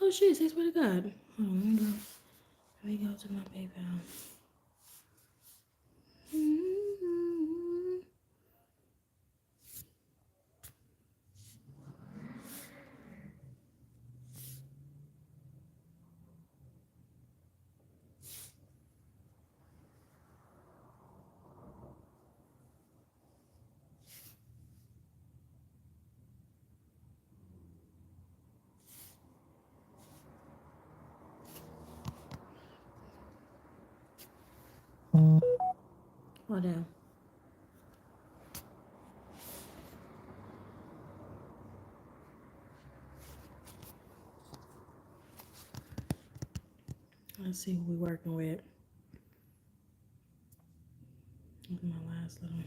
Oh shit, say swear to God. Hold on, let me go to my PayPal. Hold on. Let's see who we working with. Look at my last little.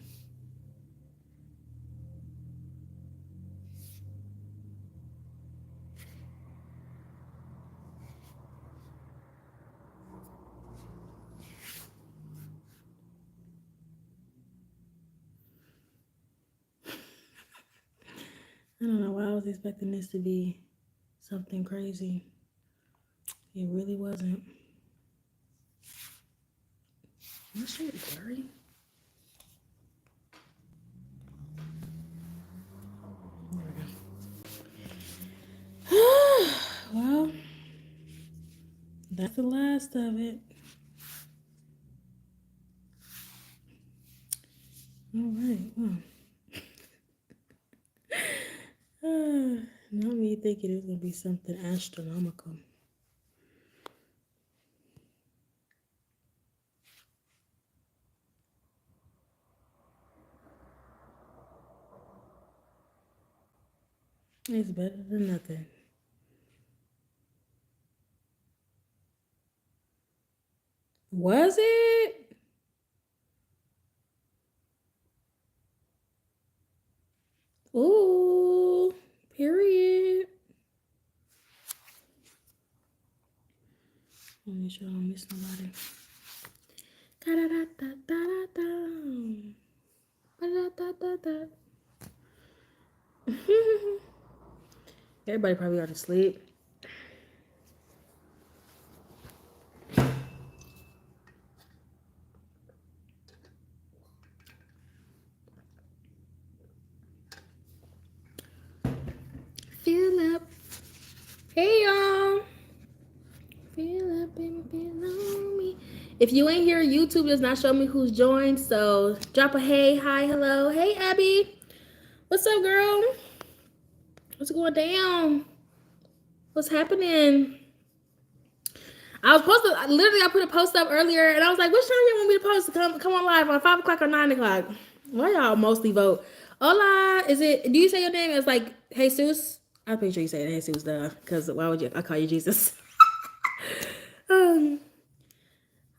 I don't know why I was expecting this to be something crazy. It really wasn't. My shit is blurry. There we go. Well, that's the last of it. All right. Well. Not me thinking it was gonna be something astronomical. It's better than nothing. Was it? Ooh, period. Let me make sure I don't miss nobody. Everybody probably got to sleep. Fill up. Hey y'all. Fill up and fill on me. If you ain't here, YouTube does not show me who's joined. So drop a hey, hi, hello. Hey Abby. What's up, girl? What's going down? What's happening? I was supposed to literally I put a post up earlier and I was like, which time you want me to post to come on live on 5 o'clock or 9 o'clock? Why y'all mostly vote? Hola, is it do you say your name as like Jesus? I'm pretty sure you say it Jesus though, because why would you I call you Jesus? Hi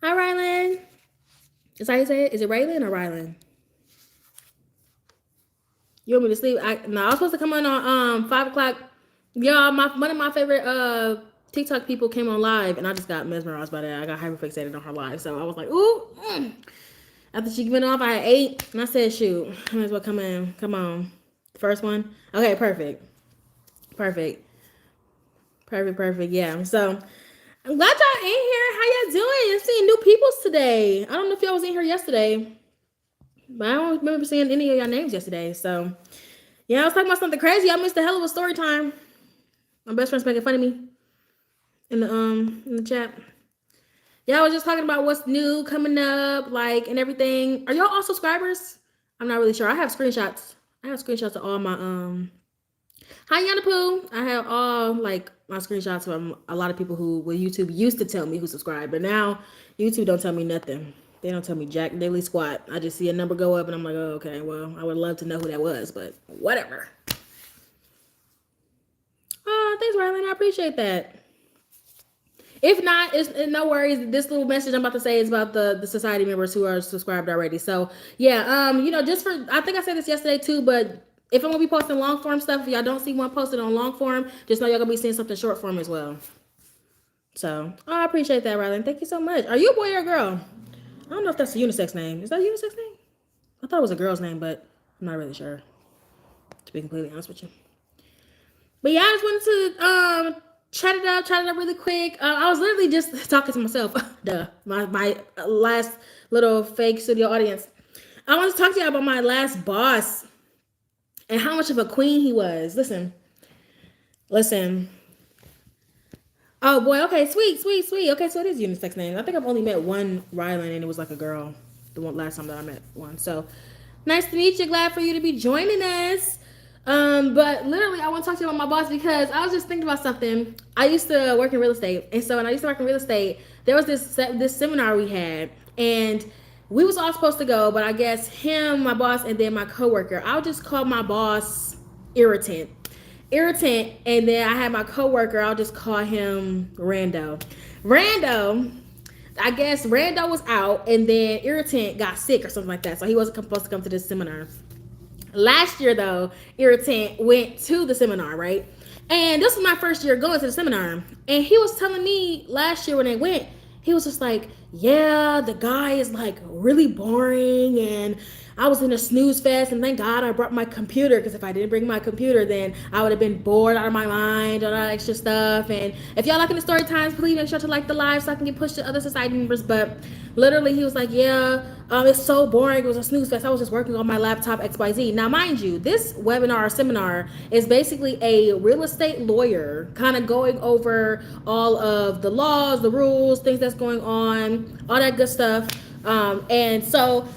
Rylan. Is that how you say it? Is it Raylan or Rylan? You want me to sleep? No, I was supposed to come on 5 o'clock. Y'all, one of my favorite TikTok people came on live, and I just got mesmerized by that. I got hyperfixated on her live, so I was like, ooh. After she went off, I had 8, and I said, shoot, I might as well come in. Come on, first one. Okay, perfect. Yeah. So I'm glad y'all in here. How y'all doing? I'm seeing new peoples today. I don't know if y'all was in here yesterday, but I don't remember seeing any of y'all names yesterday. So yeah, I was talking about something crazy. I missed a hell of a story time. My best friend's making fun of me in the chat. Yeah, I was just talking about what's new coming up, like, and everything. Are y'all all subscribers? I'm not really sure. I have screenshots. Of all my Hi Yanapu. I have all like my screenshots from a lot of people who YouTube used to tell me who subscribed, but now YouTube don't tell me nothing. They don't tell me jack daily squat. I just see a number go up and I'm like, oh, okay, well, I would love to know who that was, but whatever. Oh, thanks, Rylan. I appreciate that. If not, it's no worries. This little message I'm about to say is about the society members who are subscribed already. So yeah, just for I think I said this yesterday too, but if I'm gonna be posting long form stuff, if y'all don't see one posted on long form, just know y'all gonna be seeing something short form as well. So I appreciate that, Rylan. Thank you so much. Are you a boy or a girl? I don't know if that's a unisex name. Is that a unisex name? I thought it was a girl's name, but I'm not really sure. To be completely honest with you. But yeah, I just wanted to chatted up really quick. I was literally just talking to myself. Duh, my last little fake studio audience. I want to talk to you about my last boss and how much of a queen he was. Listen. Oh boy, okay, sweet. Okay, so it is unisex name. I think I've only met one Rylan, and it was like a girl. The one last time that I met one. So nice to meet you. Glad for you to be joining us. But literally, I want to talk to you about my boss because I was just thinking about something. I used to work in real estate, and so when I used to work in real estate, there was this seminar we had, and we was all supposed to go, but I guess him, my boss, and then my coworker. I'll just call my boss irritant, and then I had my coworker. I'll just call him Rando. I guess Rando was out, and then Irritant got sick or something like that, so he wasn't supposed to come to this seminar. Last year, though, Irritant went to the seminar, right? And this was my first year going to the seminar, and he was telling me last year when they went, he was just like, yeah, the guy is like really boring, and I was in a snooze fest, and thank God I brought my computer, because if I didn't bring my computer, then I would have been bored out of my mind, all that extra stuff. And if y'all liking the story times, please make sure to like the live so I can get pushed to other society members. But literally, he was like, yeah, it's so boring. It was a snooze fest. I was just working on my laptop, XYZ. Now, mind you, this webinar or seminar is basically a real estate lawyer kind of going over all of the laws, the rules, things that's going on, all that good stuff. And so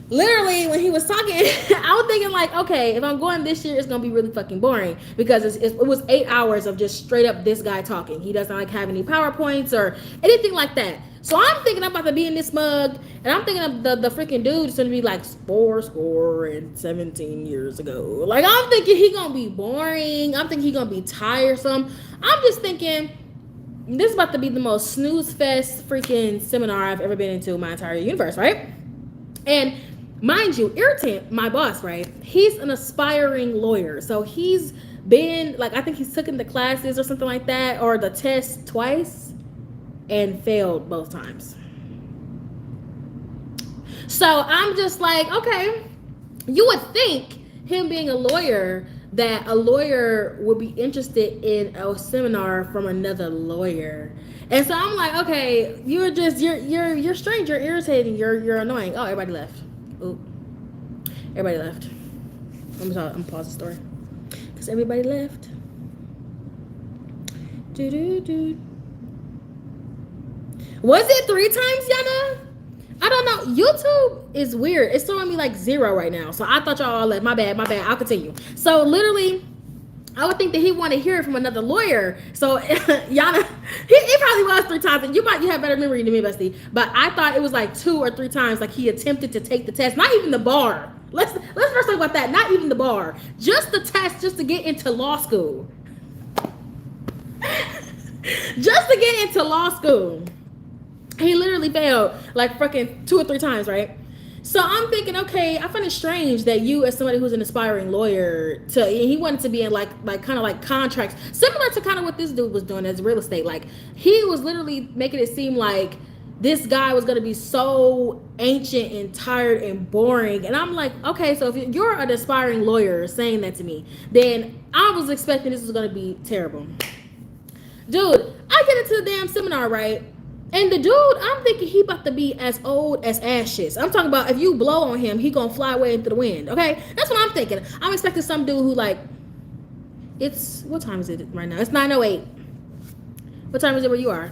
literally when he was talking, I was thinking like, okay, if I'm going this year, it's gonna be really fucking boring because it was 8 hours of just straight up this guy talking. He doesn't like have any PowerPoints or anything like that. So I'm thinking I'm about to be in this mug, and I'm thinking of the freaking dude is gonna be like 17 years ago. Like I'm thinking he gonna be boring. I'm thinking he gonna be tiresome. I'm just thinking this is about to be the most snooze fest freaking seminar I've ever been into in my entire universe, right? And mind you, Irritant, my boss, right? He's an aspiring lawyer. So he's been, like, I think he's taken the classes or something like that, or the test twice, and failed both times. So I'm just like, okay, you would think him being a lawyer, that a lawyer would be interested in a seminar from another lawyer. And so I'm like, okay, you're strange, you're irritating, you're annoying. Oh, everybody left. Ooh. Everybody left. I'm gonna pause the story. Because everybody left. Do. Was it 3 times, Yana? I don't know. YouTube is weird. It's showing me like 0 right now. So I thought y'all all left. My bad. I'll continue. So literally, I would think that he wanted to hear it from another lawyer. So Yana, he probably was 3 times. And you have better memory than me, Bestie. But I thought it was like 2 or 3 times, like he attempted to take the test. Not even the bar. Let's first talk about that. Not even the bar. Just the test, just to get into law school. Just to get into law school. He literally failed like fucking 2 or 3 times, right? So I'm thinking, okay, I find it strange that you, as somebody who's an aspiring lawyer, he wanted to be in like kind of like contracts, similar to kind of what this dude was doing as real estate. Like he was literally making it seem like this guy was going to be so ancient and tired and boring. And I'm like, okay, so if you're an aspiring lawyer saying that to me, then I was expecting this was going to be terrible. Dude, I get into the damn seminar, right? And the dude, I'm thinking he about to be as old as ashes. I'm talking about if you blow on him, he gonna fly away into the wind, okay? That's what I'm thinking. I'm expecting some dude who like, what time is it right now? It's 9:08. What time is it where you are?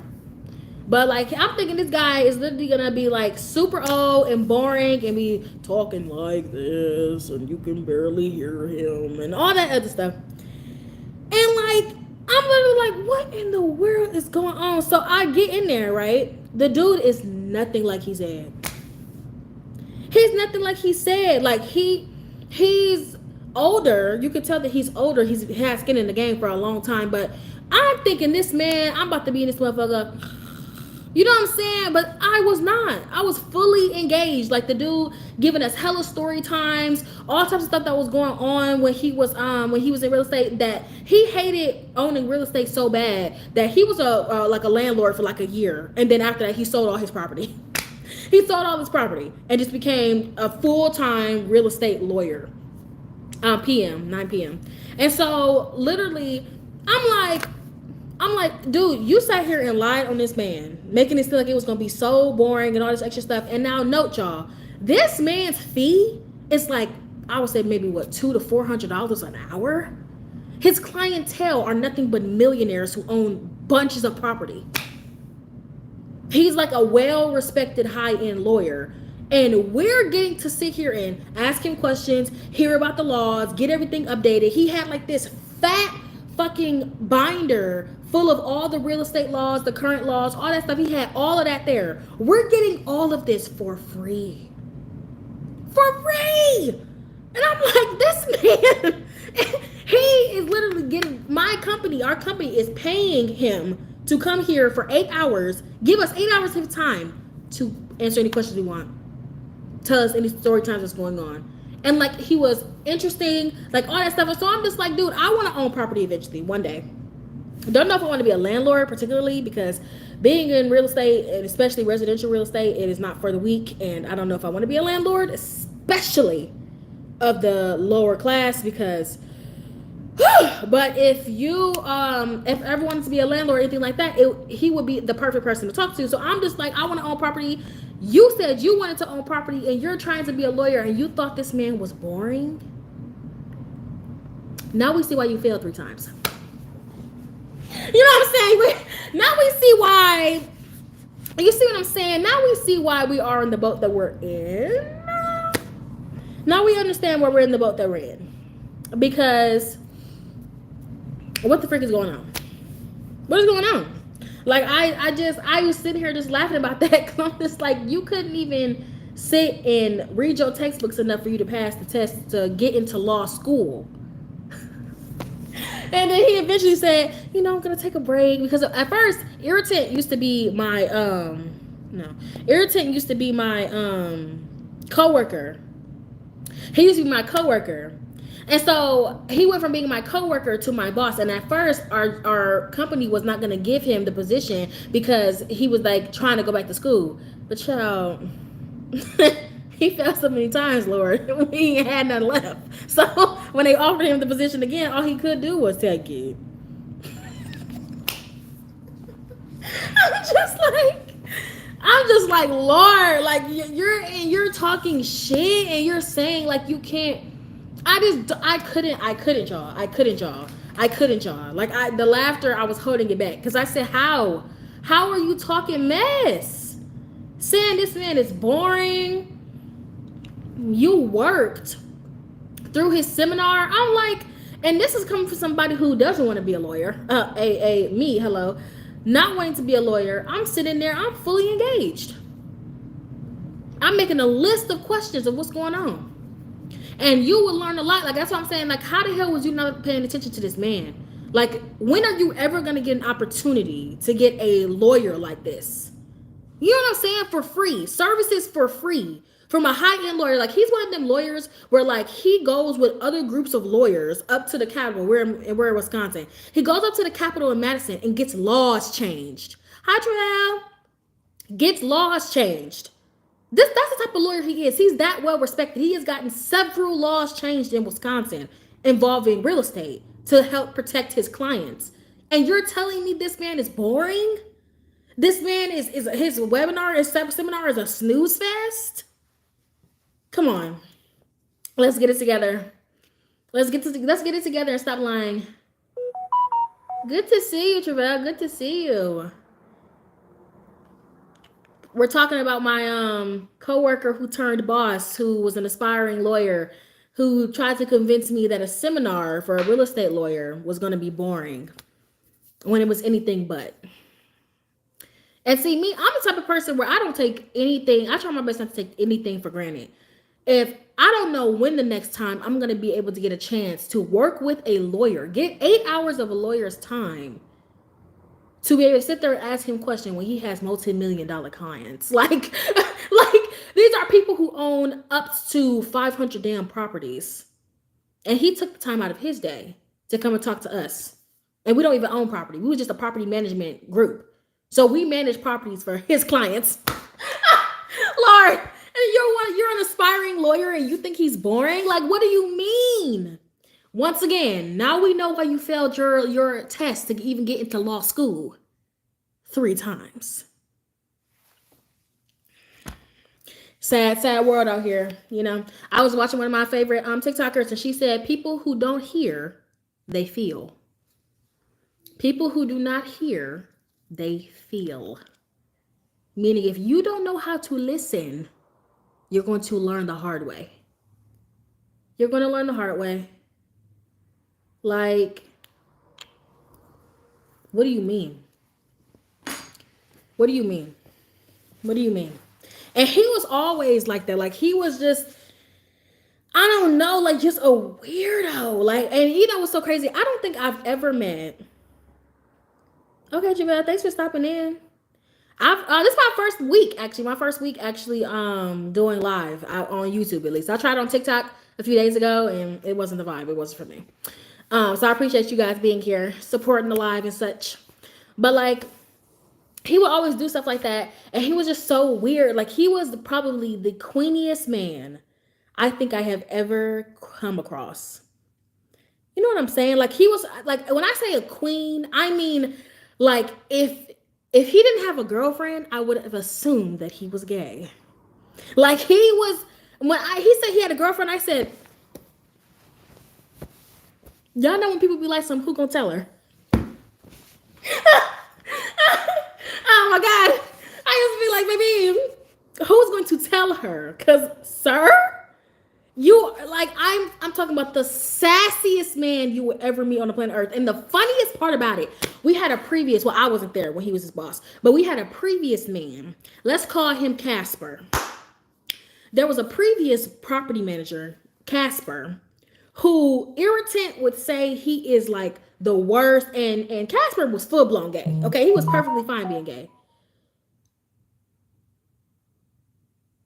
But like, I'm thinking this guy is literally gonna be like super old and boring and be talking like this and you can barely hear him and all that other stuff. And like, I'm literally like, what in the world is going on? So I get in there, right? The dude is nothing like he said. He's nothing like he said. Like he's older. You can tell that he's older. He has skin in the game for a long time. But I'm thinking this man, I'm about to be in this motherfucker. You know what I'm saying? But I was not. I was fully engaged. Like the dude giving us hella story times, all types of stuff that was going on when he was in real estate, that he hated owning real estate so bad that he was a landlord for like a year, and then after that he sold all his property. He sold all his property and just became a full-time real estate lawyer. 9 p.m. And so literally, I'm like, I'm like, dude, you sat here and lied on this man, making it seem like it was gonna be so boring and all this extra stuff. And now, note y'all, this man's fee is like, I would say maybe what, $200 to $400 an hour. His clientele are nothing but millionaires who own bunches of property. He's like a well-respected high-end lawyer. And we're getting to sit here and ask him questions, hear about the laws, get everything updated. He had like this fat fucking binder full of all the real estate laws, the current laws, all that stuff. He had all of that there. We're getting all of this for free. For free! And I'm like, this man, he is literally getting, our company is paying him to come here for 8 hours, give us 8 hours of time to answer any questions we want. Tell us any story times that's going on. And like, he was interesting, like all that stuff. And so I'm just like, dude, I want to own property eventually, one day. I don't know if I want to be a landlord particularly, because being in real estate, and especially residential real estate, it is not for the weak. And I don't know if I want to be a landlord, especially of the lower class, because but if you if everyone wants to be a landlord or anything like that, he would be the perfect person to talk to. So I'm just like, I want to own property. You said you wanted to own property, and you're trying to be a lawyer, and you thought this man was boring. Now we see why you failed 3 times. You know what I'm saying? Now we see why. You see what I'm saying? Now we see why we are in the boat that we're in. Now we understand why we're in the boat that we're in. Because what the frick is going on? What is going on? Like, I was sitting here just laughing about that, because I'm just like, you couldn't even sit and read your textbooks enough for you to pass the test to get into law school. And then he eventually said, you know, I'm gonna take a break, because at first Irritant used to be my coworker. He used to be my coworker. And so he went from being my coworker to my boss. And at first, our company was not going to give him the position because he was like trying to go back to school. But child, he fell so many times, Lord. He ain't had nothing left. So when they offered him the position again, all he could do was take it. I'm just like, Lord, like you're talking shit and you're saying like you can't. I couldn't, y'all. Like the laughter, I was holding it back, because I said, how are you talking mess? Saying this man is boring. You worked through his seminar. I'm like, and this is coming from somebody who doesn't want to be a lawyer. Me, hello, not wanting to be a lawyer. I'm sitting there, I'm fully engaged. I'm making a list of questions of what's going on. And you will learn a lot. Like, that's what I'm saying. Like, how the hell was you not paying attention to this man? Like, when are you ever going to get an opportunity to get a lawyer like this? You know what I'm saying? For free. Services for free. From a high-end lawyer. Like, he's one of them lawyers where, like, he goes with other groups of lawyers up to the Capitol. We're in Wisconsin. He goes up to the Capitol in Madison and gets laws changed. Hi, Trail. Gets laws changed. That's the type of lawyer he is. He's that well respected. He has gotten several laws changed in Wisconsin involving real estate to help protect his clients. And you're telling me this man is boring? This man is his webinar, his seminar is a snooze fest? Come on. Let's get it together. Let's get it together and stop lying. Good to see you, Travell. Good to see you. We're talking about my coworker who turned boss, who was an aspiring lawyer, who tried to convince me that a seminar for a real estate lawyer was going to be boring when it was anything but. And see, me, I'm the type of person where I don't take anything. I try my best not to take anything for granted. If I don't know when the next time I'm going to be able to get a chance to work with a lawyer, get 8 hours of a lawyer's time, to be able to sit there and ask him questions when he has multi-million-dollar clients. Like these are people who own up to 500 damn properties. And he took the time out of his day to come and talk to us. And we don't even own property. We were just a property management group. So we manage properties for his clients. Lord, and you're an aspiring lawyer and you think he's boring? Like, what do you mean? Once again, now we know why you failed your test to even get into law school 3 times. Sad world out here. You know, I was watching one of my favorite TikTokers, and she said, "People who don't hear, they feel. People who do not hear, they feel." Meaning, if you don't know how to listen, you're going to learn the hard way. You're going to learn the hard way. Like, what do you mean? What do you mean? What do you mean? And he was always like that. Like, he was just, I don't know, like just a weirdo. Like, and you know what's so crazy? I don't think I've ever met. Okay, Javelle, thanks for stopping in. This is my first week actually. My first week actually doing live out on YouTube at least. I tried on TikTok a few days ago and it wasn't the vibe. It wasn't for me. So I appreciate you guys being here, supporting the live and such. But like, he would always do stuff like that, and he was just so weird. Like, he was probably the queeniest man I think I have ever come across. You know what I'm saying? Like, he was like, when I say a queen, I mean like if he didn't have a girlfriend, I would have assumed that he was gay. Like, he was, when he said he had a girlfriend, I said, y'all know when people be like, who gonna tell her? Oh my God. I used to be like, baby, who's going to tell her? Because, sir, you, like, I'm talking about the sassiest man you would ever meet on the planet Earth. And the funniest part about it, we had a previous, well, I wasn't there when he was his boss, but we had a previous man. Let's call him Casper. There was a previous property manager, Casper, who Irritant would say he is like the worst. And Casper was full blown gay. Okay, he was perfectly fine being gay.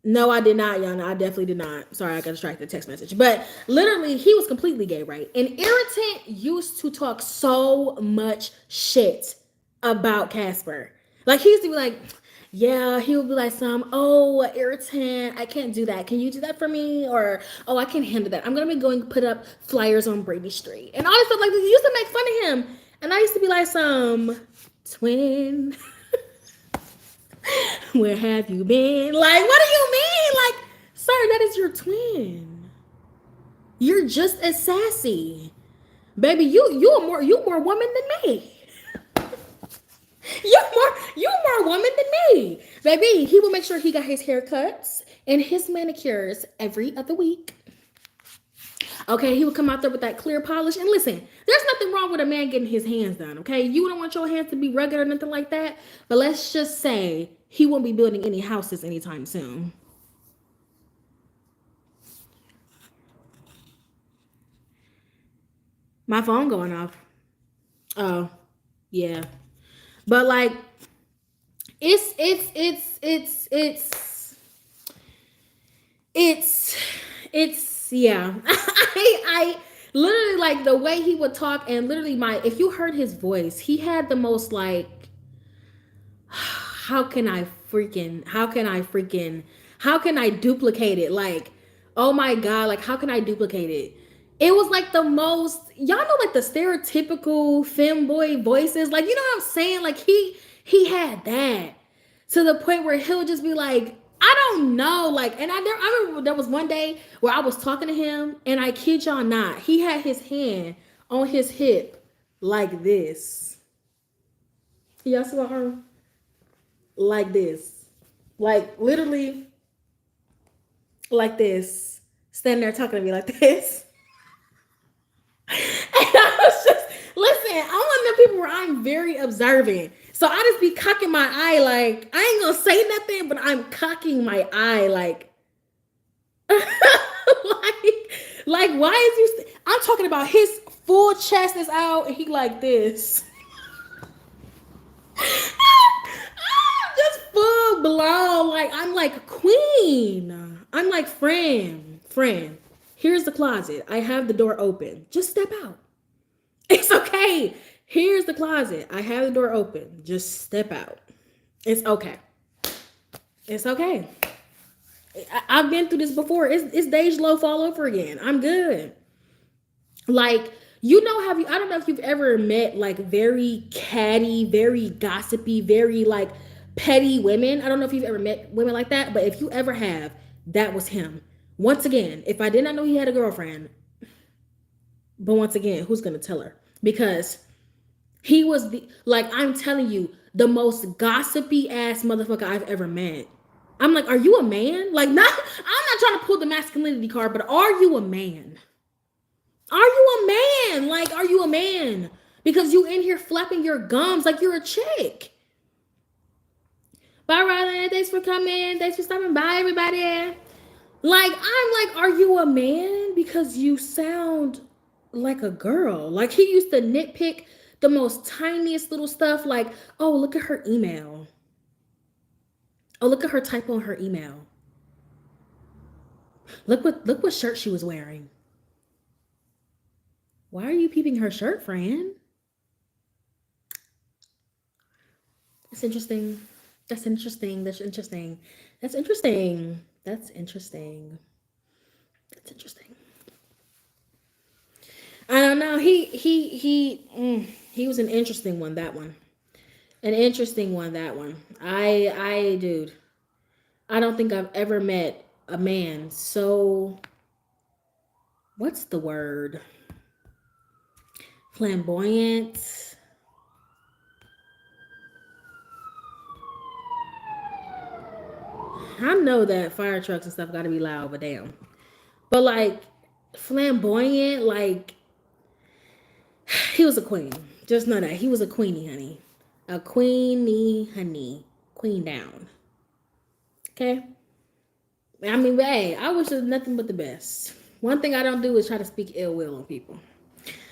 No, I did not, Yana. I definitely did not. Sorry, I got distracted. Text message. But literally, he was completely gay, right? And Irritant used to talk so much shit about Casper. Like, he used to be like, yeah, he would be like oh, Irritant, I can't do that. Can you do that for me? Or, oh, I can't handle that. I'm going to be going to put up flyers on Brady Street. And all this stuff, like, he used to make fun of him. And I used to be like, twin. Where have you been? Like, what do you mean? Like, sir, that is your twin. You're just as sassy. Baby, you more woman than me. you more woman than me. Baby, he will make sure he got his haircuts and his manicures every other week. Okay, he would come out there with that clear polish. And listen, there's nothing wrong with a man getting his hands done, okay? You don't want your hands to be rugged or nothing like that. But let's just say he won't be building any houses anytime soon. My phone going off. Oh, yeah. But like, it's yeah. I literally, like, the way he would talk, and literally if you heard his voice, he had the most like, how can I duplicate it? Like, oh my God, like, how can I duplicate it? It was like the most, y'all know, like the stereotypical femboy voices. Like, you know what I'm saying? Like, he had that to the point where he'll just be like, I don't know. Like, and I remember there was one day where I was talking to him, and I kid y'all not, he had his hand on his hip like this. Y'all see what her? Like this. Like, literally like this. Standing there talking to me like this. And I was just, listen, I'm one of the people where I'm very observant. So I just be cocking my eye, like, I ain't gonna say nothing, but I'm cocking my eye, like, like, why is you, I'm talking about his full chest is out, and he like this. Just full blown, like, I'm like, queen. I'm like, friend, here's the closet. I have the door open. Just step out. It's okay. Here's the closet. I have the door open. Just step out. It's okay. It's okay. I've been through this before. It's Dej Loaf all over again. I'm good. Like, you know, I don't know if you've ever met like very catty, very gossipy, very like petty women. I don't know if you've ever met women like that, but if you ever have, that was him. Once again, if I did not know he had a girlfriend, but once again, who's gonna tell her? Because he was the, like, I'm telling you, the most gossipy ass motherfucker I've ever met. I'm like, are you a man? Like, not, I'm not trying to pull the masculinity card, but are you a man? Are you a man? Like, are you a man? Because you in here flapping your gums like you're a chick. Bye, Rylan. Thanks for coming. Thanks for stopping by, everybody. Like, I'm like, are you a man? Because you sound like a girl. Like, he used to nitpick the most tiniest little stuff. Like, oh, look at her email. Oh, look at her typo on her email. Look what shirt she was wearing. Why are you peeping her shirt, Fran? That's interesting. That's interesting. That's interesting. That's interesting. That's interesting. That's interesting. I don't know. He was an interesting one. That one, an interesting one. That one. Dude, I don't think I've ever met a man so. What's the word? Flamboyant. I know that fire trucks and stuff got to be loud, but damn. But like flamboyant, like he was a queen. Just know that he was a queenie, honey. A queenie, honey. Queen down. Okay. I mean, hey, I wish there was nothing but the best. One thing I don't do is try to speak ill will on people,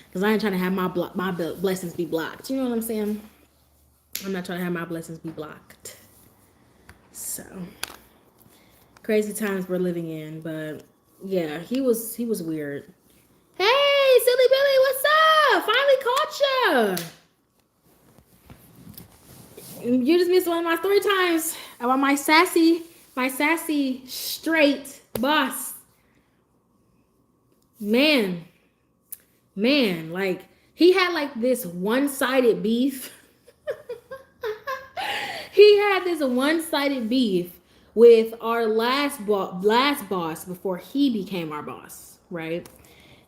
because I ain't trying to have my blessings be blocked. You know what I'm saying? I'm not trying to have my blessings be blocked. So crazy times we're living in, but yeah, he was weird. Hey, Silly Billy, what's up? Finally caught you. You just missed one of my story times about my sassy straight boss. Man, like he had like this one-sided beef. He had this one-sided beef with our last boss before he became our boss, right?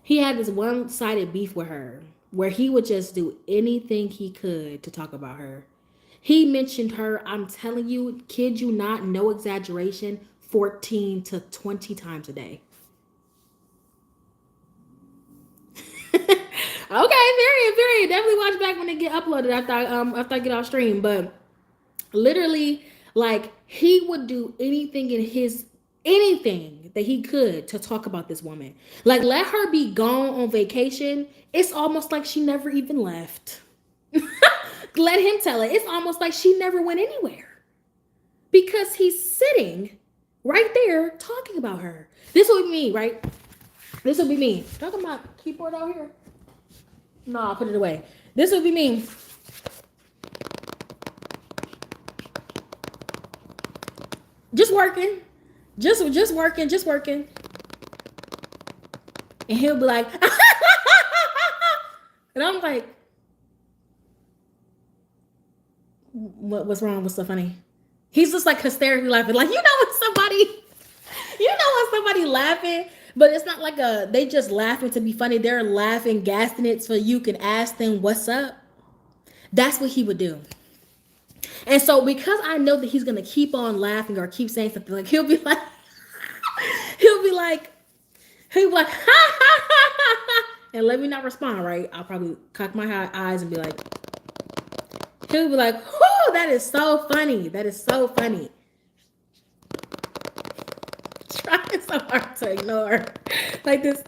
He had this one-sided beef with her where he would just do anything he could to talk about her. He mentioned her, I'm telling you, kid you not, no exaggeration, 14 to 20 times a day. Okay, very. Definitely watch back when they get uploaded after I get off stream. But literally, like, he would do anything that he could to talk about this woman. Like, let her be gone on vacation. It's almost like she never even left. Let him tell it. It's almost like she never went anywhere. Because he's sitting right there talking about her. This would be me, right? This would be me. Talking about keyboard out here. No, I'll put it away. This would be me. Just working. Just working. And he'll be like, and I'm like, what's wrong? What's so funny? He's just like hysterically laughing. Like, you know when somebody laughing, but it's not like they just laughing to be funny. They're laughing, gassing it so you can ask them what's up. That's what he would do. And so because I know that he's gonna keep on laughing or keep saying something, like he'll be like, ha ha ha, and let me not respond, right? I'll probably cock my eyes and be like, he'll be like, "Oh, that is so funny. That is so funny." Trying so hard to ignore like this.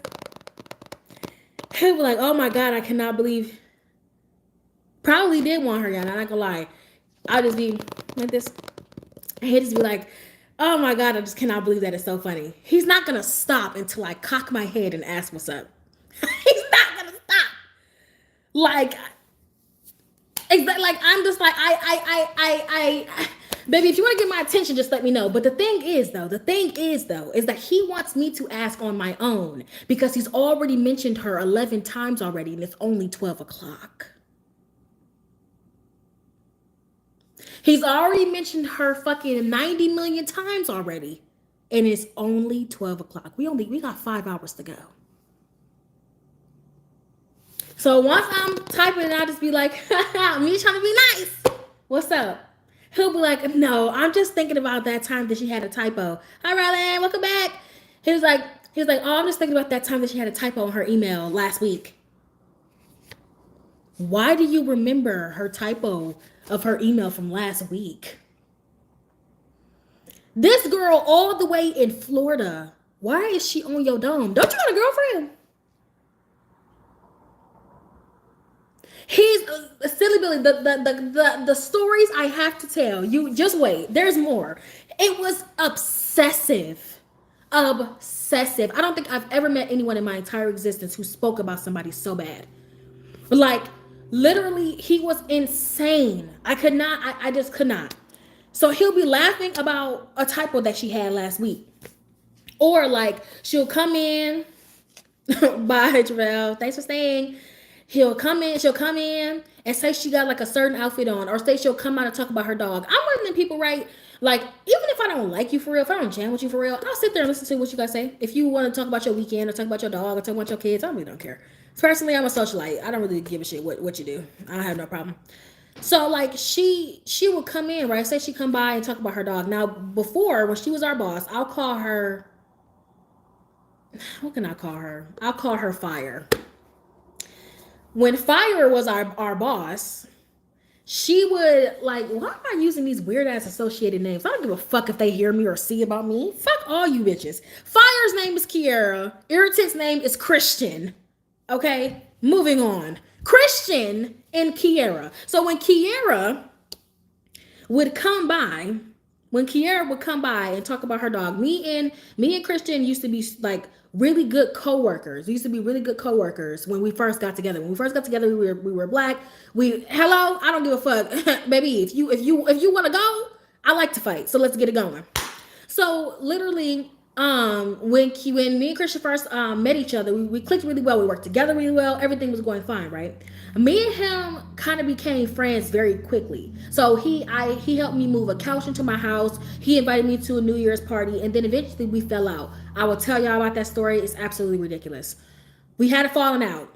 He'll be like, "Oh my God, I cannot believe." Probably did want her, y'all. I'm not gonna lie. I'll just be like this. He'll just be like, "Oh my God, I just cannot believe that. It's so funny." He's not gonna stop until I cock my head and ask what's up. He's not gonna stop. Like I'm just like Baby, if you want to get my attention, just let me know. But the thing is, though, is that he wants me to ask on my own because he's already mentioned her 11 times already, and it's only 12 o'clock. He's already mentioned her fucking 90 million times already, and it's only 12 o'clock. We got 5 hours to go. So once I'm typing, I'll just be like, me trying to be nice. What's up? He'll be like, no, I'm just thinking about that time that she had a typo. Hi, Rylan, welcome back. He was like, oh, I'm just thinking about that time that she had a typo on her email last week. Why do you remember her typo of her email from last week? This girl all the way in Florida. Why is she on your dome? Don't you got a girlfriend? He's silly Billy. The stories I have to tell you. Just wait. There's more. It was obsessive. Obsessive. I don't think I've ever met anyone in my entire existence who spoke about somebody so bad. Like literally, he was insane. I could not. I just could not. So he'll be laughing about a typo that she had last week, or like she'll come in. Bye, Jarrell. Thanks for staying. She'll come in and say she got like a certain outfit on, or say she'll come out and talk about her dog. I'm one of them people, right? Like, even if I don't like you for real, if I don't jam with you for real, I'll sit there and listen to what you guys say. If you want to talk about your weekend or talk about your dog or talk about your kids, I really don't care. Personally, I'm a socialite. I don't really give a shit what you do. I don't have no problem. So like she will come in, right? Say she come by and talk about her dog. Now before, when she was our boss, I'll call her, what can I call her? I'll call her Fire. When Fire was our boss, she would like, why am I using these weird ass associated names? I don't give a fuck if they hear me or see about me. Fuck all you bitches. Fire's name is Kiera. Irritant's name is Christian. Okay, moving on. Christian and Kiera. So when Kiera would come by and talk about her dog, me and Christian used to be like really good co-workers. We used to be really good co-workers when we first got together. When we first got together, we were black. Hello, I don't give a fuck. Baby, if you want to go, I like to fight. So let's get it going. So literally, when me and Christian first met each other, we clicked really well. We worked together really well. Everything was going fine, right? Me and him kind of became friends very quickly. So he helped me move a couch into my house. He invited me to a New Year's party, and then eventually we fell out. I will tell y'all about that story. It's absolutely ridiculous. We had a falling out.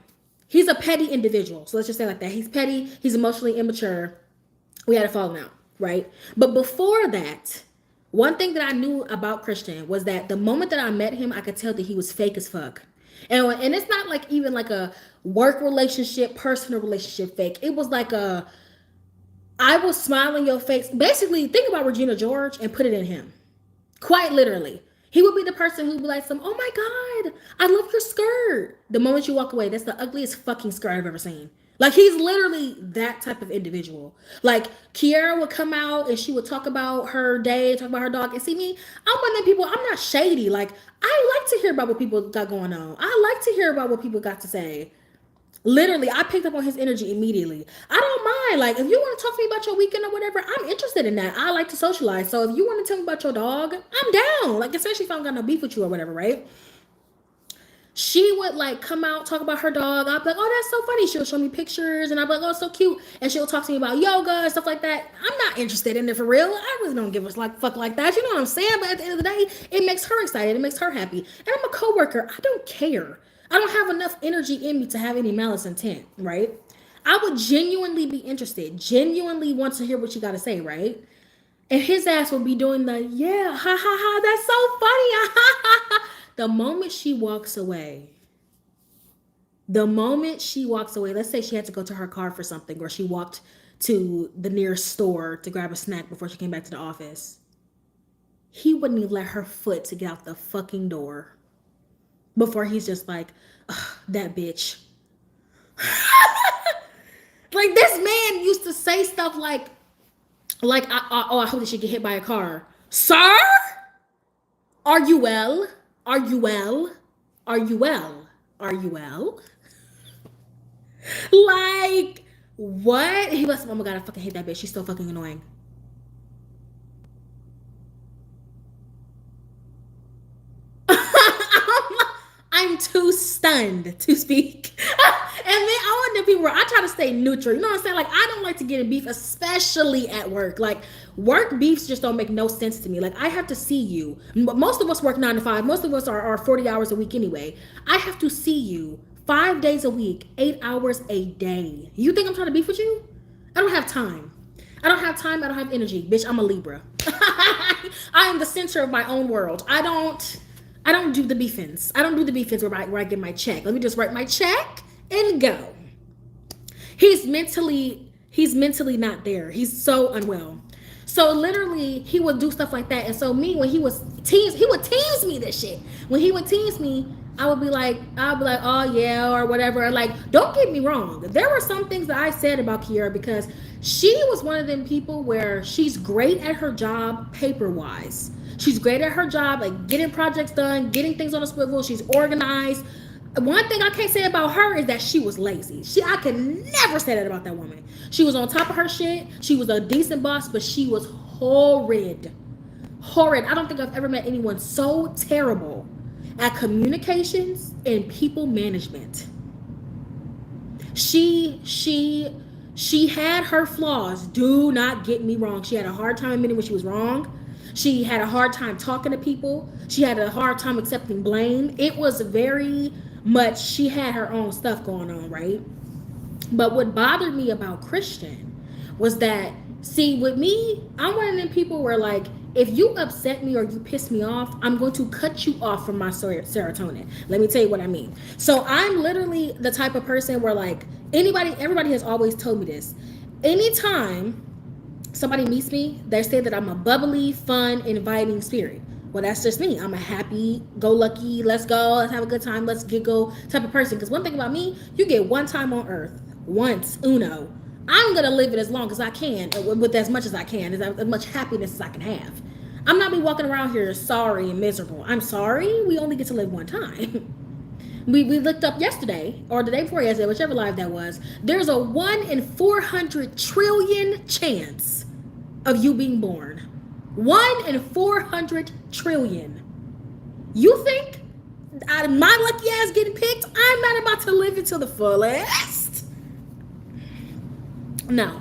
He's a petty individual, so let's just say it like that. He's petty. He's emotionally immature. We had a falling out, right? But before that, one thing that I knew about Christian was that the moment that I met him, I could tell that he was fake as fuck. And it's not like even like a work relationship, personal relationship fake. It was like I will smile in your face. Basically, think about Regina George and put it in him. Quite literally. He would be the person who'd be like, oh my God, I love your skirt. The moment you walk away, that's the ugliest fucking skirt I've ever seen. Like, he's literally that type of individual. Like, Kiera would come out and she would talk about her day, talk about her dog. And see me, I'm one of them people, I'm not shady. Like, I like to hear about what people got going on. I like to hear about what people got to say. Literally, I picked up on his energy immediately. I don't mind. Like, if you want to talk to me about your weekend or whatever, I'm interested in that. I like to socialize. So if you want to tell me about your dog, I'm down. Like, especially if I don't got no beef with you or whatever, right? She would like come out, talk about her dog. I'd be like, oh, that's so funny. She'll show me pictures and I'd be like, oh, so cute. And she'll talk to me about yoga and stuff like that. I'm not interested in it for real. I really don't give a fuck like that. You know what I'm saying? But at the end of the day, it makes her excited. It makes her happy. And I'm a coworker. I don't care. I don't have enough energy in me to have any malice intent, right? I would genuinely be interested, genuinely want to hear what you got to say, right? And his ass would be doing the, yeah, ha, ha, ha, that's so funny, ha, ha, ha. The moment she walks away, let's say she had to go to her car for something, or she walked to the nearest store to grab a snack before she came back to the office, he wouldn't even let her foot to get out the fucking door before he's just like, that bitch. Like, this man used to say stuff like I hope that she get hit by a car. Sir? Are you well? Are you well? Are you well? Are you well? Like, what? He was, oh my God, I fucking hate that bitch. She's so fucking annoying. stunned to speak. And then I want the people where I try to stay neutral. You know what I'm saying? Like, I don't like to get in beef, especially at work. Like, work beefs just don't make no sense to me. Like, I have to see you. Most of us work 9 to 5. Most of us are 40 hours a week anyway. I have to see you 5 days a week, 8 hours a day. You think I'm trying to beef with you? I don't have time. I don't have time. I don't have energy. Bitch, I'm a Libra. I am the center of my own world. I don't do the beefings. I don't do the beefings where I get my check. Let me just write my check and go. He's mentally not there. He's so unwell. So literally, he would do stuff like that. And so me, when he would tease me this shit. When he would tease me, I would be like, oh yeah, or whatever. Like, don't get me wrong. There were some things that I said about Kiera because she was one of them people where she's great at her job paper-wise. She's great at her job, like getting projects done, getting things on a swivel. She's organized. One thing I can't say about her is that she was lazy. I could never say that about that woman. She was on top of her shit. She was a decent boss, but she was horrid. I don't think I've ever met anyone so terrible at communications and people management. She had her flaws. Do not get me wrong. She had a hard time admitting when she was wrong. She had a hard time talking to people. She had a hard time accepting blame. It was very much, she had her own stuff going on, right? But what bothered me about Christian was that, see, with me, I'm one of them people where, like, if you upset me or you piss me off, I'm going to cut you off from my serotonin. Let me tell you what I mean. So I'm literally the type of person where, like, everybody has always told me this. Anytime somebody meets me, they say that I'm a bubbly, fun, inviting spirit. Well, that's just me. I'm a happy-go-lucky, let's go, let's have a good time, let's giggle type of person. Because one thing about me, you get one time on earth, once, uno. I'm going to live it as long as I can, with as much as I can, as much happiness as I can have. I'm not be walking around here sorry and miserable. I'm sorry, we only get to live one time. We looked up yesterday, or the day before yesterday, whichever live that was, there's a 1 in 400 trillion chance of you being born. 1 in 400 trillion. You think my lucky ass getting picked? I'm not about to live it to the fullest. No.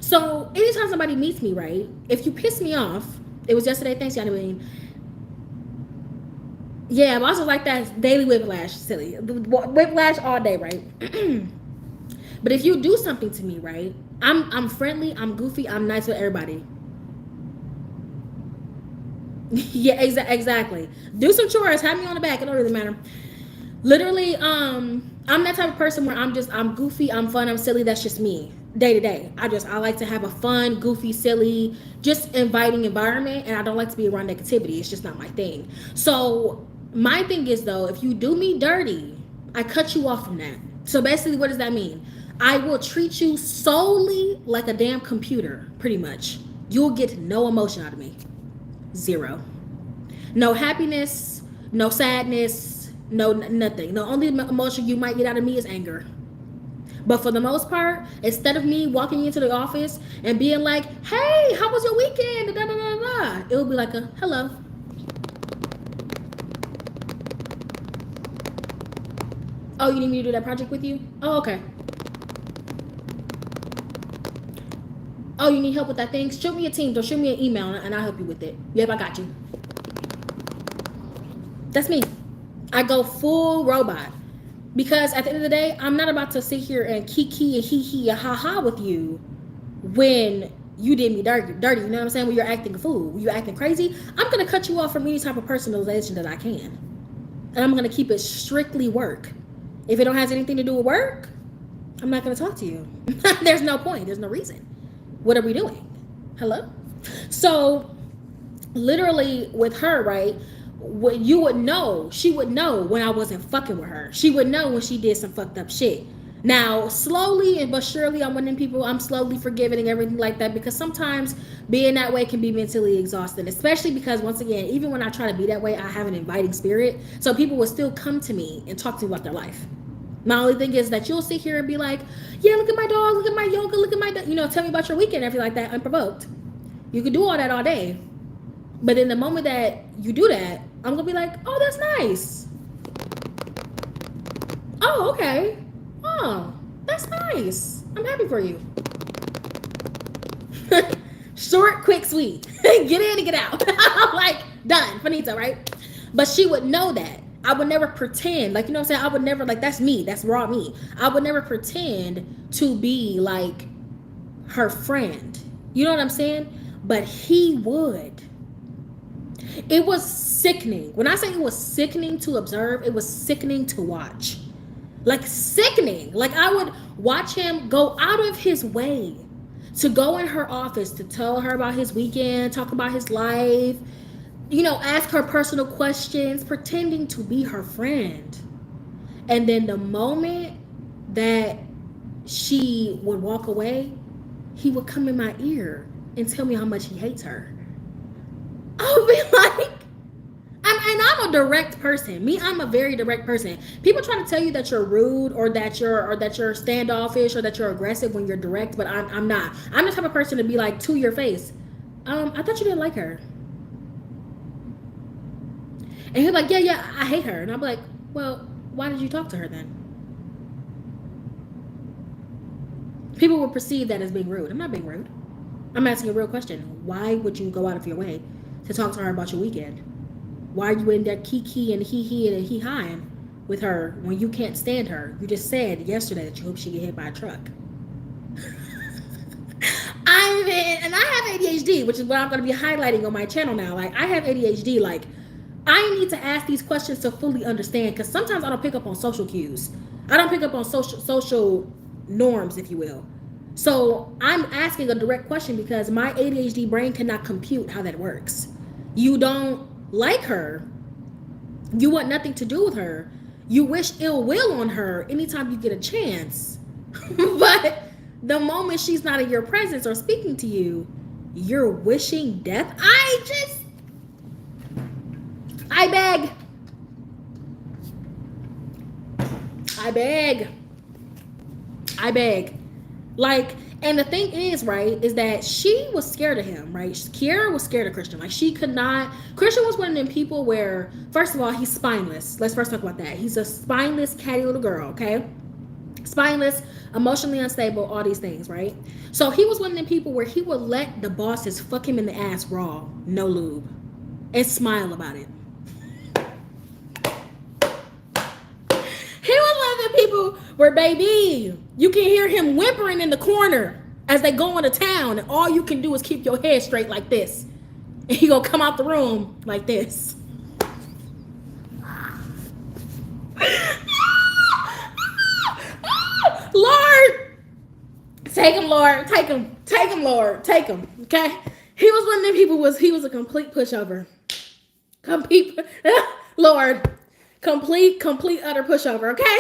So anytime somebody meets me, right? If you piss me off, it was yesterday, thanks, Yanni. Yeah, I'm also like that daily whiplash, silly. Whiplash all day, right? But if you do something to me, right? I'm friendly, I'm goofy, I'm nice with everybody. Yeah, exactly. Do some chores, have me on the back, it don't really matter. Literally, I'm that type of person where I'm goofy, I'm fun, I'm silly, that's just me. Day to day. I like to have a fun, goofy, silly, just inviting environment, and I don't like to be around negativity. It's just not my thing. So my thing is, though, if you do me dirty, I cut you off from that. So basically, what does that mean? I will treat you solely like a damn computer, pretty much. You'll get no emotion out of me. Zero. No happiness, no sadness, no nothing. The only emotion you might get out of me is anger. But for the most part, instead of me walking into the office and being like, hey, how was your weekend? Da, da, da, da, it'll be like a hello. Oh, you need me to do that project with you? Oh, okay. Oh, you need help with that thing? Shoot me a team or shoot me an email and I'll help you with it. Yep, I got you. That's me. I go full robot. Because at the end of the day, I'm not about to sit here and kiki and hee and ha-ha with you when you did me dirty. You know what I'm saying? When you're acting a fool, when you're acting crazy, I'm going to cut you off from any type of personalization that I can. And I'm going to keep it strictly work. If it don't have anything to do with work, I'm not going to talk to you. There's no point. There's no reason. What are we doing? Hello? So literally with her, right? What you would know, she would know when I wasn't fucking with her. She would know when she did some fucked up shit. Now, slowly but surely, I'm one of them people, I'm slowly forgiving and everything like that, because sometimes being that way can be mentally exhausting, especially because, once again, even when I try to be that way, I have an inviting spirit. So people will still come to me and talk to me about their life. My only thing is that you'll sit here and be like, yeah, look at my dog, look at my yoga, look at my, tell me about your weekend, everything like that, unprovoked. You can do all that all day. But in the moment that you do that, I'm going to be like, oh, that's nice. Oh, okay. Oh, that's nice. I'm happy for you. Short, quick, sweet. Get in and get out. Like, done. Finito, right? But she would know that. I would never pretend. Like, you know what I'm saying? I would never, like, that's me. That's raw me. I would never pretend to be, like, her friend. You know what I'm saying? But he would. It was sickening. When I say it was sickening to observe, it was sickening to watch. Like, sickening. Like, I would watch him go out of his way to go in her office to tell her about his weekend, talk about his life, you know, ask her personal questions, pretending to be her friend. And then the moment that she would walk away, he would come in my ear and tell me how much he hates her. I would be like, I'm a direct person. I'm a very direct person. People try to tell you that you're rude or that you're standoffish or that you're aggressive when you're direct, but I'm not. I'm the type of person to be like to your face. I thought you didn't like her. And he's like, yeah, I hate her. And I'm like, well, why did you talk to her then? People will perceive that as being rude. I'm not being rude. I'm asking a real question. Why would you go out of your way to talk to her about your weekend? Why are you in there kiki and he and he-hiing with her when you can't stand her? You just said yesterday that you hope she get hit by a truck. And I have ADHD, which is what I'm going to be highlighting on my channel now. Like, I have ADHD. Like, I need to ask these questions to fully understand, because sometimes I don't pick up on social cues. I don't pick up on social norms, if you will. So I'm asking a direct question because my ADHD brain cannot compute how that works. You don't like her. You want nothing to do with her. You wish ill will on her anytime you get a chance. But the moment she's not in your presence or speaking to you, you're wishing death. I beg. Like, and the thing is, right, is that she was scared of him, right? Kiara was scared of Christian. Like, she could not. Christian was one of them people where, first of all, he's spineless. Let's first talk about that. He's a spineless, catty little girl, okay? Spineless, emotionally unstable, all these things, right? So he was one of them people where he would let the bosses fuck him in the ass raw, no lube, and smile about it. He was one of the people where, baby, you can hear him whimpering in the corner as they go into town, and all you can do is keep your head straight like this. And he gonna come out the room like this. Lord, take him, Lord, take him, Lord, take him. Okay, he was one of them people. He was a complete pushover. Lord, complete utter pushover. Okay,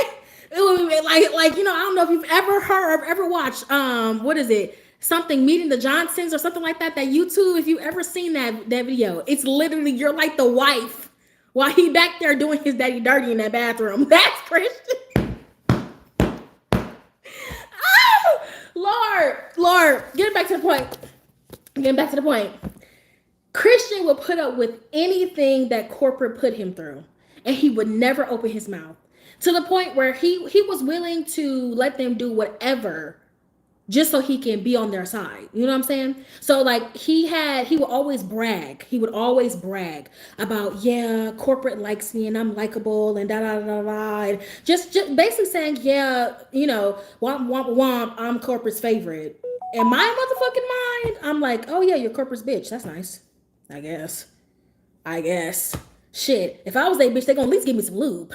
it would be like you know, I don't know if you've ever heard or ever watched what is it, something Meeting the Johnsons or something like that YouTube. If you ever seen that video, it's literally you're like the wife while he back there doing his daddy dirty in that bathroom. That's Christian. Lord, getting back to the point. Christian would put up with anything that corporate put him through, and he would never open his mouth, to the point where he was willing to let them do whatever just so he can be on their side. You know what I'm saying? So like he would always brag. He would always brag about, yeah, corporate likes me and I'm likable and da da da da. And just basically saying, yeah, you know, womp womp womp, I'm corporate's favorite. In my motherfucking mind, I'm like, oh yeah, you're corporate's bitch. That's nice. I guess. Shit, if I was that bitch, they gonna at least give me some lube.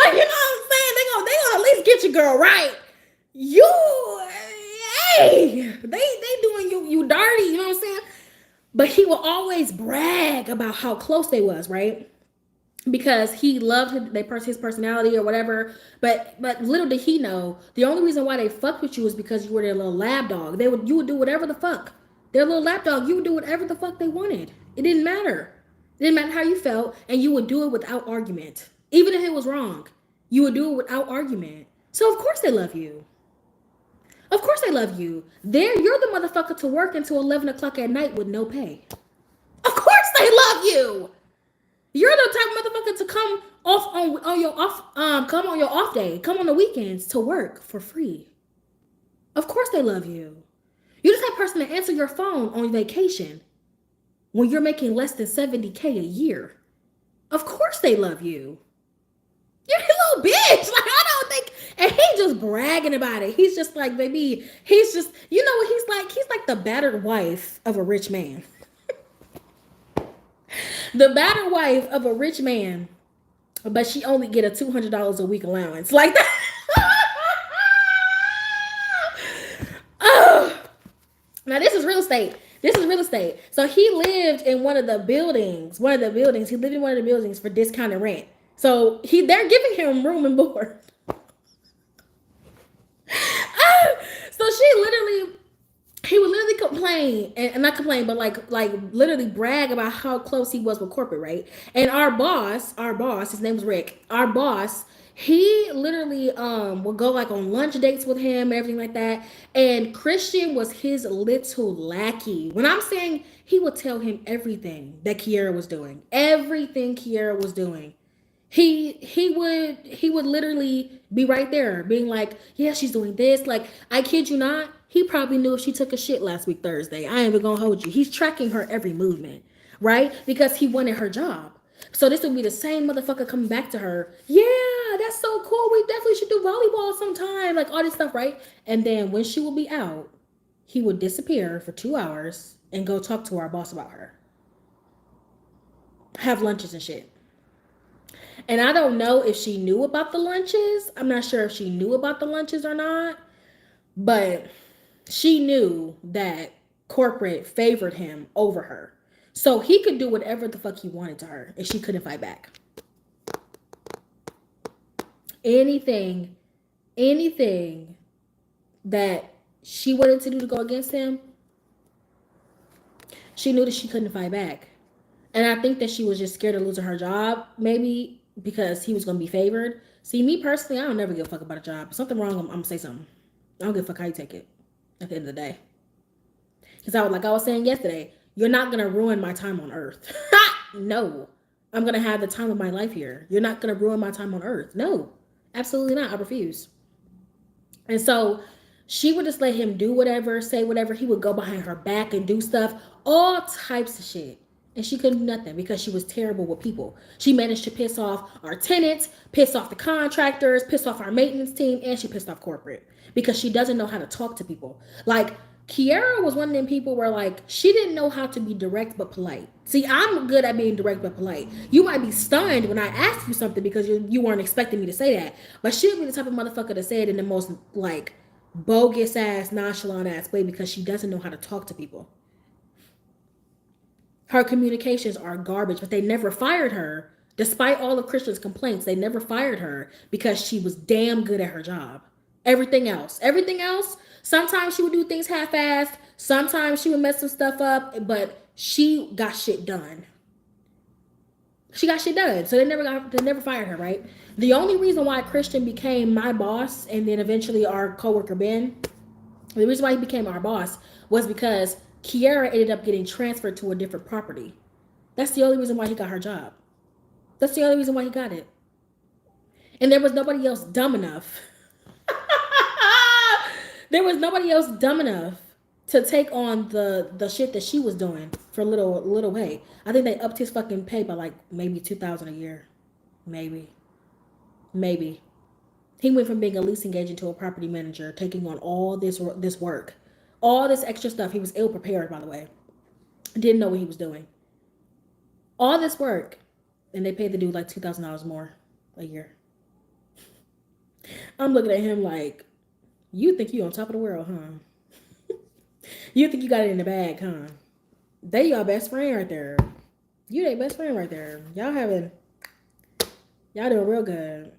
Like, you know what I'm saying? They gonna at least get your girl right. They doing you dirty, you know what I'm saying? But he will always brag about how close they was, right? Because he loved his personality or whatever. But little did he know, the only reason why they fucked with you was because you were their little lab dog. You would do whatever the fuck. Their little lap dog, you would do whatever the fuck they wanted. It didn't matter. It didn't matter how you felt, and you would do it without argument. Even if it was wrong, you would do it without argument. So of course they love you. Of course they love you. You're the motherfucker to work until 11 o'clock at night with no pay. Of course they love you. You're the type of motherfucker to come off on your off come on your off day, come on the weekends to work for free. Of course they love you. You're the type of person to answer your phone on vacation when you're making less than 70K a year. Of course they love you. You're a little bitch. Like, I don't think, and he just bragging about it. He's just like, baby, he's just, you know what he's like? He's like the battered wife of a rich man. The battered wife of a rich man, but she only get a $200 a week allowance. Like that. Oh. Now this is real estate. This is real estate. So he lived in one of the buildings. He lived in one of the buildings for discounted rent. So they're giving him room and board. So he would literally complain, and not complain, but like literally brag about how close he was with corporate, right? And our boss, his name was Rick. Our boss, he literally would go like on lunch dates with him and everything like that. And Christian was his little lackey. When I'm saying he would tell him everything that Kiera was doing, everything Kiera was doing. He would literally be right there being like, yeah, she's doing this. Like, I kid you not, he probably knew if she took a shit last week Thursday. I ain't even gonna hold you. He's tracking her every movement, right? Because he wanted her job. So this would be the same motherfucker coming back to her. Yeah, that's so cool. We definitely should do volleyball sometime. Like all this stuff, right? And then when she would be out, he would disappear for 2 hours and go talk to our boss about her. Have lunches and shit. And I don't know if she knew about the lunches. I'm not sure if she knew about the lunches or not. But she knew that corporate favored him over her. So he could do whatever the fuck he wanted to her, and she couldn't fight back. Anything that she wanted to do to go against him, she knew that she couldn't fight back. And I think that she was just scared of losing her job, maybe because he was going to be favored. See, me personally, I don't never give a fuck about a job. If something wrong, I'm going to say something. I don't give a fuck how you take it at the end of the day. Because like I was saying yesterday, you're not going to ruin my time on earth. No. I'm going to have the time of my life here. You're not going to ruin my time on earth. No. Absolutely not. I refuse. And so she would just let him do whatever, say whatever. He would go behind her back and do stuff. All types of shit. And she couldn't do nothing because she was terrible with people. She managed to piss off our tenants, piss off the contractors, piss off our maintenance team, and she pissed off corporate because she doesn't know how to talk to people. Like, Kiera was one of them people where, like, she didn't know how to be direct but polite. See, I'm good at being direct but polite. You might be stunned when I ask you something because you weren't expecting me to say that. But she would be the type of motherfucker to say it in the most, like, bogus-ass, nonchalant-ass way because she doesn't know how to talk to people. Her communications are garbage, but they never fired her. Despite all of Christian's complaints, they never fired her because she was damn good at her job. Everything else, sometimes she would do things half-assed. Sometimes she would mess some stuff up, but she got shit done. So they never fired her, right? The only reason why Christian became my boss and then eventually our coworker Ben, the reason why he became our boss was because Kiera ended up getting transferred to a different property. That's the only reason why he got her job. That's the only reason why he got it. And there was nobody else dumb enough. There was nobody else dumb enough to take on the shit that she was doing for little way. I think they upped his fucking pay by like maybe $2,000 a year. Maybe. He went from being a leasing agent to a property manager, taking on all this work. All this extra stuff. He was ill prepared, by the way. Didn't know what he was doing. All this work. And they paid the dude like $2,000 more a year. I'm looking at him like, you think you on top of the world, huh? You think you got it in the bag, huh? They your best friend right there. You their best friend right there. Y'all doing real good.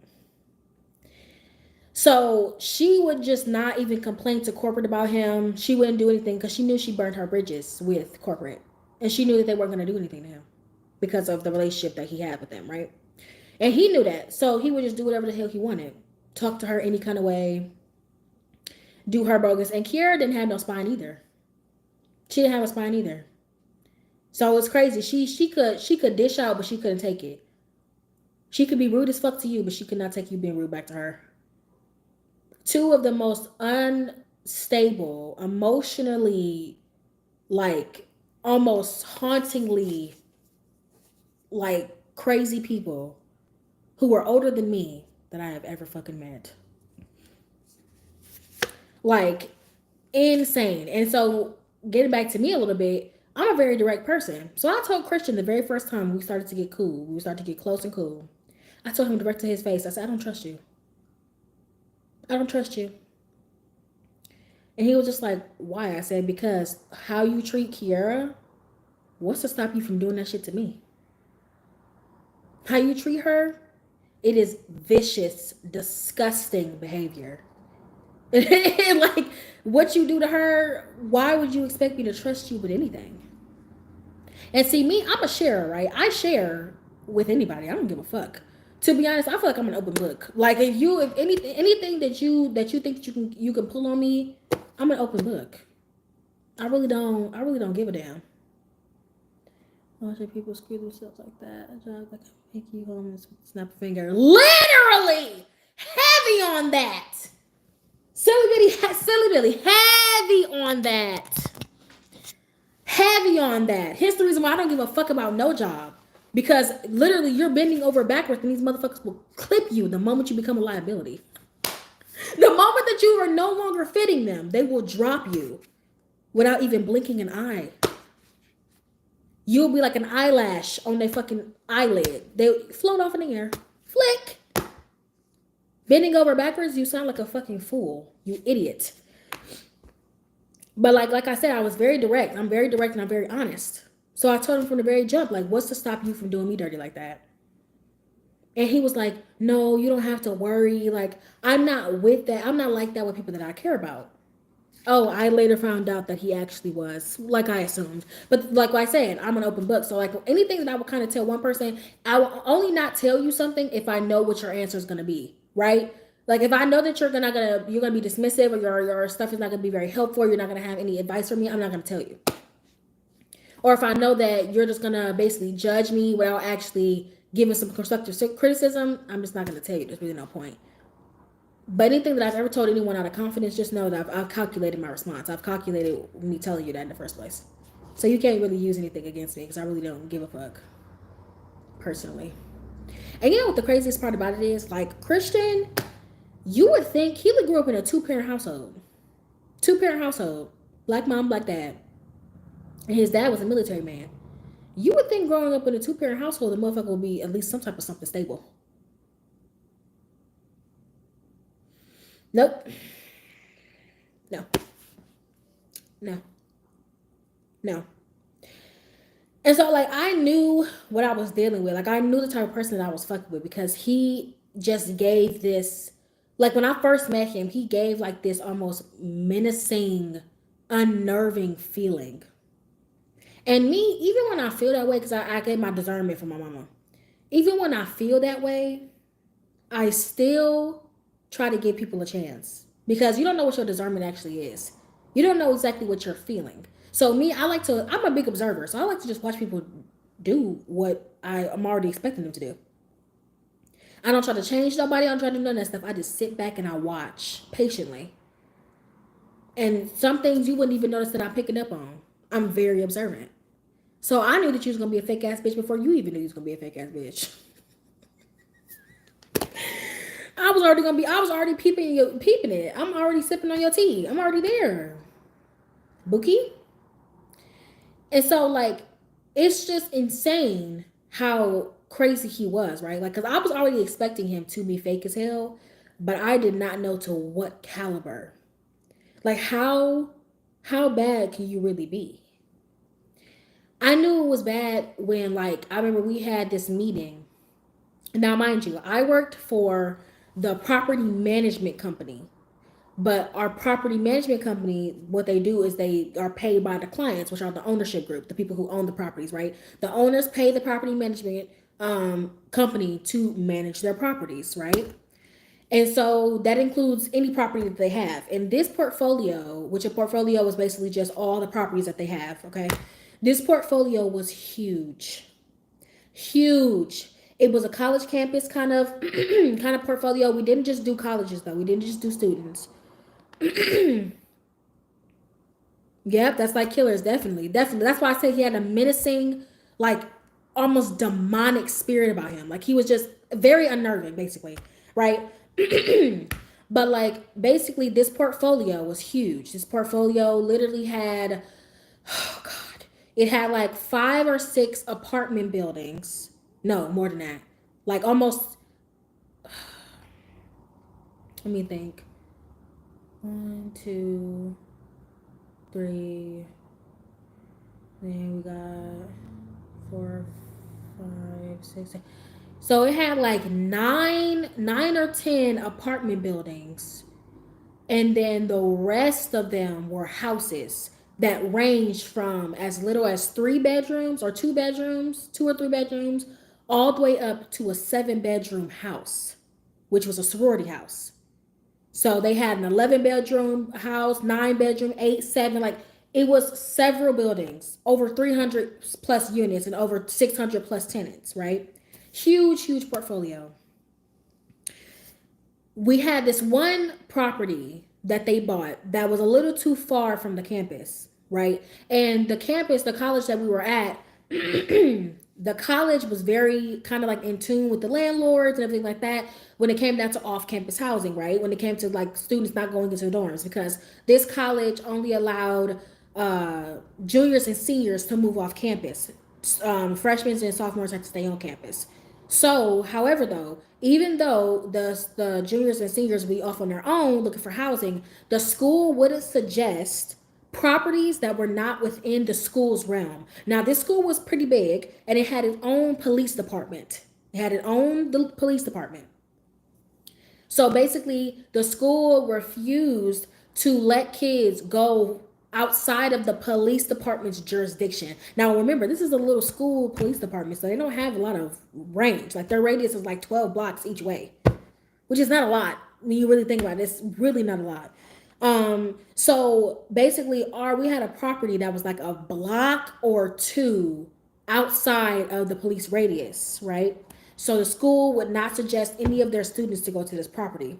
So she would just not even complain to corporate about him. She wouldn't do anything because she knew she burned her bridges with corporate. And she knew that they weren't going to do anything to him because of the relationship that he had with them, right? And he knew that. So he would just do whatever the hell he wanted. Talk to her any kind of way. Do her bogus. And Kiera didn't have no spine either. She didn't have a spine either. So it's crazy. She could dish out, but she couldn't take it. She could be rude as fuck to you, but she could not take you being rude back to her. Two of the most unstable, emotionally, like almost hauntingly, like crazy people who were older than me that I have ever fucking met. Like insane. And so getting back to me a little bit, I'm a very direct person. So I told Christian the very first time we started to get cool, we started to get close and cool. I told him direct to his face, I said, I don't trust you. I don't trust you. And he was just like, why? I said, because how you treat Kiara, what's to stop you from doing that shit to me? How you treat her, it is vicious, disgusting behavior. Like what you do to her, why would you expect me to trust you with anything? And see, me, I'm a sharer, right? I share with anybody. I don't give a fuck. To be honest, I feel like I'm an open book. Like if anything that you think that you can pull on me, I'm an open book. I really don't give a damn. Why should people screw themselves like that? A job that can make you homeless with a snap a finger. Literally heavy on that. Silly Billy, heavy on that. Heavy on that. Here's the reason why I don't give a fuck about no job. Because literally you're bending over backwards and these motherfuckers will clip you the moment you become a liability. The moment that you are no longer fitting them, they will drop you without even blinking an eye. You'll be like an eyelash on their fucking eyelid. They float off in the air. Flick. Bending over backwards, you sound like a fucking fool. You idiot. But like I said, I was very direct. I'm very direct and I'm very honest. So I told him from the very jump, like, what's to stop you from doing me dirty like that? And he was like, no, you don't have to worry. Like, I'm not with that. I'm not like that with people that I care about. Oh, I later found out that he actually was, like I assumed. But like I said, I'm an open book. So like anything that I would kind of tell one person, I will only not tell you something if I know what your answer is going to be, right? Like if I know that you're gonna be dismissive or your stuff is not gonna be very helpful, you're not gonna have any advice for me, I'm not gonna tell you. Or if I know that you're just gonna basically judge me without actually giving some constructive criticism, I'm just not gonna tell you. There's really no point. But anything that I've ever told anyone out of confidence, just know that I've calculated my response. I've calculated me telling you that in the first place. So you can't really use anything against me because I really don't give a fuck, personally. And you know what the craziest part about it is? Like, Christian, you would think he grew up in a two-parent household. Two-parent household. Black mom, black dad. And his dad was a military man. You would think growing up in a two-parent household, the motherfucker would be at least some type of something stable. Nope. No. No. No. And so, like, I knew what I was dealing with. Like, I knew the type of person that I was fucking with because he just gave this, like, when I first met him, he gave, like, this almost menacing, unnerving feeling. And me, even when I feel that way, because I get my discernment from my mama, even when I feel that way, I still try to give people a chance because you don't know what your discernment actually is. You don't know exactly what you're feeling. So me, I'm a big observer. So I like to just watch people do what I'm already expecting them to do. I don't try to change nobody. I don't try to do none of that stuff. I just sit back and I watch patiently. And some things you wouldn't even notice that I'm picking up on. I'm very observant. So I knew that you was going to be a fake ass bitch before you even knew you was going to be a fake ass bitch. I was already peeping it. I'm already sipping on your tea. I'm already there. Bookie. And so, like, it's just insane how crazy he was, right? Like, because I was already expecting him to be fake as hell, but I did not know to what caliber. Like, how bad can you really be? I knew it was bad when, like, I remember we had this meeting. Now, mind you, I worked for the property management company. But our property management company, what they do is they are paid by the clients, which are the ownership group, the people who own the properties, right? The owners pay the property management company to manage their properties, right? And so that includes any property that they have. And this portfolio, which a portfolio is basically just all the properties that they have, okay? This portfolio was huge. Huge. It was a college campus kind of kind of portfolio. We didn't just do colleges though. We didn't just do students. Yep, that's like killers, definitely. Definitely. That's why I say he had a menacing, like almost demonic spirit about him. Like he was just very unnerving, basically. Right? But like basically this portfolio was huge. This portfolio literally had oh god. It had like 5 or 6 apartment buildings. No, more than that. Like almost let me think. 1, 2, 3. Then we got 4, 5, 6. So it had like 9 or 10 apartment buildings, and then the rest of them were houses that ranged from as little as 3 bedrooms or 2 bedrooms, 2 or 3 bedrooms, all the way up to a 7 bedroom house, which was a sorority house. So they had an 11 bedroom house, 9 bedroom, 8, 7. Like it was several buildings, over 300 plus units and over 600 plus tenants, right? Huge, huge portfolio. We had this one property that they bought that was a little too far from the campus, right? And the campus, the college that we were at, the college was very kind of like in tune with the landlords and everything like that when it came down to off-campus housing, right? When it came to like students not going into dorms, because this college only allowed juniors and seniors to move off campus. Freshmen and sophomores had to stay on campus. So, however, though, even though the juniors and seniors be off on their own looking for housing, the school wouldn't suggest properties that were not within the school's realm. Now, this school was pretty big and it had its own police department. It had its own police department. So basically, the school refused to let kids go outside of the police department's jurisdiction. Now, remember, this is a little school police department, so they don't have a lot of range. Like their radius is like 12 blocks each way, which is not a lot when you really think about it. It's really not a lot. So basically, we had a property that was like a block or 2 outside of the police radius, right? So the school would not suggest any of their students to go to this property.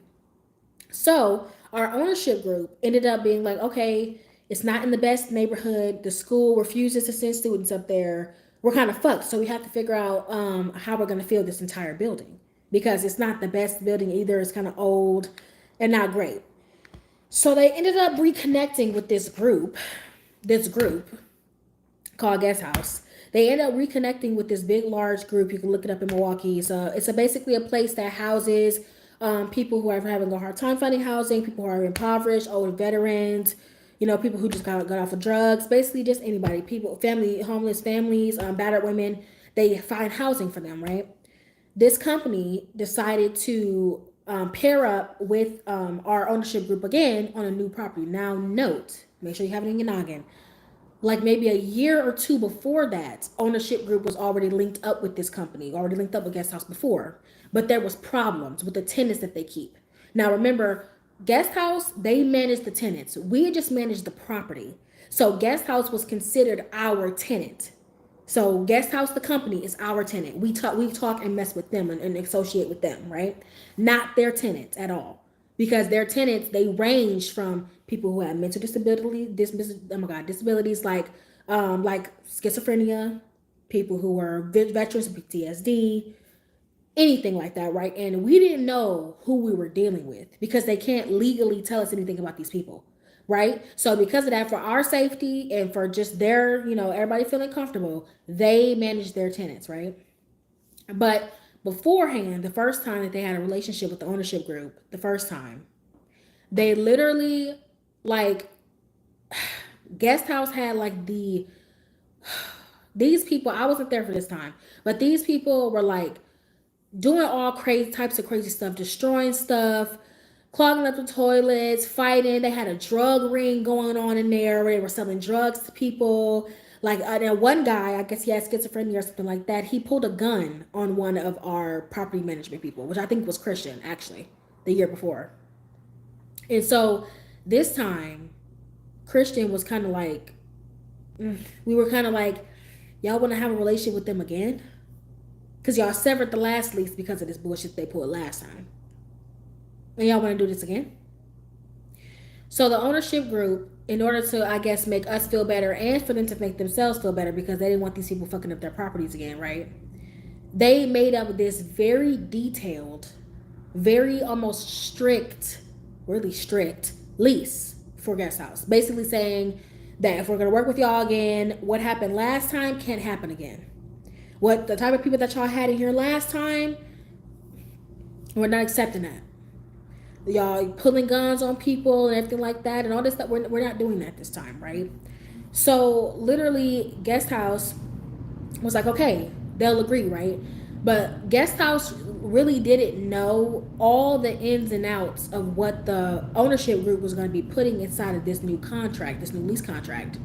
So our ownership group ended up being like, okay, it's not in the best neighborhood. The school refuses to send students up there. We're kind of fucked. So we have to figure out how we're going to fill this entire building because it's not the best building either. It's kind of old and not great. So they ended up reconnecting with this group called Guest House. They ended up reconnecting with this big, large group. You can look it up in Milwaukee. So it's basically a place that houses people who are having a hard time finding housing, people who are impoverished, old veterans, people who just got off of drugs, basically just anybody, homeless families, battered women. They find housing for them, right? This company decided to pair up with our ownership group again on a new property. Now, note, make sure you have it in your noggin. Like maybe a year or 2 before that, ownership group was already linked up with this company, already linked up with Guest House before, but there was problems with the tenants that they keep. Now, remember, Guest House, they manage the tenants. We just manage the property. So Guest House was considered our tenant. So Guest House, the company, is our tenant. We talk and mess with them and associate with them, right? Not their tenants at all. Because their tenants, they range from people who have mental disabilities like schizophrenia, people who are veterans of PTSD, anything like that, right? And we didn't know who we were dealing with because they can't legally tell us anything about these people, right? So because of that, for our safety and for just their, everybody feeling comfortable, they manage their tenants, right? But beforehand, the first time that they had a relationship with the ownership group, the first time, they literally like Guest House had like these people, I wasn't there for this time, but these people were like doing all crazy types of crazy stuff, destroying stuff, clogging up the toilets, fighting. They had a drug ring going on in there where they were selling drugs to people. Like one guy, I guess he had schizophrenia or something like that. He pulled a gun on one of our property management people, which I think was Christian, actually, the year before. And so this time, Christian was kind of like, we were kind of like, y'all want to have a relationship with them again? Because y'all severed the last lease because of this bullshit they pulled last time. And y'all want to do this again? So the ownership group, in order to, I guess, make us feel better and for them to make themselves feel better because they didn't want these people fucking up their properties again, right? They made up this very detailed, very almost strict, really strict lease for Guest House. Basically saying that if we're going to work with y'all again, what happened last time can't happen again. What the type of people that y'all had in here last time, we're not accepting that. Y'all pulling guns on people and everything like that and all this stuff, we're not doing that this time, right? So literally Guest House was like, okay, they'll agree, right? But Guest House really didn't know all the ins and outs of what the ownership group was going to be putting inside of this new contract, this new lease contract.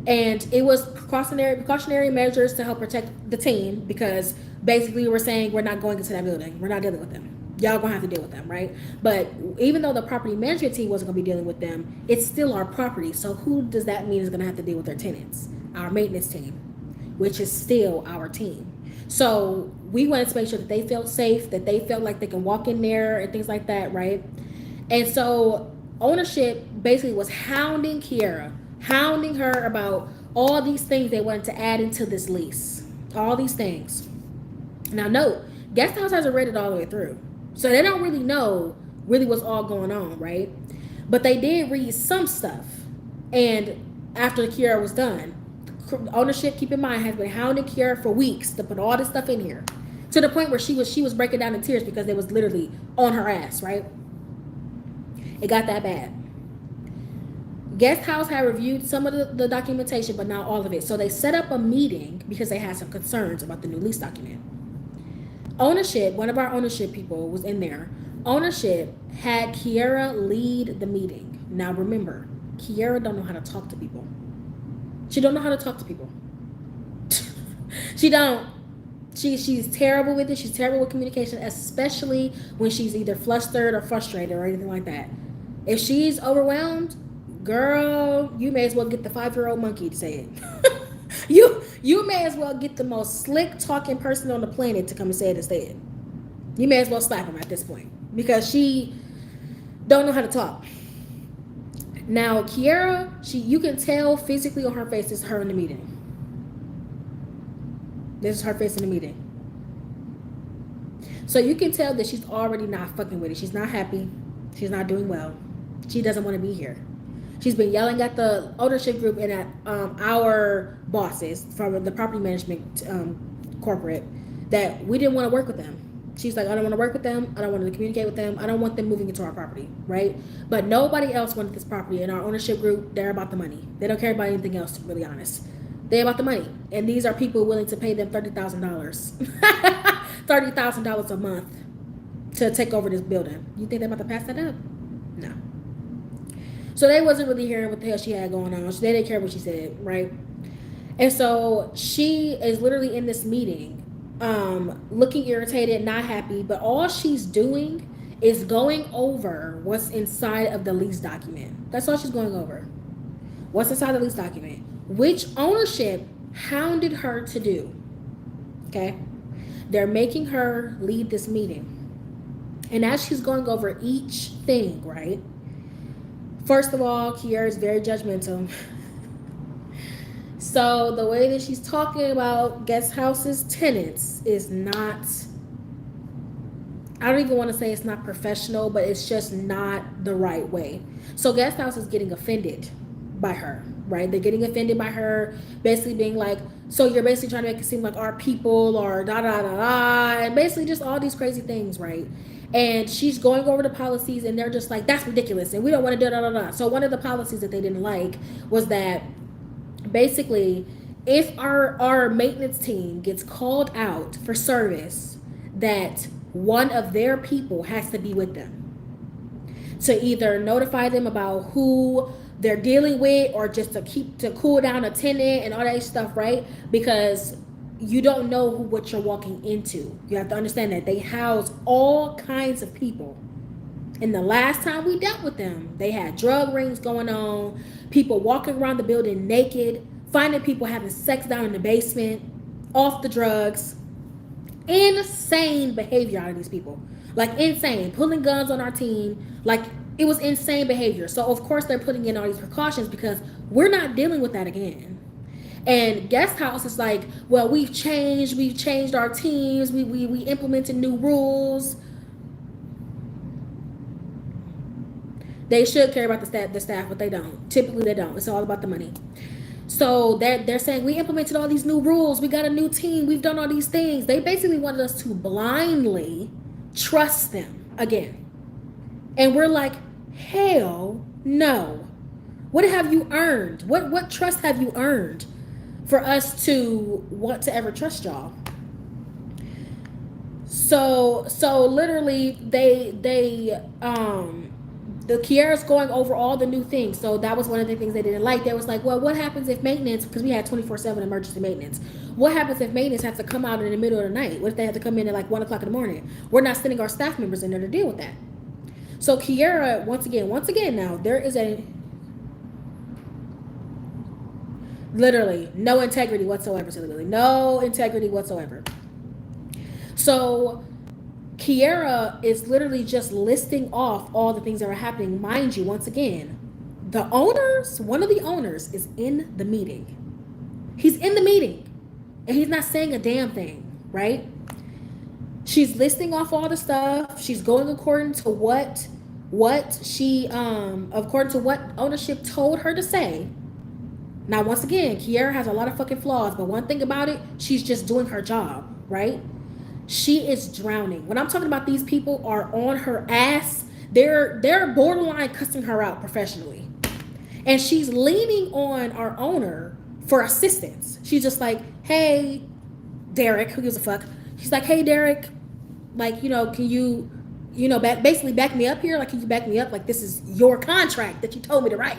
And it was precautionary measures to help protect the team, because basically we're saying we're not going into that building. We're not dealing with them. Y'all gonna have to deal with them, right? But even though the property management team wasn't gonna be dealing with them, it's still our property. So who does that mean is gonna have to deal with their tenants? Our maintenance team, which is still our team. So we wanted to make sure that they felt safe, that they felt like they can walk in there and things like that, right? And so ownership basically was hounding Kiera, hounding her about all these things they wanted to add into this lease. All these things. Now note, Guest House hasn't read it all the way through. So they don't really know really what's all going on, right? But they did read some stuff. And after Kiera was done, ownership, keep in mind, has been hounding Kiera for weeks to put all this stuff in here. To the point where she was breaking down in tears because they was literally on her ass, right? It got that bad. Guest House had reviewed some of the documentation, but not all of it. So they set up a meeting because they had some concerns about the new lease document. Ownership, one of our ownership people was in there. Ownership had Kiera lead the meeting. Now remember, Kiera don't know how to talk to people. She don't know how to talk to people. She don't. She's terrible with it. She's terrible with communication, especially when she's either flustered or frustrated or anything like that. If she's overwhelmed, girl, you may as well get the 5-year-old monkey to say it. You may as well get the most slick talking person on the planet to come and say it instead. You may as well slap him at this point because she don't know how to talk. Now Kiera, you can tell physically on her face this is her in the meeting. This is her face in the meeting. So you can tell that she's already not fucking with it. She's not happy. She's not doing well. She doesn't want to be here. She's been yelling at the ownership group and at our bosses from the property management corporate that we didn't want to work with them. She's like, I don't want to work with them. I don't want to communicate with them. I don't want them moving into our property, right? But nobody else wanted this property. In our ownership group, they're about the money. They don't care about anything else, to be really honest. They're about the money. And these are people willing to pay them $30,000. $30,000 a month to take over this building. You think they're about to pass that up? No. So they wasn't really hearing what the hell she had going on. So they didn't care what she said, right? And so she is literally in this meeting, looking irritated, not happy, but all she's doing is going over what's inside of the lease document. That's all she's going over. What's inside the lease document, which ownership hounded her to do. Okay? They're making her lead this meeting. And as she's going over each thing, right? First of all, Kiera is very judgmental. So the way that she's talking about Guest House's tenants is not, I don't even want to say it's not professional, but it's just not the right way. So Guest House is getting offended by her, right? They're getting offended by her, basically being like, so you're basically trying to make it seem like our people or da da da da, and basically just all these crazy things, right? And she's going over the policies and they're just like, that's ridiculous and we don't want to do da da da. So one of the policies that they didn't like was that basically if our maintenance team gets called out for service, that one of their people has to be with them to either notify them about who they're dealing with or just to cool down a tenant and all that stuff, right? Because you don't know what you're walking into. You have to understand that they house all kinds of people. And the last time we dealt with them, they had drug rings going on, people walking around the building naked, finding people having sex down in the basement, off the drugs. Insane behavior out of these people. Like insane. Pulling guns on our team. Like it was insane behavior. So of course they're putting in all these precautions because we're not dealing with that again. And guest house is like, well, we've changed our teams, we implemented new rules. They should care about the staff, but they don't. Typically they don't. It's all about the money. So they're saying we implemented all these new rules, we got a new team, we've done all these things. They basically wanted us to blindly trust them again. And we're like, hell no. What have you earned? What trust have you earned for us to want to ever trust y'all? So literally the Kiara's going over all the new things. So that was one of the things they didn't like. They was like, well, what happens if maintenance, because we had 24/7 emergency maintenance. What happens if maintenance has to come out in the middle of the night? What if they have to come in at like 1 o'clock in the morning? We're not sending our staff members in there to deal with that. So Kiara, once again now, there is a literally no integrity whatsoever, Lily. No integrity whatsoever. So Kiara is literally just listing off all the things that are happening. Mind you, once again, one of the owners is in the meeting. He's in the meeting and he's not saying a damn thing, right? She's listing off all the stuff. She's going according to what ownership told her to say. Now, once again, Kiara has a lot of fucking flaws, but one thing about it, she's just doing her job, right? She is drowning. When I'm talking about these people are on her ass, they're borderline cussing her out professionally. And she's leaning on our owner for assistance. She's just like, hey, Derek, who gives a fuck? She's like, hey, Derek, like, can you, basically back me up here? Like, can you back me up? Like, this is your contract that you told me to write.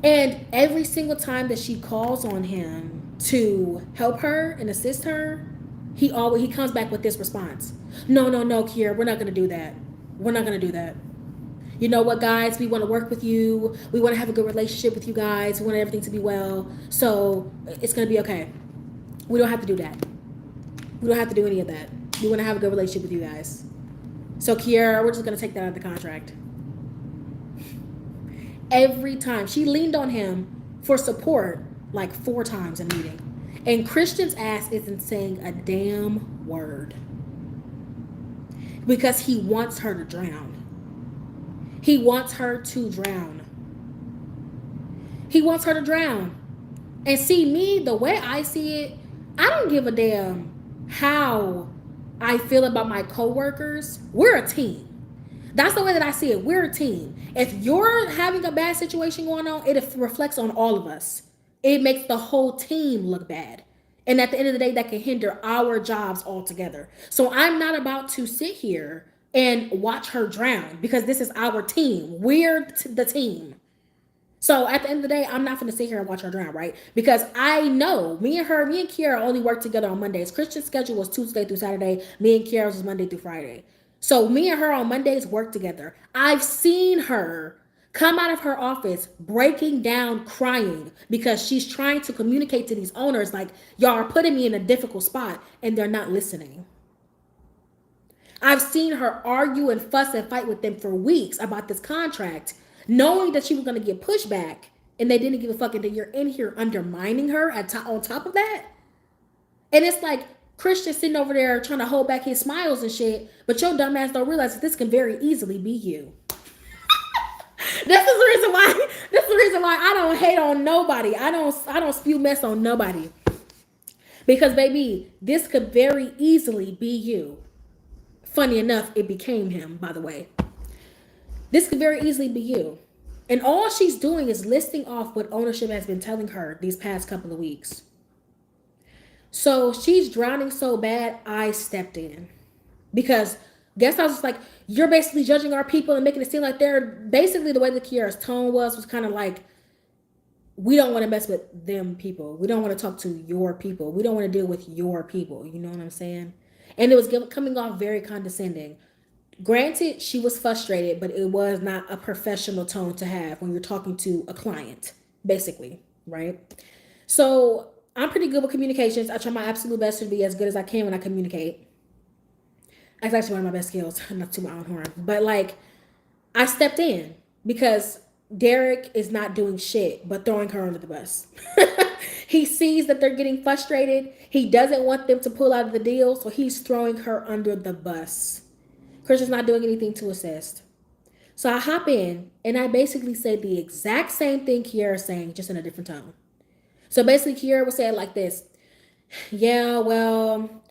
And every single time that she calls on him to help her and assist her, he comes back with this response. No, Kiera, we're not going to do that. We're not going to do that. You know what, guys? We want to work with you. We want to have a good relationship with you guys. We want everything to be well. So it's going to be okay. We don't have to do that. We don't have to do any of that. We want to have a good relationship with you guys. So Kiera, we're just going to take that out of the contract. Every time. She leaned on him for support like 4 times in a meeting. And Christian's ass isn't saying a damn word. Because he wants her to drown. He wants her to drown. He wants her to drown. And see, me, the way I see it, I don't give a damn how I feel about my coworkers. We're a team. That's the way that I see it. We're a team. If you're having a bad situation going on, it reflects on all of us. It makes the whole team look bad. And at the end of the day, that can hinder our jobs altogether. So I'm not about to sit here and watch her drown because this is our team. We're the team. So at the end of the day, I'm not going to sit here and watch her drown, right? Because I know me and Kiara only work together on Mondays. Christian's schedule was Tuesday through Saturday. Me and Kiara's was Monday through Friday. So me and her on Mondays work together. I've seen her come out of her office breaking down crying because she's trying to communicate to these owners like, y'all are putting me in a difficult spot and they're not listening. I've seen her argue and fuss and fight with them for weeks about this contract, knowing that she was going to get pushback, and they didn't give a fuck, and that you're in here undermining her on top of that. And it's like Christian sitting over there trying to hold back his smiles and shit, but your dumb ass don't realize that this can very easily be you. That's the reason why I don't hate on nobody. I don't spew mess on nobody. Because baby, this could very easily be you. Funny enough, it became him, by the way. This could very easily be you. And all she's doing is listing off what ownership has been telling her these past couple of weeks. So she's drowning so bad, I stepped in. Because guest house was like, you're basically judging our people and making it seem like they're basically, the way that Kiara's tone was kind of like, we don't want to mess with them people. We don't want to talk to your people. We don't want to deal with your people. You know what I'm saying? And it was coming off very condescending. Granted, she was frustrated, but it was not a professional tone to have when you're talking to a client, basically, right? So I'm pretty good with communications. I try my absolute best to be as good as I can when I communicate. That's actually one of my best skills. I'm not to my own horn, but like I stepped in because Derek is not doing shit but throwing her under the bus. He sees that they're getting frustrated. He doesn't want them to pull out of the deal, so he's throwing her under the bus. Christian's not doing anything to assist. So I hop in and I basically say the exact same thing Kiara's saying, just in a different tone. So basically, Kiara was saying like this: yeah, well,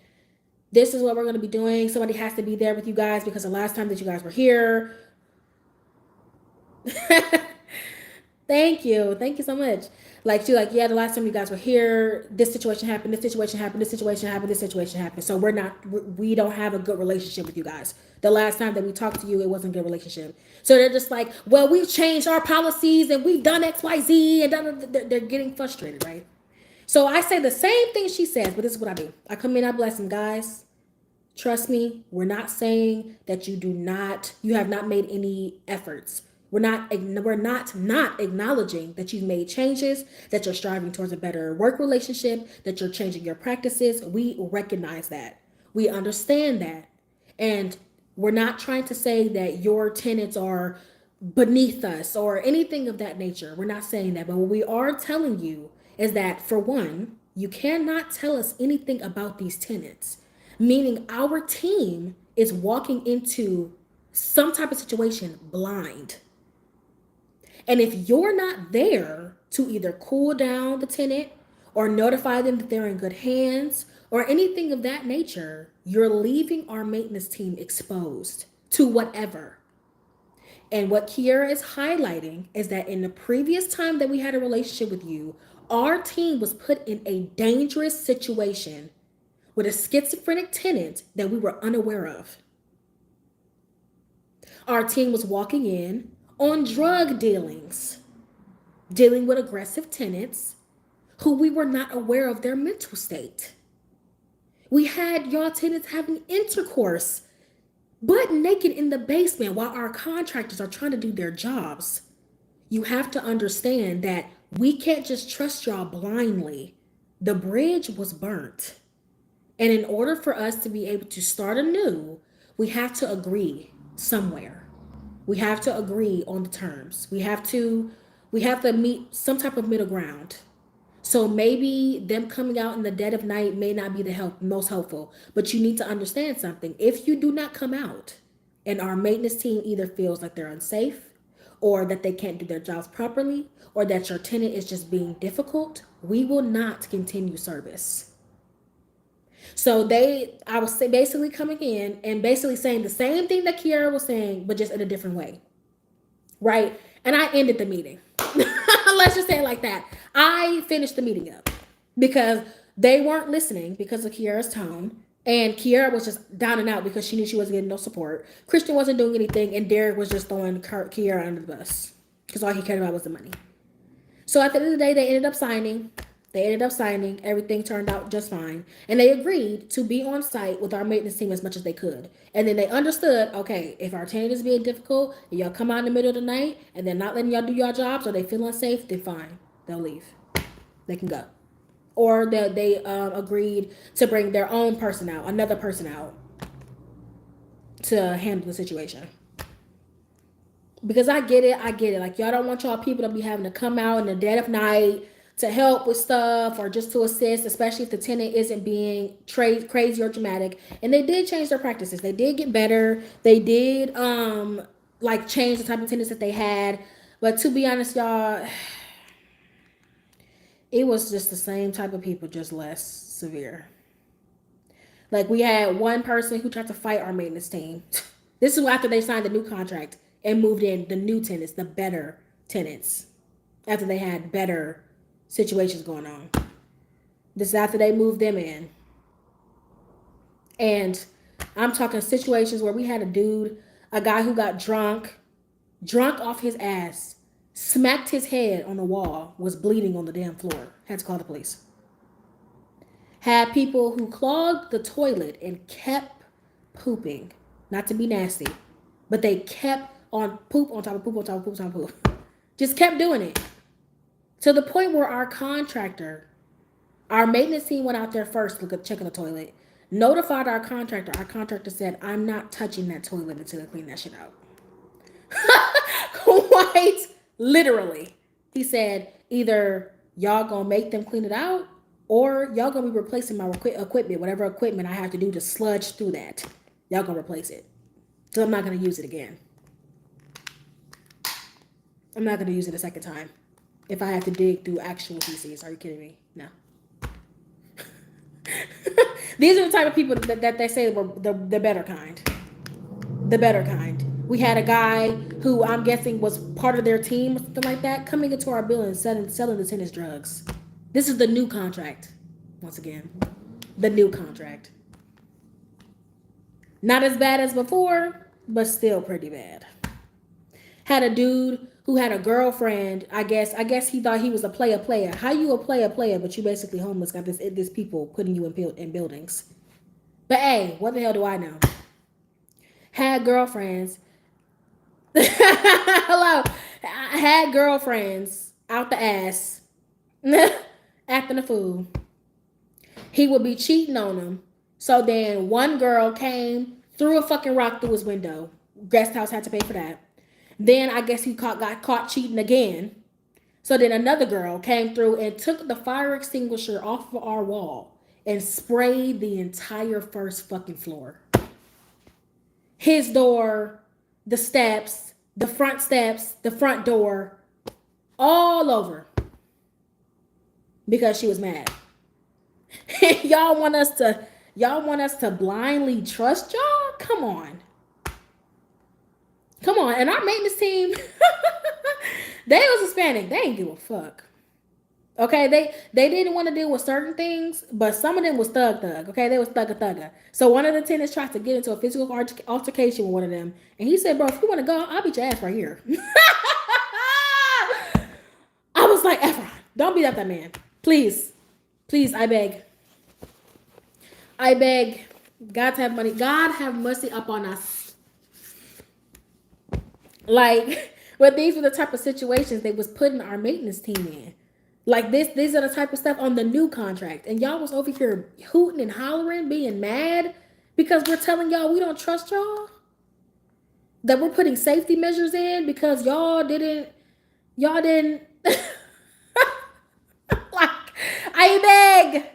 this is what we're going to be doing. Somebody has to be there with you guys because the last time that you guys were here. Thank you. Thank you so much. Like, she like, yeah, the last time you guys were here, this situation happened, this situation happened, this situation happened, this situation happened. So we don't have a good relationship with you guys. The last time that we talked to you, it wasn't a good relationship. So they're just like, well, we've changed our policies and we've done X, Y, Z, and they're getting frustrated, right? So I say the same thing she says, but this is what I do. I come in, I bless them, guys. Trust me, we're not saying that you have not made any efforts. We're not acknowledging that you've made changes, that you're striving towards a better work relationship, that you're changing your practices. We recognize that. We understand that. And we're not trying to say that your tenants are beneath us or anything of that nature. We're not saying that. But what we are telling you is that, for one, you cannot tell us anything about these tenants, meaning our team is walking into some type of situation blind. And if you're not there to either cool down the tenant or notify them that they're in good hands or anything of that nature, you're leaving our maintenance team exposed to whatever. And what Kiara is highlighting is that in the previous time that we had a relationship with you, our team was put in a dangerous situation with a schizophrenic tenant that we were unaware of. Our team was walking in on drug dealings, dealing with aggressive tenants who we were not aware of their mental state. We had y'all tenants having intercourse, butt naked in the basement while our contractors are trying to do their jobs. You have to understand that we can't just trust y'all blindly. The bridge was burnt. And in order for us to be able to start anew, we have to agree somewhere. We have to agree on the terms. We have to meet some type of middle ground. So maybe them coming out in the dead of night may not be the most helpful, but you need to understand something. If you do not come out and our maintenance team either feels like they're unsafe or that they can't do their jobs properly or that your tenant is just being difficult, we will not continue service. So I was basically coming in and basically saying the same thing that Kiara was saying, but just in a different way, right? And I ended the meeting. Let's just say it like that. I finished the meeting up because they weren't listening because of Kiara's tone. And Kiara was just down and out because she knew she wasn't getting no support. Christian wasn't doing anything, and Derek was just throwing Kiara under the bus because all he cared about was the money. So at the end of the day, they ended up signing. Everything turned out just fine. And they agreed to be on site with our maintenance team as much as they could. And then they understood, okay, if our tenant is being difficult and y'all come out in the middle of the night and they're not letting y'all do your jobs or they feel unsafe, then fine. They'll leave. They can go. Or they agreed to bring their own person out, another person out to handle the situation. Because I get it. Like, y'all don't want y'all people to be having to come out in the dead of night to help with stuff or just to assist, especially if the tenant isn't being crazy or dramatic. And they did change their practices. They did get better. They did like change the type of tenants that they had. But to be honest, y'all, it was just the same type of people, just less severe. Like, we had one person who tried to fight our maintenance team. This is after they signed the new contract and moved in the new tenants, the better tenants, after they had better situations going on. This is after they moved them in. And I'm talking situations where we had a guy who got drunk off his ass, smacked his head on the wall, was bleeding on the damn floor, had to call the police. Had people who clogged the toilet and kept pooping, not to be nasty, but they kept on poop on top of poop on top of poop on top of poop. Just kept doing it. To the point where our contractor Our maintenance team went out there first to check on the toilet. Notified our contractor. Our contractor said, I'm not touching that toilet until they clean that shit out. Quite literally. He said, either y'all gonna make them clean it out or y'all gonna be replacing my equipment, whatever equipment I have to do to sludge through that. Y'all gonna replace it. So I'm not gonna use it again. I'm not gonna use it a second time. If I have to dig through actual feces. Are you kidding me? No. These are the type of people that they say were the better kind. The better kind. We had a guy who I'm guessing was part of their team or something like that coming into our building selling the tennis drugs. This is the new contract. Once again, the new contract. Not as bad as before, but still pretty bad. Had a dude who had a girlfriend. I guess he thought he was a player. How you a player, but you basically homeless? Got this people putting you in buildings. But hey, what the hell do I know? Had girlfriends. Hello. I had girlfriends out the ass acting a fool. He would be cheating on them. So then one girl came, threw a fucking rock through his window. Guest house had to pay for that. Then I guess he got caught cheating again. So then another girl came through and took the fire extinguisher off of our wall and sprayed the entire first fucking floor. His door, the steps, the front door, all over. Because she was mad. Y'all want us to blindly trust y'all? Come on. And our maintenance team, they was Hispanic. They ain't give a fuck. Okay, they didn't want to deal with certain things, but some of them was thug. Okay, they was thugga. So one of the tenants tried to get into a physical altercation with one of them, and he said, "Bro, if you want to go, I'll beat your ass right here." I was like, Efron, don't beat up that man, please, I beg. God have money. God have mercy upon us. Like, but these were the type of situations they was putting our maintenance team in. Like these are the type of stuff on the new contract. And y'all was over here hooting and hollering, being mad because we're telling y'all we don't trust y'all. That we're putting safety measures in because y'all didn't like, I beg.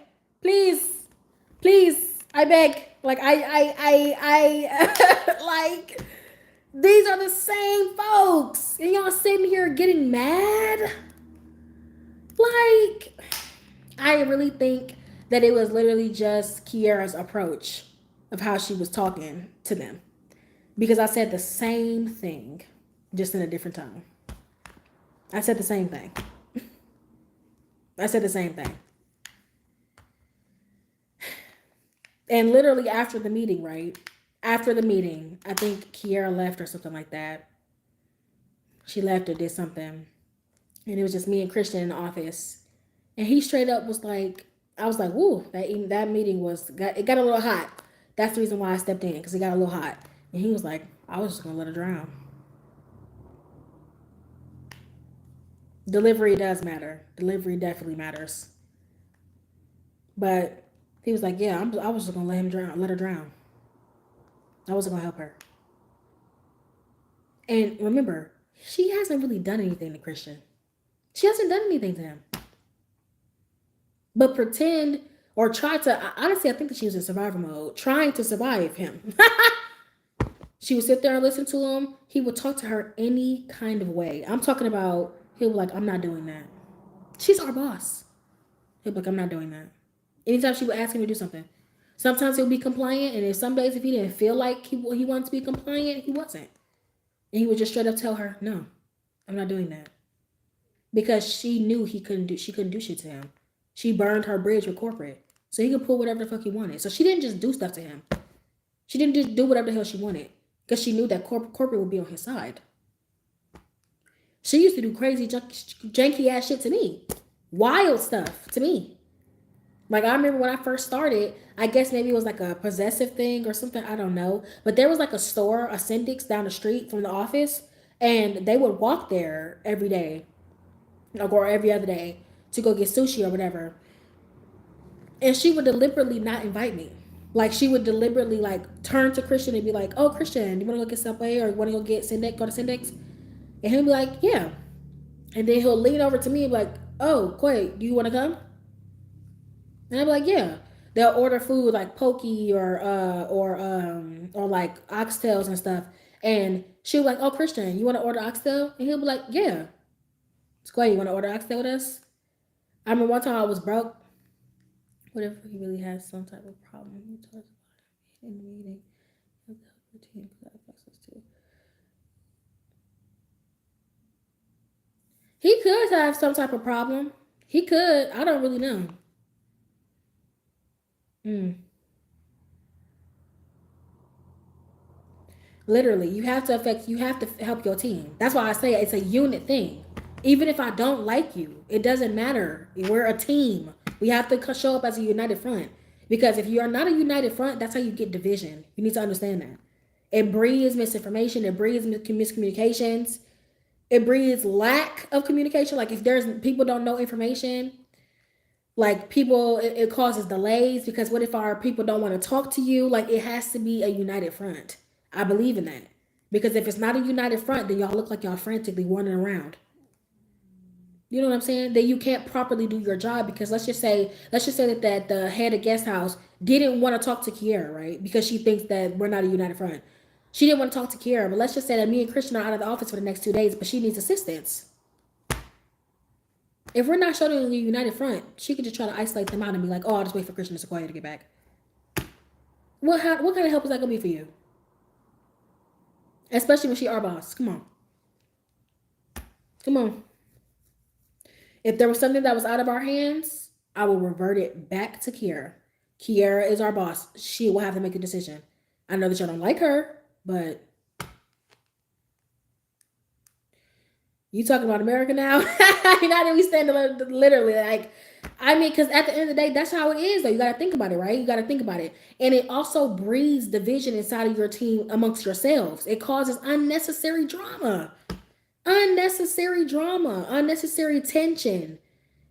Please, I beg. Like I like, these are the same folks. And y'all sitting here getting mad. Like, I really think that it was literally just Kiara's approach of how she was talking to them. Because I said the same thing, just in a different tone. I said the same thing. And literally after the meeting, right? After the meeting, I think Kiara left or something like that. She left or did something. And it was just me and Christian in the office. And he straight up was like, I was like, woo, that meeting it got a little hot. That's the reason why I stepped in, because it got a little hot. And he was like, I was just going to let her drown. Delivery does matter. Delivery definitely matters. But he was like, yeah, I was just going to let her drown. I wasn't going to help her. And remember, she hasn't really done anything to Christian. She hasn't done anything to him. But pretend or try to, honestly, I think that she was in survival mode, trying to survive him. She would sit there and listen to him. He would talk to her any kind of way. I'm talking about, he'll be like, I'm not doing that. She's our boss. He'll be like, I'm not doing that. Anytime she would ask him to do something. Sometimes he'll be compliant, and if some days if he didn't feel like he wanted to be compliant, he wasn't. And he would just straight up tell her, no, I'm not doing that. Because she knew she couldn't do shit to him. She burned her bridge with corporate. So he could pull whatever the fuck he wanted. So she didn't just do stuff to him. She didn't just do whatever the hell she wanted. Because she knew that corporate would be on his side. She used to do crazy, janky ass shit to me. Wild stuff to me. Like, I remember when I first started, I guess maybe it was like a possessive thing or something. I don't know. But there was like a store, a Syndic's down the street from the office. And they would walk there every day. Or every other day to go get sushi or whatever. And she would deliberately not invite me. Like she would deliberately like turn to Christian and be like, "Oh, Christian, you want to go get Subway or you want to go get Syndex? Go to Syndex?" And he'll be like, "Yeah." And then he'll lean over to me and be like, "Oh, Quay, do you want to come?" And I'll be like, "Yeah." They'll order food like pokey or like oxtails and stuff. And she'll be like, "Oh, Christian, you want to order oxtail?" And he'll be like, "Yeah." Quay, you want to order oxtail with us? I remember one time I was broke. What if he really has some type of problem? He told us about it in the meeting. He could have some type of problem. He could. I don't really know. Mm. Literally, you have to affect. You have to help your team. That's why I say it's a unit thing. Even if I don't like you, it doesn't matter. We're a team. We have to show up as a united front. Because if you are not a united front, that's how you get division. You need to understand that. It breeds misinformation. It breeds miscommunications. It breeds lack of communication. Like if there's people don't know information, like people, it causes delays because what if our people don't want to talk to you? Like it has to be a united front. I believe in that because if it's not a united front, then y'all look like y'all frantically running around. You know what I'm saying? Then you can't properly do your job because let's just say that the head of guest house didn't want to talk to Kiera, right? Because she thinks that we're not a united front. She didn't want to talk to Kiera, but let's just say that me and Christian are out of the office for the next 2 days, but she needs assistance. If we're not showing a united front, she could just try to isolate them out and be like, "Oh, I'll just wait for Christian and Sequoia to get back." What kind of help is that gonna be for you? Especially when she our boss. Come on, come on. If there was something that was out of our hands, I will revert it back to Kiera. Kiera is our boss. She will have to make a decision. I know that y'all don't like her, but you talking about America now? Now that we stand literally like, I mean, because at the end of the day, that's how it is. Though you got to think about it, right? You got to think about it, and it also breeds division inside of your team amongst yourselves. It causes unnecessary drama, unnecessary tension.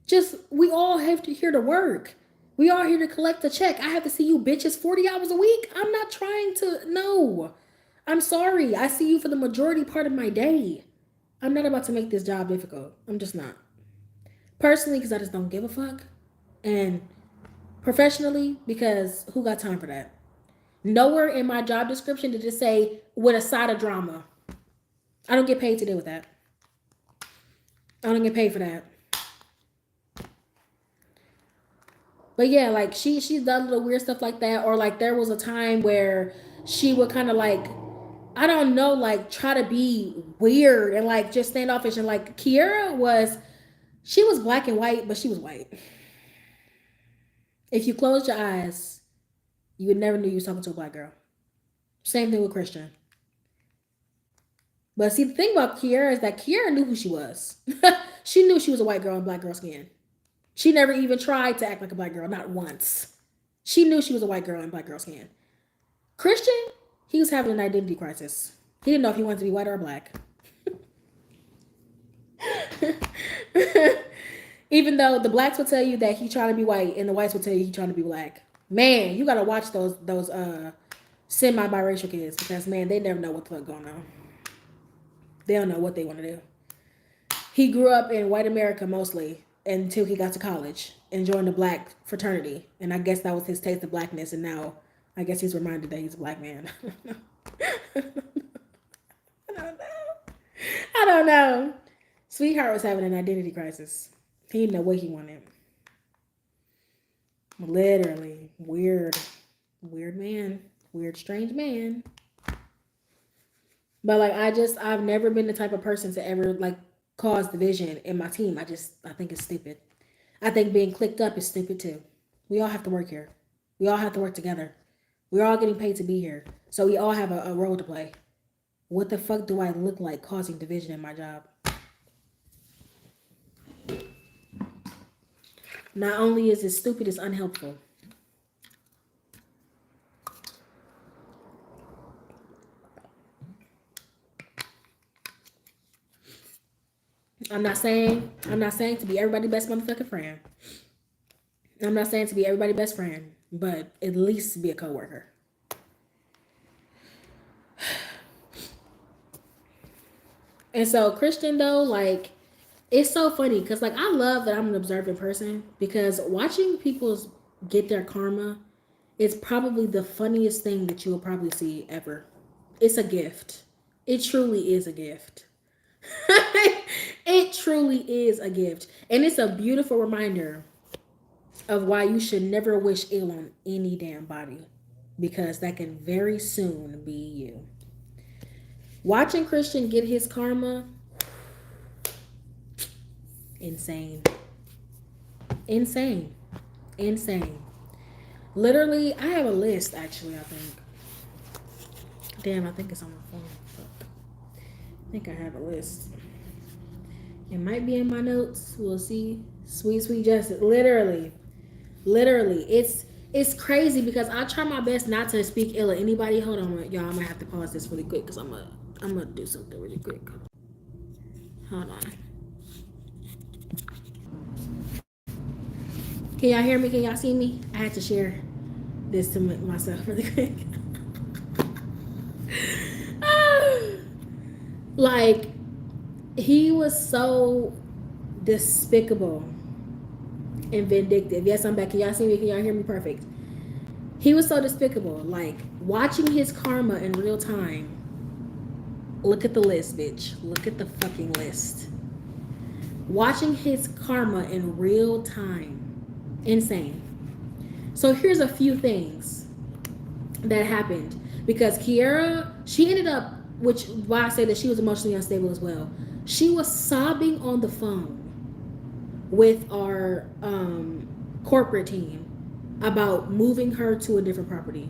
Just we all have to here to work. We are here to collect a check. I have to see you bitches 40 hours a week. I'm not trying to. No, I'm sorry. I see you for the majority part of my day. I'm not about to make this job difficult. I'm just not. Personally, because I just don't give a fuck. And professionally, because who got time for that? Nowhere in my job description did it say with a side of drama. I don't get paid to deal with that. I don't get paid for that. But yeah, like she's done little weird stuff like that. Or like there was a time where she would kind of like, I don't know, like try to be weird and like just standoffish. And like Kiera was, she was black and white, but she was white. If you closed your eyes, you would never knew you was talking to a black girl. Same thing with Christian. But see, the thing about Kiera is that Kiera knew who she was. She knew she was a white girl in black girl skin. She never even tried to act like a black girl, not once. She knew she was a white girl in black girl skin. Christian, he was having an identity crisis. He didn't know if he wanted to be white or black. Even though the blacks will tell you that he trying to be white and the whites will tell you he trying to be black. Man, you gotta watch those semi-biracial kids because man, they never know what the fuck going on. They don't know what they want to do. He grew up in white America mostly until he got to college and joined the black fraternity. And I guess that was his taste of blackness. And now I guess he's reminded that he's a black man. I don't know. I don't know. Sweetheart was having an identity crisis. He didn't know what he wanted. Literally. Weird. Weird man. Weird, strange man. But like I've never been the type of person to ever like cause division in my team. I think it's stupid. I think being clicked up is stupid too. We all have to work here. We all have to work together. We're all getting paid to be here. So we all have a role to play. What the fuck do I look like causing division in my job? Not only is it stupid, it's unhelpful. I'm not saying to be everybody's best motherfucking friend. I'm not saying to be everybody's best friend, but at least be a coworker. And so Christian though, like, it's so funny because like I love that I'm an observant person, because watching people get their karma is probably the funniest thing that you will probably see ever. It's a gift. It truly is a gift. It truly is a gift. And it's a beautiful reminder of why you should never wish ill on any damn body, because that can very soon be you. Watching Christian get his karma, insane. Insane. Insane. Literally, I have a list actually, I think. Damn, I think it's on my phone. Fuck. I think I have a list. It might be in my notes. We'll see. Sweet, sweet justice. Literally. It's crazy because I try my best not to speak ill of anybody. Hold on, y'all. I'm gonna have to pause this really quick because I'm gonna do something really quick. Hold on. Can y'all hear me? Can y'all see me? I had to share this to myself really quick. Like, he was so despicable and vindictive. Yes, I'm back. Can y'all see me? Can y'all hear me? Perfect. He was so despicable. Like, watching his karma in real time. Look at the list, bitch. Look at the fucking list. Watching his karma in real time. Insane. So here's a few things that happened. Because Kiera, she ended up, which why I say that she was emotionally unstable as well. She was sobbing on the phone with our corporate team about moving her to a different property.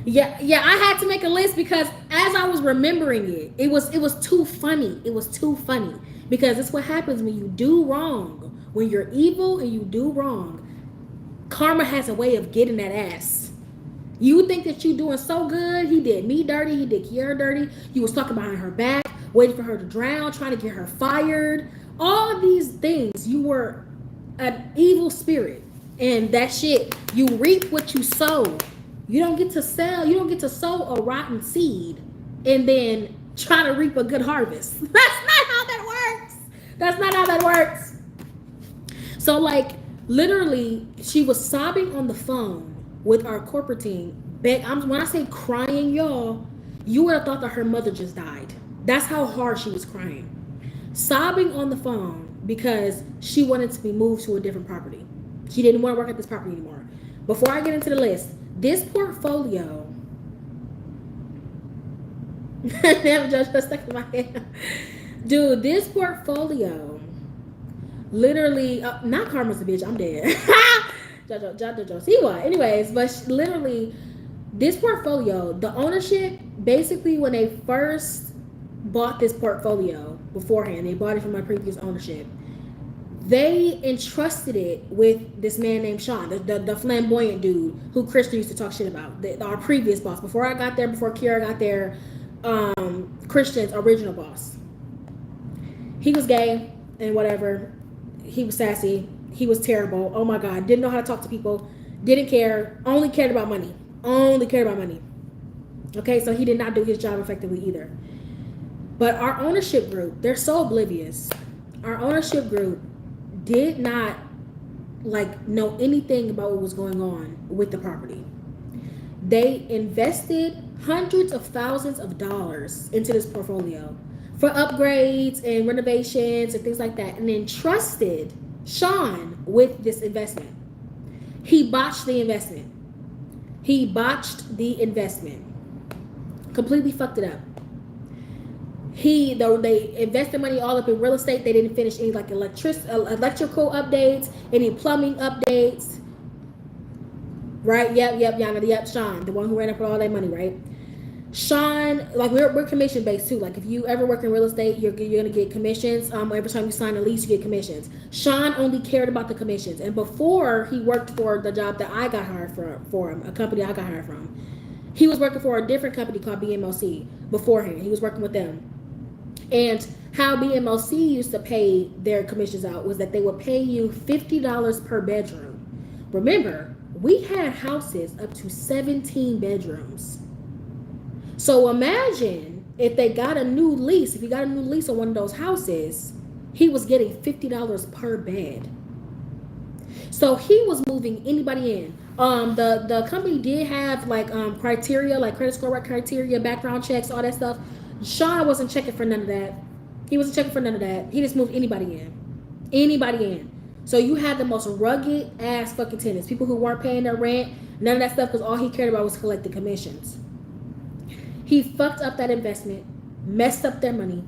Yeah, I had to make a list because as I was remembering it, it was too funny. It was too funny because it's what happens when you do wrong. When you're evil and you do wrong, karma has a way of getting that ass. You think that you doing so good. He did me dirty. He did Kiera dirty. You was talking behind her back, waiting for her to drown, trying to get her fired. All of these things, you were an evil spirit. And that shit, you reap what you sow. You don't get to sell. You don't get to sow a rotten seed and then try to reap a good harvest. That's not how that works. That's not how that works. So, like, literally, she was sobbing on the phone with our corporate team. When I say crying, y'all, you would have thought that her mother just died. That's how hard she was crying. Sobbing on the phone because she wanted to be moved to a different property. She didn't want to work at this property anymore. Before I get into the list, this portfolio. Damn, Judge, that's stuck in my head. Dude, this portfolio literally, not Karma's a bitch, I'm dead. Jojo, see what? Anyways, but literally, this portfolio, the ownership, basically when they first bought this portfolio beforehand, they bought it from my previous ownership. They entrusted it with this man named Sean, the flamboyant dude who Kristen used to talk shit about, our previous boss. Before I got there, before Kiera got there, Christian's original boss. He was gay and whatever. He was sassy. He was terrible. Oh my God. Didn't know how to talk to people. Didn't care. Only cared about money. Okay, so he did not do his job effectively either. But our ownership group, they're so oblivious. Our ownership group did not know anything about what was going on with the property. They invested hundreds of thousands of dollars into this portfolio for upgrades and renovations and things like that, and then trusted Sean with this investment. He botched the investment. Completely fucked it up. They invested money all up in real estate. They didn't finish any electrical updates, any plumbing updates. Right? Yep, Sean, the one who ran up with all that money, right? Sean, we're commission based too. Like, if you ever work in real estate, you're gonna get commissions. Every time you sign a lease, you get commissions. Sean only cared about the commissions. And before he worked for the job that I got hired for him, a company I got hired from, he was working for a different company called BMLC beforehand. He was working with them. And how BMOC used to pay their commissions out was that they would pay you $50 per bedroom. Remember, we had houses up to 17 bedrooms. So imagine if they got a new lease, if you got a new lease on one of those houses, he was getting $50 per bed. So he was moving anybody in. The company did have like criteria, like credit score criteria, background checks, all that stuff. Sean wasn't checking for none of that. He wasn't checking for none of that. He just moved anybody in. Anybody in. So you had the most rugged ass fucking tenants. People who weren't paying their rent, none of that stuff, because all he cared about was collecting commissions. He fucked up that investment, messed up their money,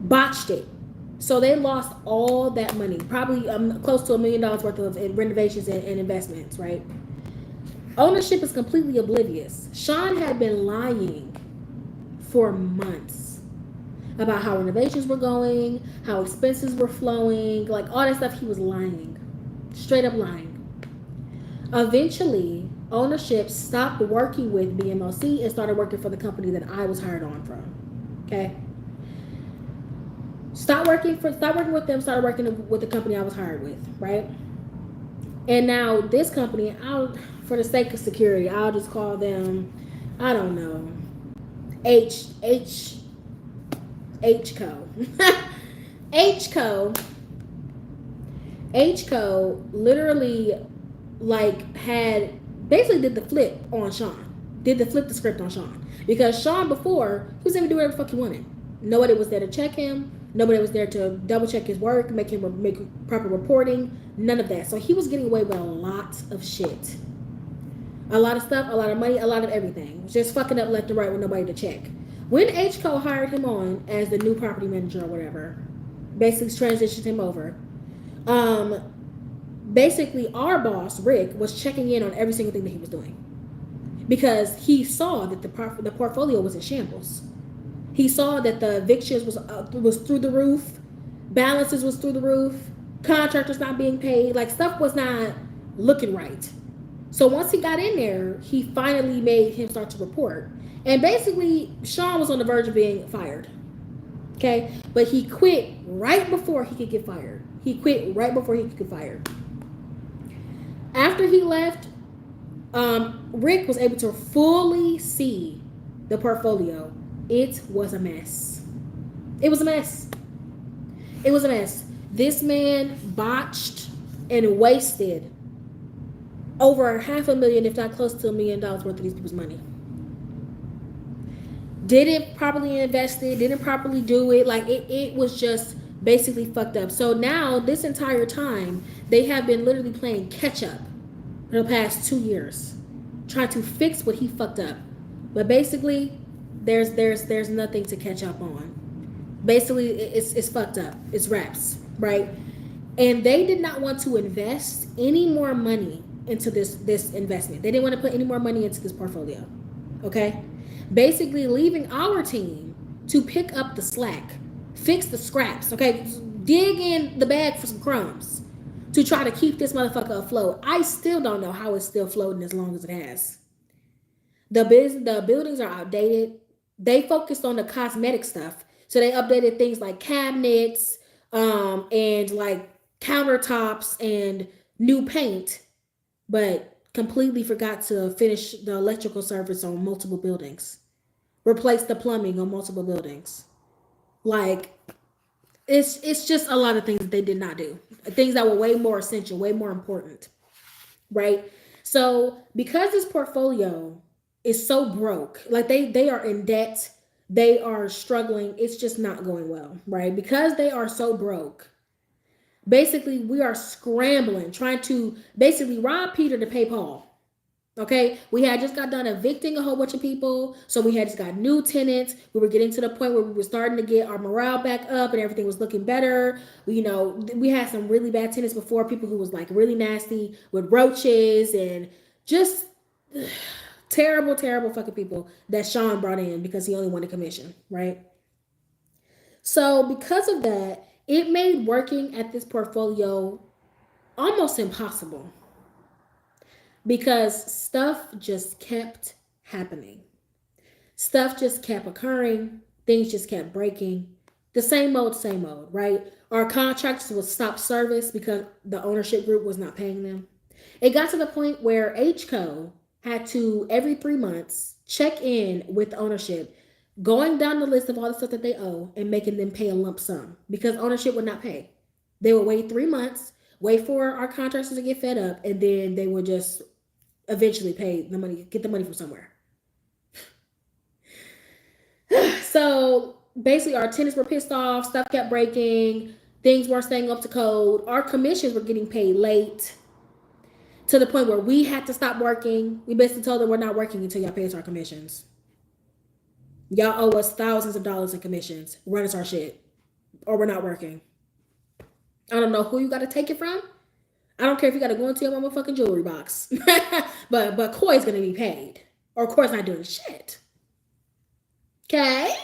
botched it. So they lost all that money, probably close to $1 million worth of renovations and investments, right? Ownership is completely oblivious. Sean had been lying for months about how renovations were going, how expenses were flowing, like all that stuff. He was lying, straight up lying. Eventually, ownership stopped working with BMOC and started working for the company that I was hired on from. Okay. Stop working with them, started working with the company I was hired with, right? And now this company, for the sake of security, I'll just call them, I don't know, HCO. HCO literally like basically did the flip on Sean. Did the flip the script on Sean. Because Sean before, he was able to do whatever the fuck he wanted. Nobody was there to check him. Nobody was there to double check his work, make proper reporting. None of that. So he was getting away with a lot of shit. A lot of stuff, a lot of money, a lot of everything. Just fucking up left and right with nobody to check. When HCO hired him on as the new property manager or whatever, basically transitioned him over, basically our boss, Rick, was checking in on every single thing that he was doing. Because he saw that the portfolio was in shambles. He saw that the evictions was through the roof, balances was through the roof, contractors not being paid, like stuff was not looking right. So once he got in there, he finally made him start to report. And basically, Sean was on the verge of being fired. Okay? But he quit right before he could get fired. After he left, Rick was able to fully see the portfolio. It was a mess. This man botched and wasted over $500,000, if not close to $1 million worth of these people's money. Didn't properly invest it, didn't properly do it. Like it was just basically fucked up. So now this entire time, they have been literally playing catch up for the past 2 years, trying to fix what he fucked up. But basically, there's nothing to catch up on. Basically, it's fucked up. It's wraps, right? And they did not want to invest any more money into this investment. They didn't want to put any more money into this portfolio. Okay? Basically leaving our team to pick up the slack, fix the scraps, okay? Dig in the bag for some crumbs to try to keep this motherfucker afloat. I still don't know how it's still floating as long as it has. The buildings are outdated. They focused on the cosmetic stuff. So they updated things like cabinets, and like countertops and new paint, but completely forgot to finish the electrical service on multiple buildings, replace the plumbing on multiple buildings. Like, it's just a lot of things that they did not do. Things that were way more essential, way more important, right? So because this portfolio is so broke, like they are in debt, they are struggling, it's just not going well, right? Because they are so broke, basically we are scrambling, trying to basically rob Peter to pay Paul. Okay, we had just got done evicting a whole bunch of people, so we had just got new tenants. We were getting to the point where we were starting to get our morale back up and everything was looking better. We had some really bad tenants before, people who was like really nasty with roaches and just terrible fucking people that Sean brought in because he only wanted commission, right? So because of that, it made working at this portfolio almost impossible, because stuff just kept happening. Stuff just kept occurring. things just kept breaking. The same old, right? Our contractors would stop service because the ownership group was not paying them. It got to the point where HCO had to, every 3 months, check in with ownership, going down the list of all the stuff that they owe and making them pay a lump sum because ownership would not pay. They would wait 3 months, wait for our contractors to get fed up, and then they would just eventually pay the money, get the money from somewhere. So basically, our tenants were pissed off, stuff kept breaking, things weren't staying up to code. Our commissions were getting paid late to the point where we had to stop working. We basically told them we're not working until y'all pay us our commissions. Y'all owe us thousands of dollars in commissions. Run us our shit, or we're not working. I don't know who you got to take it from. I don't care if you got to go into your motherfucking jewelry box, but Koi's gonna be paid, or Koi's not doing shit. Okay.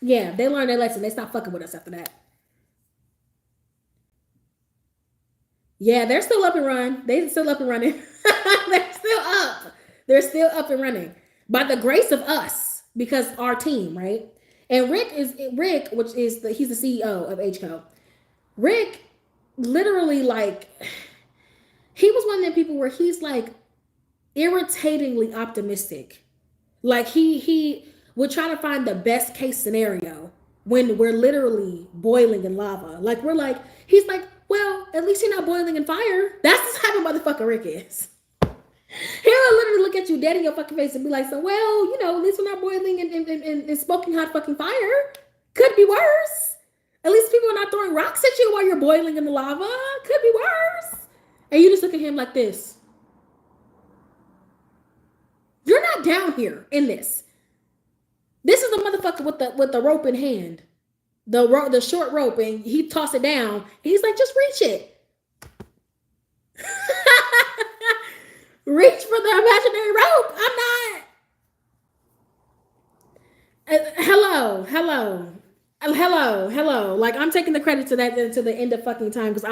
Yeah, they learned their lesson. They stopped fucking with us after that. Yeah, they're still up and running. They're still up and running. They're still up. They're still up and running by the grace of us, because our team, right? And Rick, which is he's the CEO of HCO. Rick, literally, like, he was one of them people where he's like irritatingly optimistic. Like he would try to find the best case scenario when we're literally boiling in lava. Like he's like, well, at least you're not boiling in fire. That's the type of motherfucker Rick is. He'll literally look at you dead in your fucking face and be like, so, well, you know, at least we're not boiling in smoking hot fucking fire. Could be worse. At least people are not throwing rocks at you while you're boiling in the lava. Could be worse. And you just look at him like this. You're not down here in this. This is the motherfucker with the rope in hand, the short rope, and he tossed it down. He's like, just reach it. Reach for the imaginary rope. I'm not. Hello. Like, I'm taking the credit to that to the end of fucking time, because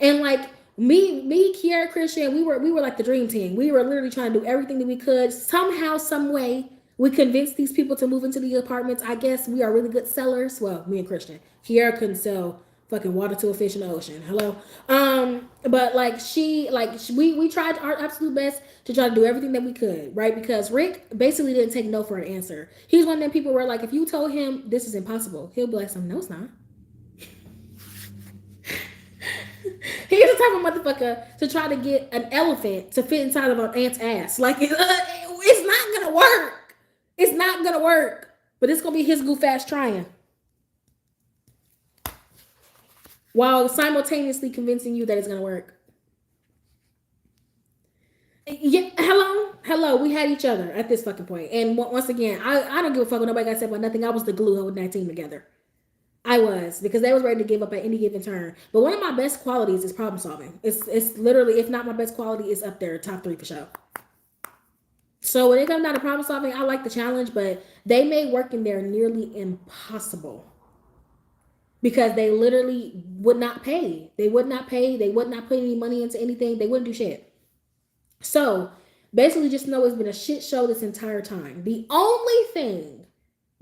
and like me, Kiara, Christian, we were like the dream team. We were literally trying to do everything that we could. Somehow, some way, we convinced these people to move into the apartments. I guess we are really good sellers. Well, me and Christian. Kiara couldn't sell fucking water to a fish in the ocean. Hello. But we tried our absolute best to try to do everything that we could, right? Because Rick basically didn't take no for an answer. He's one of them people where, like, if you told him this is impossible, he'll be like, no, it's not. He's the type of motherfucker to try to get an elephant to fit inside of an ant's ass. Like, it's not gonna work. It's not gonna work. But it's gonna be his goof ass trying, while simultaneously convincing you that it's gonna work. Yeah, hello. We had each other at this fucking point. And once again, I don't give a fuck what nobody got said about nothing. I was the glue holding that team together. I was, because they was ready to give up at any given turn. But one of my best qualities is problem solving. It's literally, if not my best quality, it's up there, top 3 for sure. So when it comes down to problem solving, I like the challenge, but they made working there nearly impossible, because they literally would not pay. They would not pay. They would not put any money into anything. They wouldn't do shit. So basically, just know it's been a shit show this entire time. The only thing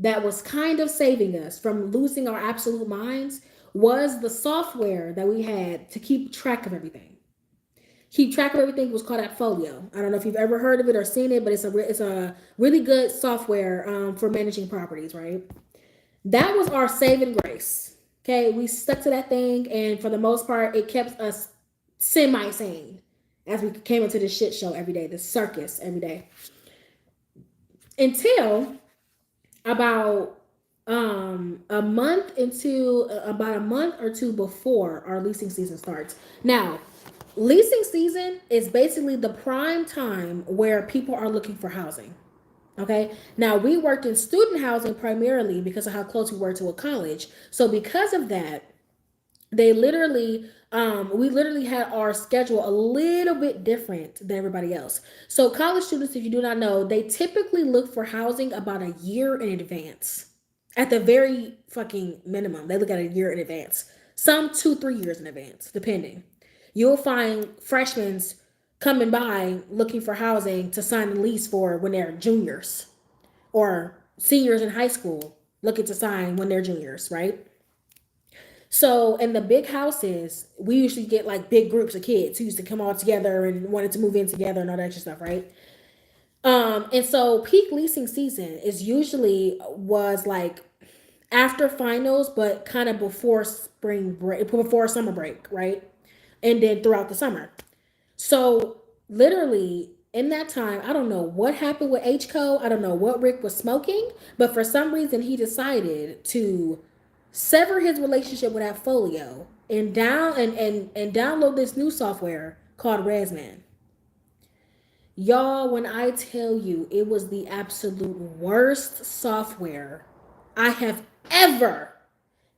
that was kind of saving us from losing our absolute minds was the software that we had to keep track of everything. Keep track of everything was called Appfolio. I don't know if you've ever heard of it or seen it, but it's a really good software for managing properties, right? That was our saving grace. Okay, we stuck to that thing, and for the most part, it kept us semi-sane as we came into this shit show every day, this circus every day. Until about a month or two before our leasing season starts. Now, leasing season is basically the prime time where people are looking for housing. Okay. Now, we worked in student housing primarily because of how close we were to a college. So because of that, we literally had our schedule a little bit different than everybody else. So college students, if you do not know, they typically look for housing about a year in advance. At the very fucking minimum, they look at a year in advance. Some 2-3 years in advance, depending. You'll find freshmen coming by looking for housing to sign a lease for when they're juniors, or seniors in high school looking to sign when they're juniors, right? So in the big houses, we usually get like big groups of kids who used to come all together and wanted to move in together and all that extra stuff, right? And so peak leasing season is usually was like after finals, but kind of before spring break, before summer break, right? And then throughout the summer. So literally in that time, I don't know what happened with HCO. I don't know what Rick was smoking, but for some reason he decided to sever his relationship with Appfolio and and download this new software called Resman. Y'all, when I tell you it was the absolute worst software I have ever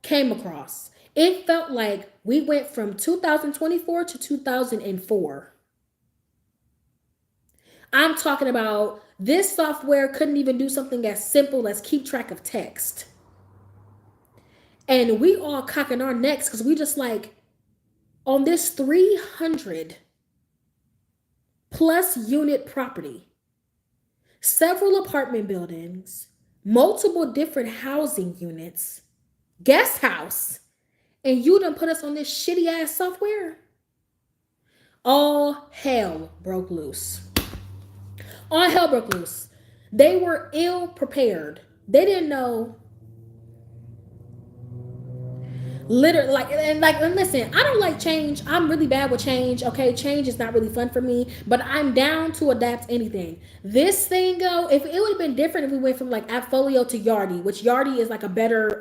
came across. It felt like we went from 2024 to 2004. I'm talking about this software couldn't even do something as simple as keep track of text. And we all cocking our necks because we just like, on this 300 plus unit property, several apartment buildings, multiple different housing units, guest house, and you done put us on this shitty ass software? All hell broke loose. All hell broke loose. They were ill prepared. They didn't know. Literally, and listen, I don't like change. I'm really bad with change. Okay, change is not really fun for me, but I'm down to adapt anything. This thing though, if it would have been different if we went from like Appfolio to Yardi, which Yardi is like a better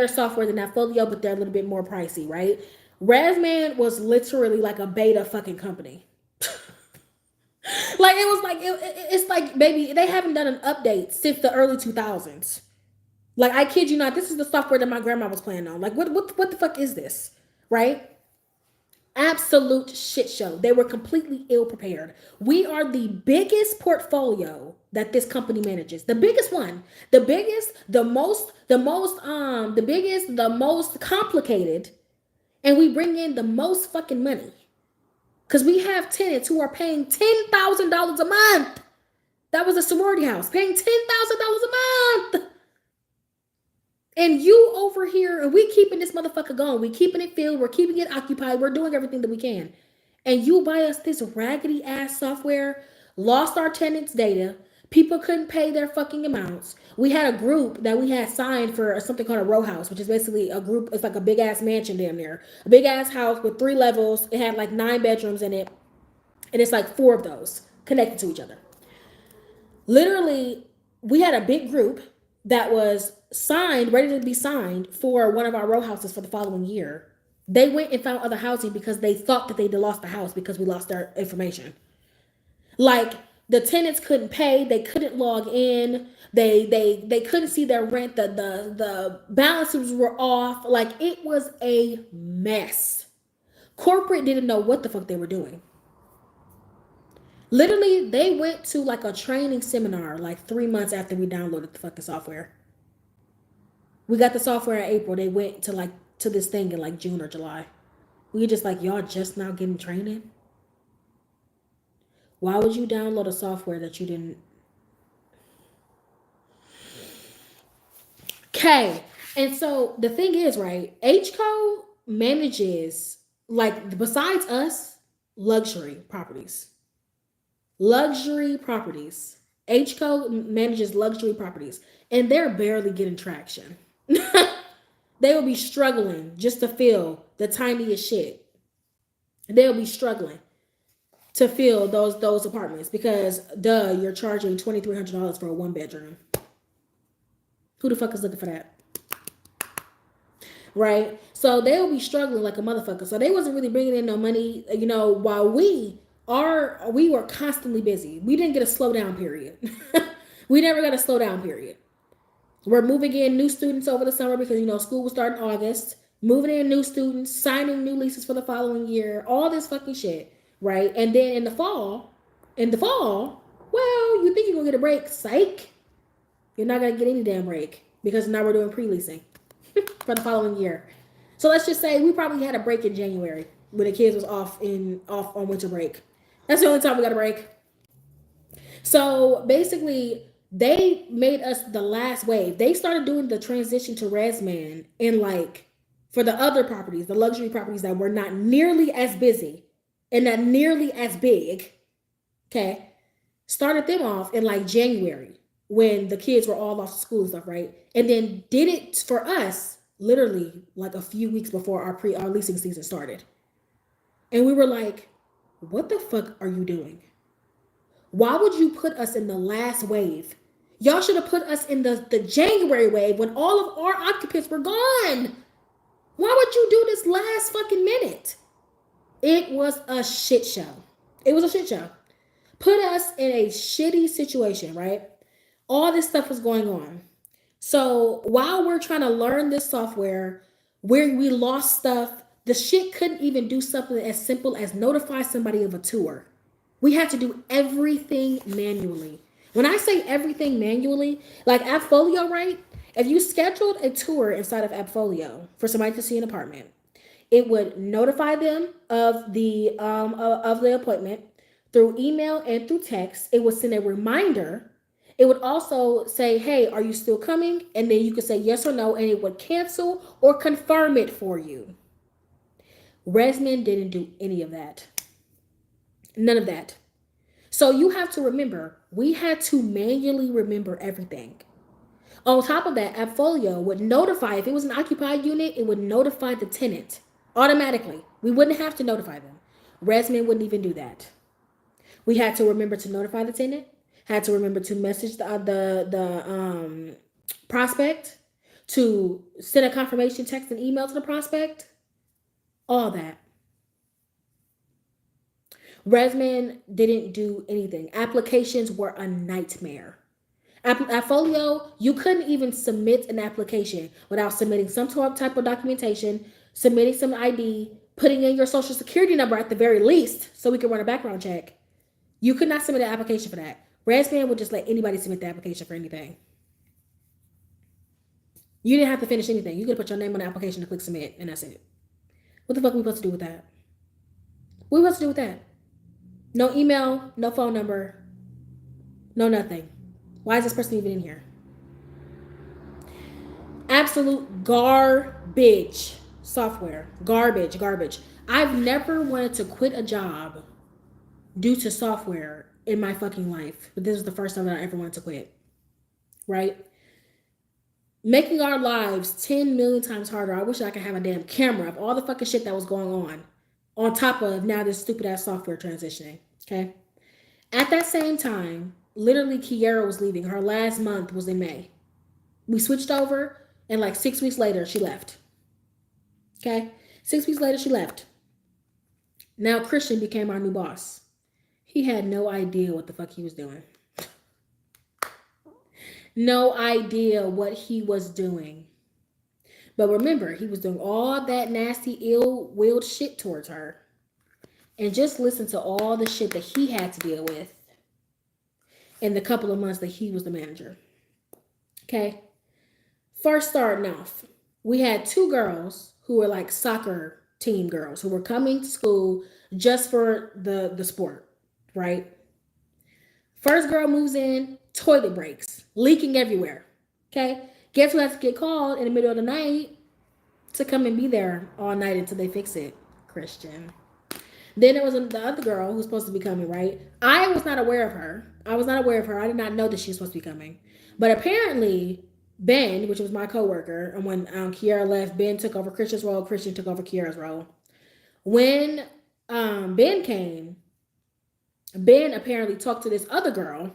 software than Appfolio, but they're a little bit more pricey, right? Razman was literally like a beta fucking company. Like it was like it's like baby, they haven't done an update since the early 2000s. Like I kid you not, this is the software that my grandma was playing on. Like what the fuck is this? Right? Absolute shit show. They were completely ill prepared. We are the biggest portfolio that this company manages. The biggest one. The biggest, the most complicated, and we bring in the most fucking money. Because we have tenants who are paying $10,000 a month. That was a sorority house, paying $10,000 a month. And you over here, and we keeping this motherfucker going. We keeping it filled. We're keeping it occupied. We're doing everything that we can. And you buy us this raggedy ass software, lost our tenants' data. People couldn't pay their fucking amounts. We had a group that we had signed for something called a row house, which is basically a group. It's like a big ass mansion damn near. A big ass house with 3 levels. It had like 9 bedrooms in it. And it's like 4 of those connected to each other. Literally, we had a big group that was signed, ready to be signed for one of our row houses for the following year. They went and found other housing because they thought that they lost the house because we lost their information. Like the tenants couldn't pay, they couldn't log in, they couldn't see their rent, the balances were off. Like it was a mess. Corporate didn't know what the fuck they were doing. Literally, they went to like a training seminar like 3 months after we downloaded the fucking software. We got the software in April. They went to this thing in like June or July. We just like, y'all just now getting training? Why would you download a software that you didn't? Okay. And so the thing is, right, HCO manages, like, besides us, luxury properties. Luxury properties. HCO manages luxury properties, and they're barely getting traction. They will be struggling just to fill the tiniest shit. They'll be struggling to fill those apartments because, duh, you're charging $2,300 for a 1 bedroom. Who the fuck is looking for that? Right? So they'll be struggling like a motherfucker. So they wasn't really bringing in no money, you know, while we were constantly busy. We didn't get a slowdown period. We never got a slowdown period. We're moving in new students over the summer because, you know, school will start in August. Moving in new students, signing new leases for the following year, all this fucking shit, right? And then in the fall, well, you think you're going to get a break. Psych. You're not going to get any damn break because now we're doing pre-leasing for the following year. So let's just say we probably had a break in January when the kids was off on winter break. That's the only time we got a break. So basically, they made us the last wave. They started doing the transition to ResMan in like for the other properties, the luxury properties that were not nearly as busy and not nearly as big. Okay. Started them off in like January when the kids were all off school and stuff, right? And then did it for us literally like a few weeks before our leasing season started. And we were like, what the fuck are you doing? Why would you put us in the last wave? Y'all should have put us in the January wave when all of our occupants were gone. Why would you do this last fucking minute? It was a shit show. It was a shit show. Put us in a shitty situation, right? All this stuff was going on. So while we're trying to learn this software, where we lost stuff, the shit couldn't even do something as simple as notify somebody of a tour. We had to do everything manually. When I say everything manually, like AppFolio, right? If you scheduled a tour inside of AppFolio for somebody to see an apartment, it would notify them of the appointment through email and through text. It would send a reminder. It would also say, hey, are you still coming? And then you could say yes or no, and it would cancel or confirm it for you. ResMan didn't do any of that. None of that. So you have to remember, we had to manually remember everything. On top of that, AppFolio would notify, if it was an occupied unit, it would notify the tenant automatically. We wouldn't have to notify them. ResMan wouldn't even do that. We had to remember to notify the tenant, had to remember to message the prospect, to send a confirmation text and email to the prospect, all that. ResMan didn't do anything. Applications were a nightmare. AppFolio, you couldn't even submit an application without submitting some type of documentation, submitting some ID, putting in your social security number at the very least so we could run a background check. You could not submit an application for that. ResMan would just let anybody submit the application for anything. You didn't have to finish anything. You could put your name on the application and click submit, and that's it. What the fuck are we supposed to do with that? What are we supposed to do with that? No email, no phone number, no nothing. Why is this person even in here? Absolute garbage software. Garbage. I've never wanted to quit a job due to software in my fucking life. But this is the first time that I ever wanted to quit. Right? Making our lives 10 million times harder. I wish I could have a damn camera of all the fucking shit that was going on top of now this stupid ass software transitioning. Okay? At that same time, literally Kiara was leaving. Her last month was in May. We switched over, and like 6 weeks later, she left. Okay? 6 weeks later, she left. Now Christian became our new boss. He had no idea what the fuck he was doing. No idea what he was doing. But remember, he was doing all that nasty, ill-willed shit towards her. And just listen to all the shit that he had to deal with in the couple of months that he was the manager. Okay? First starting off, we had 2 girls who were like soccer team girls who were coming to school just for the sport, right? First girl moves in, toilet breaks, leaking everywhere. Okay? Guess who has to get called in the middle of the night to come and be there all night until they fix it? Christian. Then there was the other girl who was supposed to be coming, right? I was not aware of her. I did not know that she was supposed to be coming. But apparently, Ben, which was my coworker, and when Kiara left, Ben took over Christian's role. Christian took over Kiara's role. When Ben came, Ben apparently talked to this other girl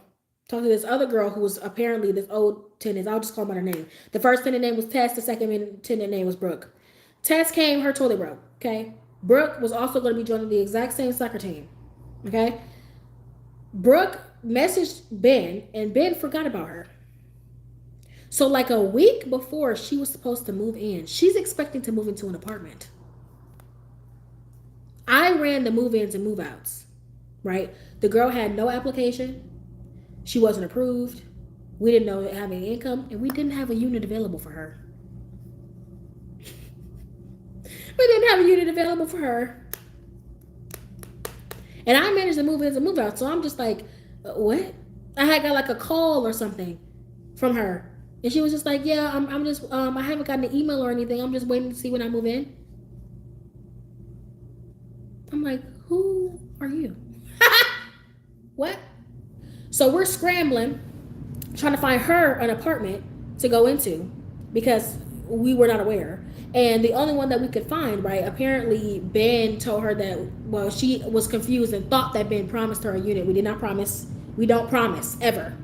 who was apparently this old tenant. I'll just call her by her name. The first tenant name was Tess. The second tenant name was Brooke. Tess came, her toilet broke. Okay. Brooke was also going to be joining the exact same soccer team. Okay. Brooke messaged Ben, and Ben forgot about her. So like a week before she was supposed to move in, she's expecting to move into an apartment. I ran the move-ins and move-outs, right? The girl had no application. She wasn't approved. We didn't know have any income, and we didn't have a unit available for her. We didn't have a unit available for her. And I managed the move-ins and move-outs, so I'm just like, what? I had got like a call or something from her. And she was just like, yeah, I'm just, I haven't gotten an email or anything. I'm just waiting to see when I move in. I'm like, who are you? What? So we're scrambling, trying to find her an apartment to go into because we were not aware. And the only one that we could find, right? Apparently, Ben told her that, well, she was confused and thought that Ben promised her a unit. We did not promise. We don't promise ever,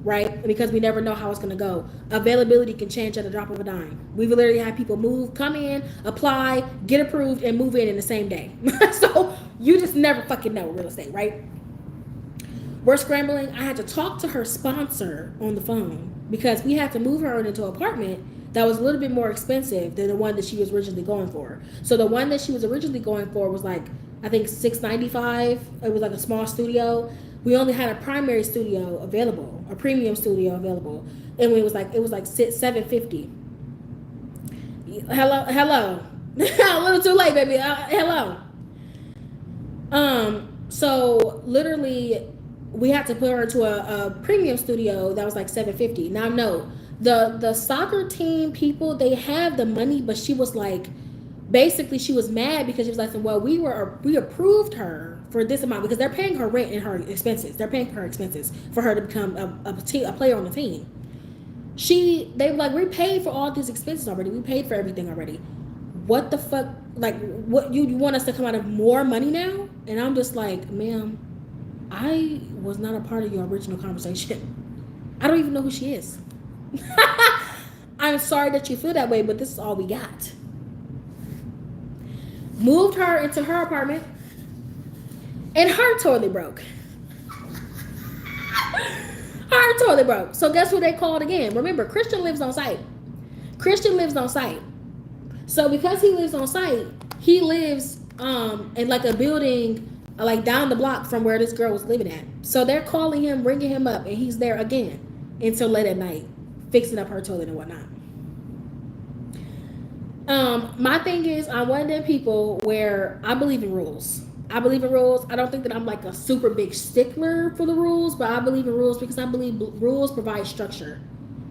right? Because we never know how it's going to go. Availability can change at a drop of a dime. We've literally had people move, come in, apply, get approved, and move in the same day. So you just never fucking know real estate, right? We're scrambling. I had to talk to her sponsor on the phone because we had to move her into an apartment that was a little bit more expensive than the one that she was originally going for. So the one that she was originally going for was like, I think $695. It was like a small studio. We only had a primary studio available, a premium studio available, and it was like $750. Hello. A little too late, baby. Hello. So literally, we had to put her into a premium studio that was like $750. Now, no, the soccer team people, they have the money, but she was like, basically, she was mad because she was like, well, we approved her for this amount because they're paying her rent and her expenses. They're paying her expenses for her to become a player on the team. They were like, we paid for all these expenses already. We paid for everything already. What the fuck? Like, what you want us to come out of more money now? And I'm just like, ma'am, I was not a part of your original conversation. I don't even know who she is. I'm sorry that you feel that way, but this is all we got. Moved her into her apartment, and her toilet broke. Her toilet broke. So guess who they called again? Remember, Christian lives on site. So because he lives on site, he lives in like a building like down the block from where this girl was living at. So they're calling him, ringing him up, and he's there again until late at night, fixing up her toilet and whatnot. My thing is, I'm one of them people where I believe in rules. I don't think that I'm like a super big stickler for the rules, but I believe in rules because I believe rules provide structure.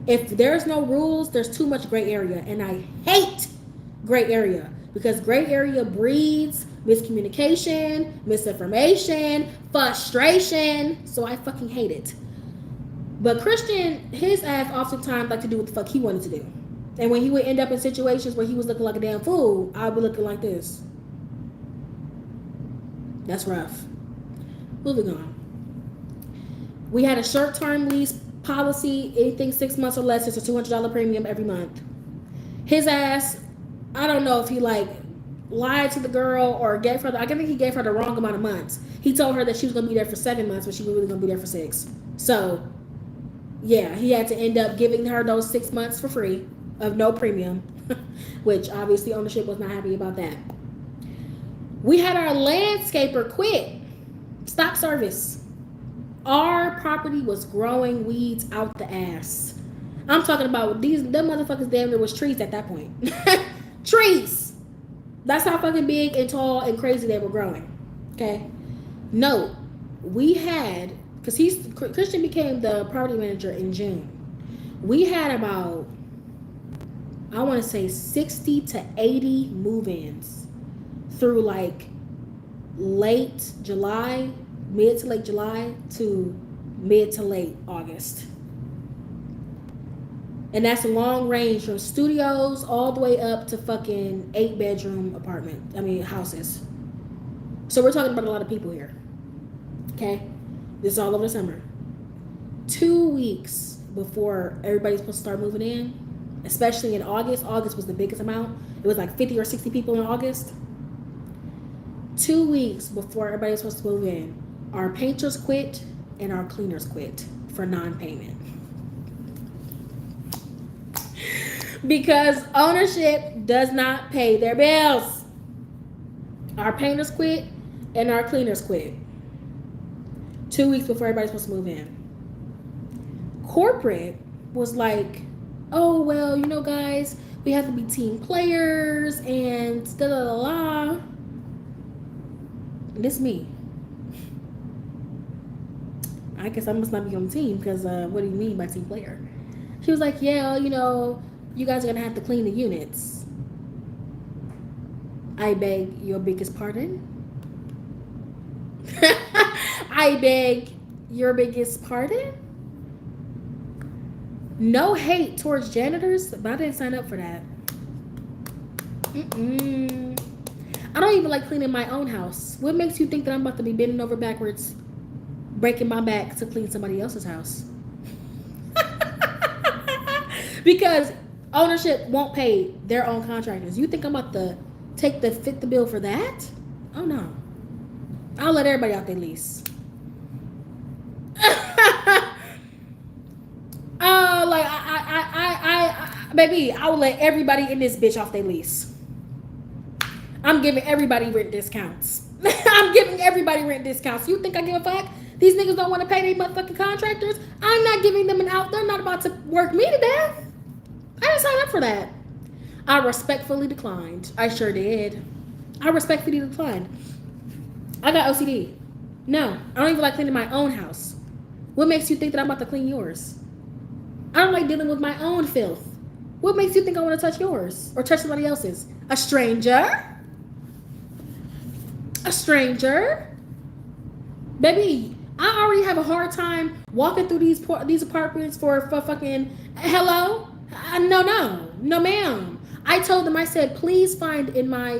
If there's no rules, there's too much gray area, and I hate gray area because gray area breeds miscommunication, misinformation, frustration. So I fucking hate it. But Christian, his ass oftentimes like to do what the fuck he wanted to do. And when he would end up in situations where he was looking like a damn fool, I'd be looking like this. That's rough. Moving on. We had a short-term lease policy. Anything 6 months or less, it's a $200 premium every month. His ass, I don't know if he like lied to the girl or gave her, I think he gave her the wrong amount of months. He told her that she was going to be there for 7 months, but she was really going to be there for 6. So, yeah, he had to end up giving her those 6 months for free of no premium, which obviously ownership was not happy about that. We had our landscaper quit. Stop service. Our property was growing weeds out the ass. I'm talking about them motherfuckers damn near was trees at that point. Trees. That's how fucking big and tall and crazy they were growing. Okay. No, we had, because Christian became the property manager in June. We had about, I want to say 60 to 80 move-ins through like late July, mid to late July to mid to late August. And that's a long range from studios all the way up to fucking 8-bedroom houses. So we're talking about a lot of people here. Okay? This is all over the summer. 2 weeks before everybody's supposed to start moving in, especially in August. August was the biggest amount. It was like 50 or 60 people in August. 2 weeks before everybody was supposed to move in, our painters quit and our cleaners quit for non-payment. Because ownership does not pay their bills. Our painters quit and our cleaners quit. 2 weeks before everybody's supposed to move in. Corporate was like, oh, well, you know, guys, we have to be team players and da da da da. This me. I guess I must not be on the team because what do you mean by team player? She was like, yeah, you know, you guys are gonna have to clean the units. I beg your biggest pardon. I beg your biggest pardon. No hate towards janitors, but I didn't sign up for that. Mm-mm. I don't even like cleaning my own house. What makes you think that I'm about to be bending over backwards, breaking my back to clean somebody else's house? Because ownership won't pay their own contractors. You think I'm about to fit the bill for that? Oh no. I'll let everybody out their lease. Like baby, I will let everybody in this bitch off their lease. I'm giving everybody rent discounts. I'm giving everybody rent discounts. You think I give a fuck? These niggas don't want to pay their motherfucking contractors. I'm not giving them an out. They're not about to work me to death. I didn't sign up for that. I respectfully declined. I sure did. I respectfully declined. I got OCD. No, I don't even like cleaning my own house. What makes you think that I'm about to clean yours? I don't like dealing with my own filth. What makes you think I want to touch yours or touch somebody else's? A stranger? A stranger? Baby, I already have a hard time walking through these apartments for fucking hello. No, ma'am. I told them. I said, please find in my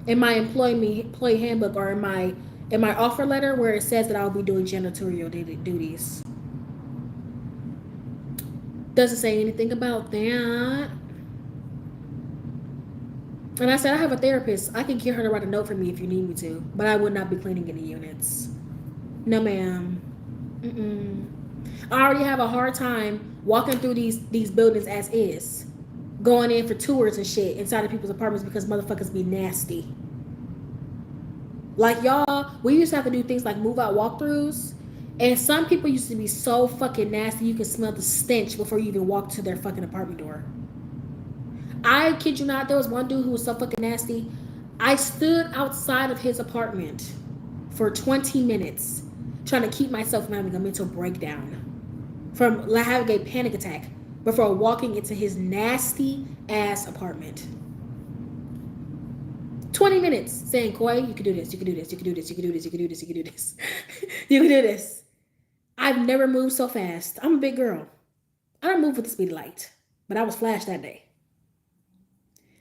employee handbook or in my offer letter where it says that I'll be doing janitorial duties. Doesn't say anything about that. And I said, I have a therapist. I can get her to write a note for me if you need me to. But I would not be cleaning any units. No, ma'am. I already have a hard time walking through these buildings as is. Going in for tours and shit inside of people's apartments because motherfuckers be nasty. Like y'all, we used to have to do things like move out walkthroughs. And some people used to be so fucking nasty you could smell the stench before you even walk to their fucking apartment door. I kid you not, there was one dude who was so fucking nasty. I stood outside of his apartment for 20 minutes trying to keep myself from having a mental breakdown, from having a panic attack before walking into his nasty ass apartment. 20 minutes saying, Koi, you can do this, you can do this, you can do this, you can do this, you can do this, you can do this. You can do this. I've never moved so fast. I'm a big girl. I don't move with the speed of light, but I was flashed that day.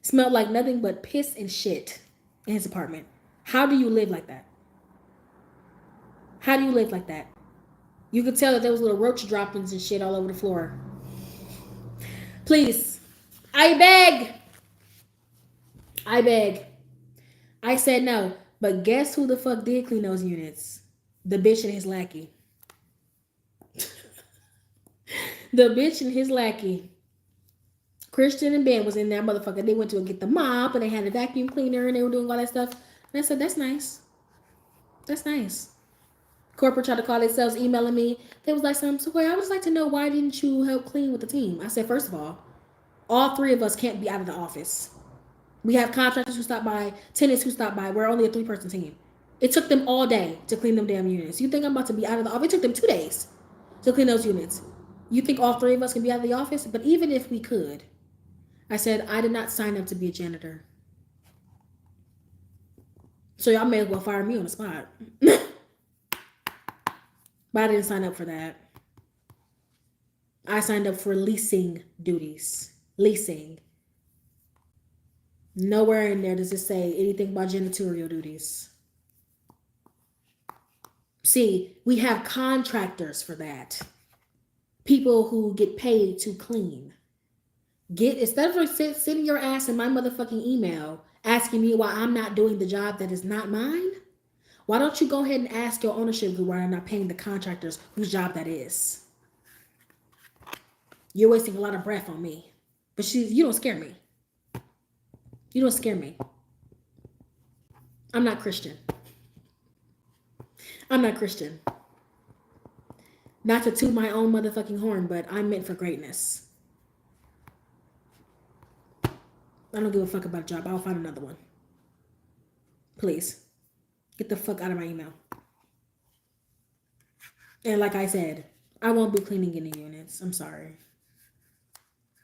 Smelled like nothing but piss and shit in his apartment. How do you live like that? How do you live like that? You could tell that there was little roach droppings and shit all over the floor. Please, I beg. I beg. I said no, but guess who the fuck did clean those units? The bitch and his lackey. The bitch and his lackey. Christian and Ben was in that motherfucker. They went to get the mop and they had a vacuum cleaner and they were doing all that stuff. And I said, that's nice. That's nice. Corporate tried to call themselves, emailing me. They was like, so I would just like to know, why didn't you help clean with the team? I said, first of all three of us can't be out of the office. We have contractors who stop by, tenants who stop by. We're only a 3-person team. It took them all day to clean them damn units. You think I'm about to be out of the office? It took them 2 days to clean those units. You think all three of us can be out of the office? But even if we could, I said, I did not sign up to be a janitor. So y'all may as well fire me on the spot. But I didn't sign up for that. I signed up for leasing duties. Leasing. Nowhere in there does it say anything about janitorial duties. See, we have contractors for that. People who get paid to clean. Instead of sitting your ass in my motherfucking email asking me why I'm not doing the job that is not mine, why don't you go ahead and ask your ownership group why I'm not paying the contractors whose job that is? You're wasting a lot of breath on me. But you don't scare me. You don't scare me. I'm not Christian. I'm not Christian. Not to toot my own motherfucking horn, but I'm meant for greatness. I don't give a fuck about a job. I'll find another one. Please. Get the fuck out of my email. And like I said, I won't be cleaning any units. I'm sorry.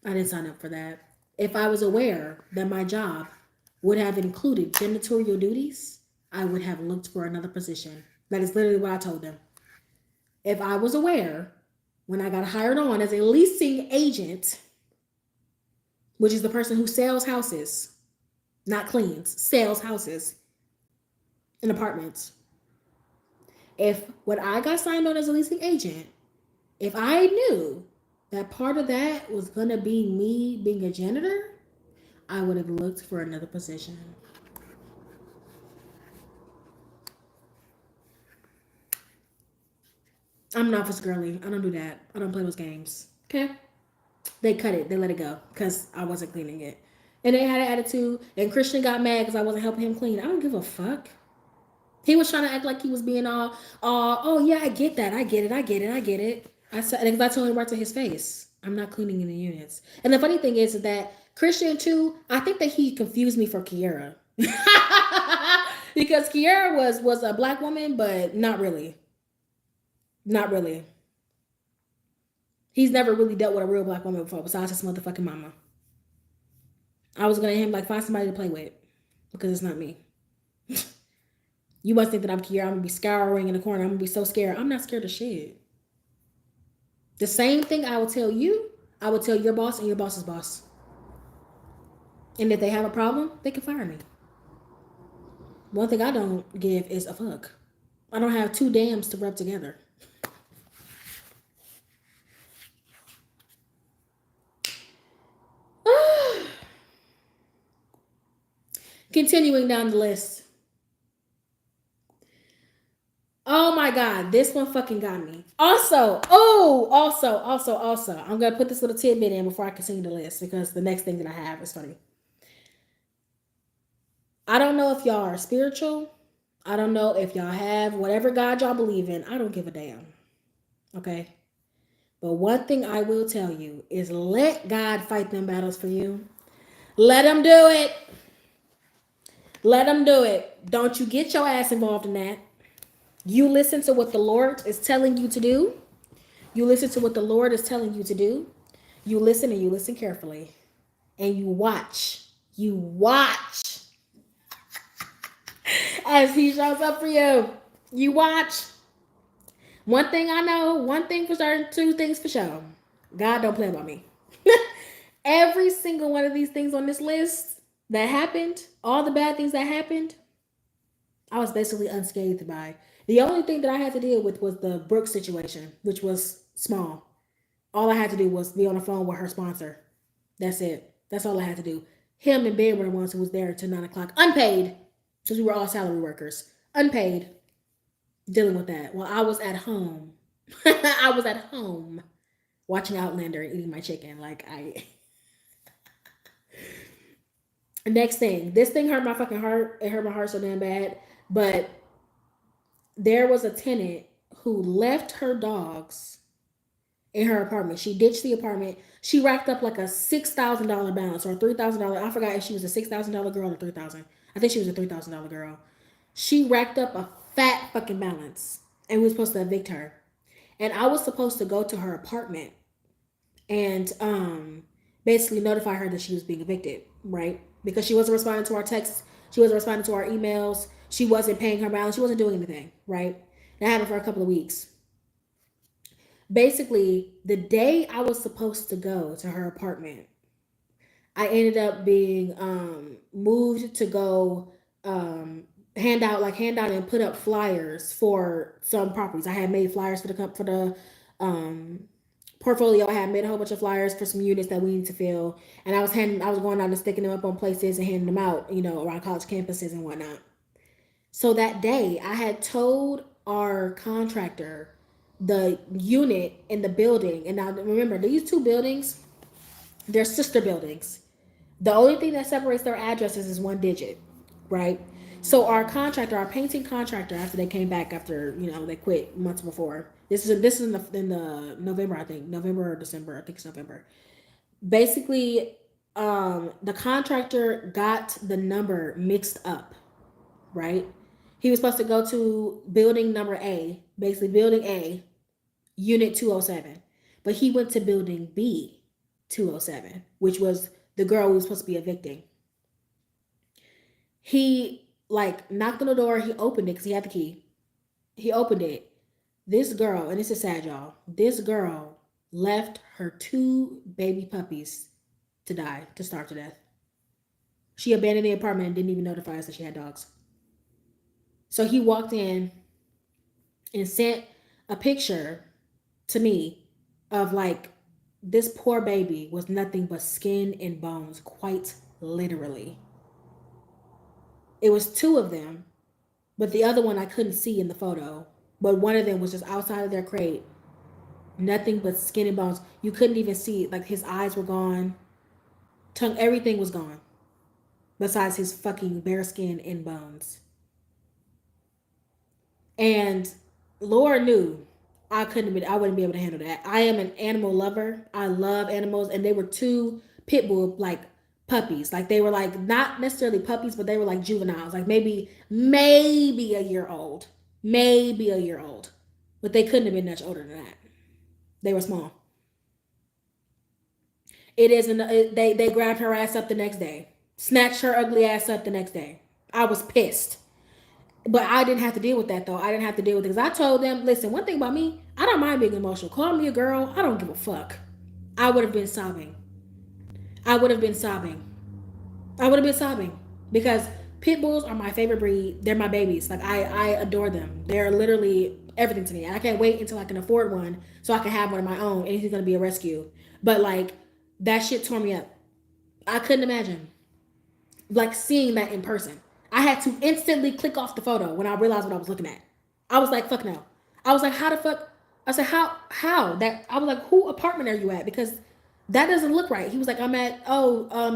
I didn't sign up for that. If I was aware that my job would have included janitorial duties, I would have looked for another position. That is literally what I told them. If I was aware when I got hired on as a leasing agent, which is the person who sells houses, not cleans, sells houses and apartments. If when I got signed on as a leasing agent, if I knew that part of that was gonna be me being a janitor, I would have looked for another position. I'm an office girly. I don't do that. I don't play those games. Okay? They cut it. They let it go because I wasn't cleaning it. And they had an attitude. And Christian got mad because I wasn't helping him clean. I don't give a fuck. He was trying to act like he was being oh yeah, I get that. I get it. I said, because I told him right to his face, I'm not cleaning any units. And the funny thing is that Christian too, I think that he confused me for Kiera. Because Kiera was a black woman, but not really. Not really. He's never really dealt with a real black woman before, besides his motherfucking mama. I was gonna him like find somebody to play with because it's not me. You must think that I'm Kiera. I'm gonna be scouring in the corner. I'm gonna be so scared. I'm not scared of shit. The same thing I will tell you, I will tell your boss and your boss's boss. And if they have a problem, they can fire me. One thing I don't give is a fuck. I don't have two dams to rub together. Continuing down the list. Oh my God, this one fucking got me. Also, I'm gonna put this little tidbit in before I continue the list because the next thing that I have is funny. I don't know if y'all are spiritual. I don't know if y'all have whatever God y'all believe in. I don't give a damn. Okay? But one thing I will tell you is let God fight them battles for you. Let him do it. Let him do it. Don't you get your ass involved in that. You listen to what the Lord is telling you to do. You listen to what the Lord is telling you to do. You listen and you listen carefully. And you watch. You watch as he shows up for you. You watch. One thing I know, one thing for certain, two things for sure. God don't play about me. Every single one of these things on this list that happened, all the bad things that happened, I was basically unscathed by. The only thing that I had to deal with was the Brooke situation, which was small. All I had to do was be on the phone with her sponsor. That's it. That's all I had to do. Him and Ben were the ones who was there until 9 o'clock, unpaid, because we were all salary workers, unpaid, dealing with that. While I was at home, I was at home watching Outlander and eating my chicken. Like I. Next thing, this thing hurt my fucking heart. It hurt my heart so damn bad. But there was a tenant who left her dogs in her apartment. She ditched the apartment. She racked up like a $6,000 balance or $3,000. I forgot if she was a $6,000 girl or $3,000. I think she was a $3,000 girl. She racked up a fat fucking balance, and we were supposed to evict her. And I was supposed to go to her apartment and basically notify her that she was being evicted, right? Because she wasn't responding to our texts, she wasn't responding to our emails, she wasn't paying her balance, she wasn't doing anything, right? That happened for a couple of weeks. Basically, the day I was supposed to go to her apartment, I ended up being moved to go hand out and put up flyers for some properties. I had made flyers for the portfolio. I had made a whole bunch of flyers for some units that we need to fill, and I was going out and sticking them up on places and handing them out, around college campuses and whatnot. So that day, I had told our contractor the unit in the building, and now remember, these two buildings, they're sister buildings. The only thing that separates their addresses is one digit, right? So our painting contractor, after they came back after they quit months before. This is in the November, I think, November or December. I think it's November. Basically, the contractor got the number mixed up, right? He was supposed to go to building number A, basically building A, Unit 207. But he went to building B 207, which was the girl who was supposed to be evicting. He like knocked on the door, he opened it because he had the key. He opened it. This girl, and this is sad, y'all. This girl left her 2 baby puppies to die, to starve to death. She abandoned the apartment and didn't even notify us that she had dogs. So he walked in and sent a picture to me of like this poor baby was nothing but skin and bones, quite literally. It was 2 of them, but the other one I couldn't see in the photo. But one of them was just outside of their crate. Nothing but skin and bones. You couldn't even see it. Like his eyes were gone. Tongue, everything was gone. Besides his fucking bare skin and bones. And Laura knew I wouldn't be able to handle that. I am an animal lover. I love animals. And they were 2 pit bull like puppies. Like they were like not necessarily puppies, but they were like juveniles. Like maybe a year old. Maybe a year old. But they couldn't have been much older than that. They were small. They grabbed her ass up the next day. Snatched her ugly ass up the next day. I was pissed. But I didn't have to deal with that though. I didn't have to deal with it because I told them, listen, one thing about me, I don't mind being emotional. Call me a girl. I don't give a fuck. I would have been sobbing. I would have been sobbing because pit bulls are my favorite breed. They're my babies. Like I adore them. They're literally everything to me. And I can't wait until I can afford one so I can have one of my own. And he's gonna be a rescue. But like that shit tore me up. I couldn't imagine like seeing that in person. I had to instantly click off the photo when I realized what I was looking at. I was like, fuck no. I was like, how the fuck? I said, how? That I was like, who apartment are you at? Because that doesn't look right. He was like, I'm at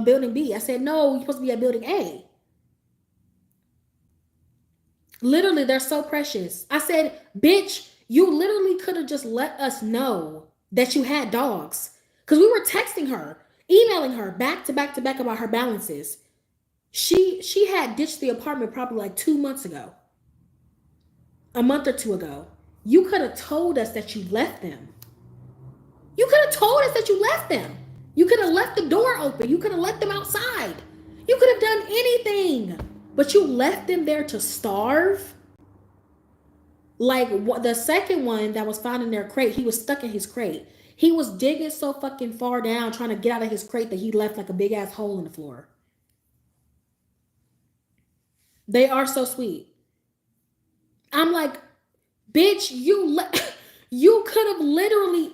building B. I said, no, you're supposed to be at building A. Literally, they're so precious. I said, bitch, you literally could have just let us know that you had dogs. Because we were texting her, emailing her back to back to back about her balances. She had ditched the apartment probably like 2 months ago. A month or 2 ago. You could have told us that you left them. You could have told us that you left them. You could have left the door open. You could have let them outside. You could have done anything. But you left them there to starve? Like the second one that was found in their crate, he was stuck in his crate. He was digging so fucking far down trying to get out of his crate that he left like a big ass hole in the floor. They are so sweet. I'm like, bitch, you could have literally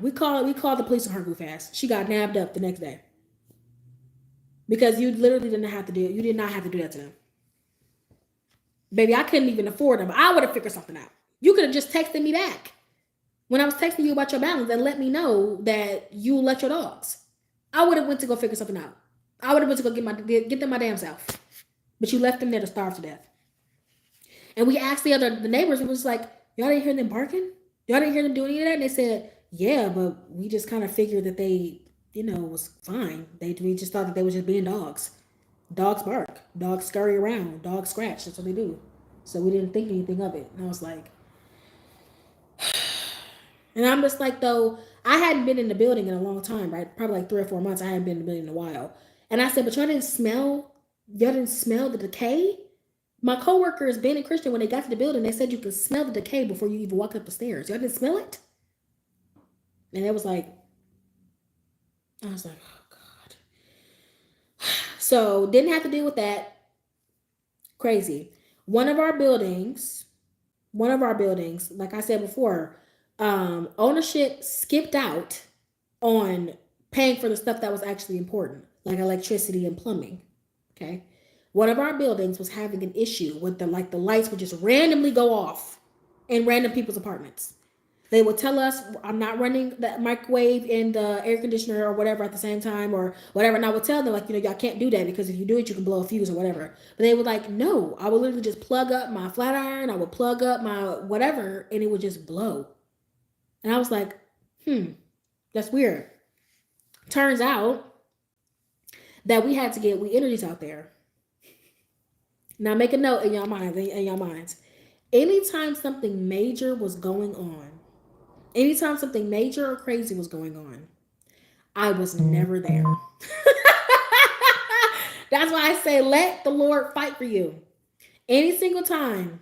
we called the police on her goof ass. She got nabbed up the next day. Because you literally did not have to do that to them. Baby, I couldn't even afford them. I would have figured something out. You could have just texted me back when I was texting you about your balance and let me know that you let your dogs. I would have went to go figure something out. I would have went to go get them my damn self. But you left them there to starve to death. And we asked the neighbors, and it was like, y'all didn't hear them barking? Y'all didn't hear them doing any of that? And they said, yeah, but we just kind of figured that they, was fine. We just thought that they were just being dogs. Dogs bark. Dogs scurry around. Dogs scratch. That's what they do. So we didn't think anything of it. And I was like, and I'm just like, though, I hadn't been in the building in a long time, right? Probably like 3 or 4 months. I hadn't been in the building in a while. And I said, but y'all didn't smell the decay? My coworkers, Ben and Christian, when they got to the building, they said you could smell the decay before you even walk up the stairs. Y'all didn't smell it? And it was like, I was like, oh God. So didn't have to deal with that. Crazy. One of our buildings, like I said before, ownership skipped out on paying for the stuff that was actually important, like electricity and plumbing. Okay. One of our buildings was having an issue with the lights would just randomly go off in random people's apartments. They would tell us, I'm not running the microwave and the air conditioner or whatever at the same time or whatever. And I would tell them, like, y'all can't do that because if you do it, you can blow a fuse or whatever. But they were like, no, I would literally just plug up my flat iron. I would plug up my whatever and it would just blow. And I was like, that's weird. Turns out that we had to get We Energies out there. Now make a note in your minds. Anytime something major was going on, Anytime something major or crazy was going on, I was never there. That's why I say let the Lord fight for you. Any single time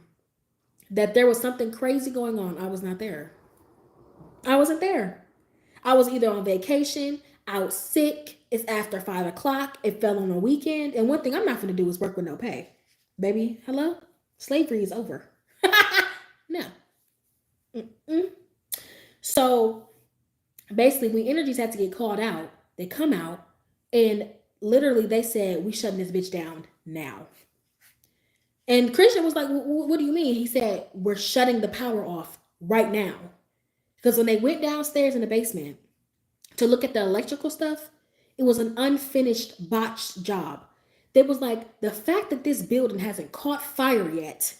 that there was something crazy going on, I was not there. I wasn't there. I was either on vacation, out sick, it's after 5 o'clock, it fell on a weekend. And one thing I'm not going to do is work with no pay. Baby, hello? Slavery is over. No. Mm-mm. So basically, when energies had to get called out, they come out and literally they said, we shutting this bitch down now. And Christian was like, what do you mean? He said, we're shutting the power off right now. Because when they went downstairs in the basement to look at the electrical stuff, it was an unfinished, botched job. They was like, the fact that this building hasn't caught fire yet,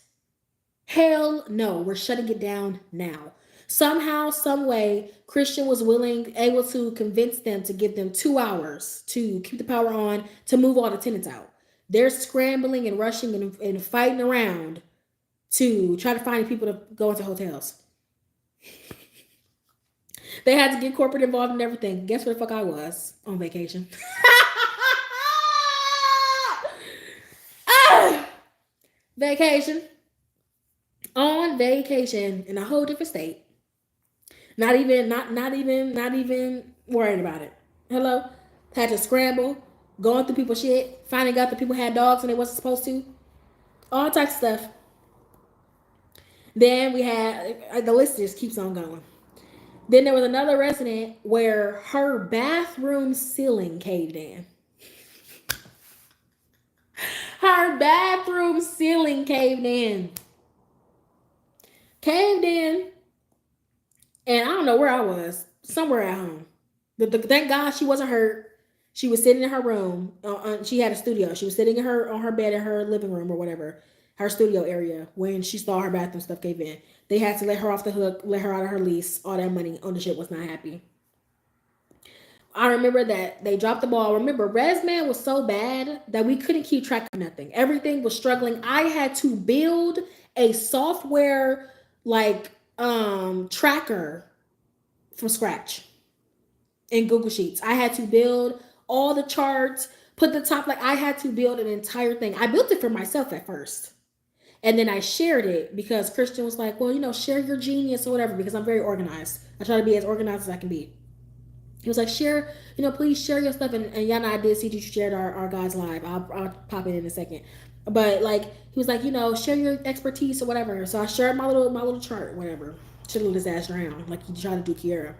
hell no, we're shutting it down now. Somehow, some way, Christian was able to convince them to give them 2 hours to keep the power on, to move all the tenants out. They're scrambling and rushing and fighting around to try to find people to go into hotels. They had to get corporate involved in everything. Guess where the fuck I was? On vacation. Vacation. On vacation in a whole different state. Not even worried about it. Hello? Had to scramble, going through people's shit, finding out that people had dogs when they wasn't supposed to. All types of stuff. Then we had, the list just keeps on going. Then there was another resident where her bathroom ceiling caved in. Her bathroom ceiling caved in. Caved in. And I don't know where I was. Somewhere at home. Thank God she wasn't hurt. She was sitting in her room. She had a studio. She was sitting on her bed in her living room or whatever. Her studio area when she saw her bathroom stuff cave in. They had to let her off the hook, let her out of her lease. All that money. Ownership was not happy. I remember that they dropped the ball. Remember, ResMan was so bad that we couldn't keep track of nothing. Everything was struggling. I had to build a software tracker from scratch in Google Sheets. I had to build all the charts, put the top, I had to build an entire thing. I built it for myself at first. And then I shared it because Christian was like, well, share your genius or whatever, because I'm very organized. I try to be as organized as I can be. He was like, share, please share your stuff. And Yana, I did see that you shared our guys live. I'll pop it in a second. But he was like, share your expertise or whatever. So I shared my little chart, whatever. Should his ass around like he tried to do Kiera.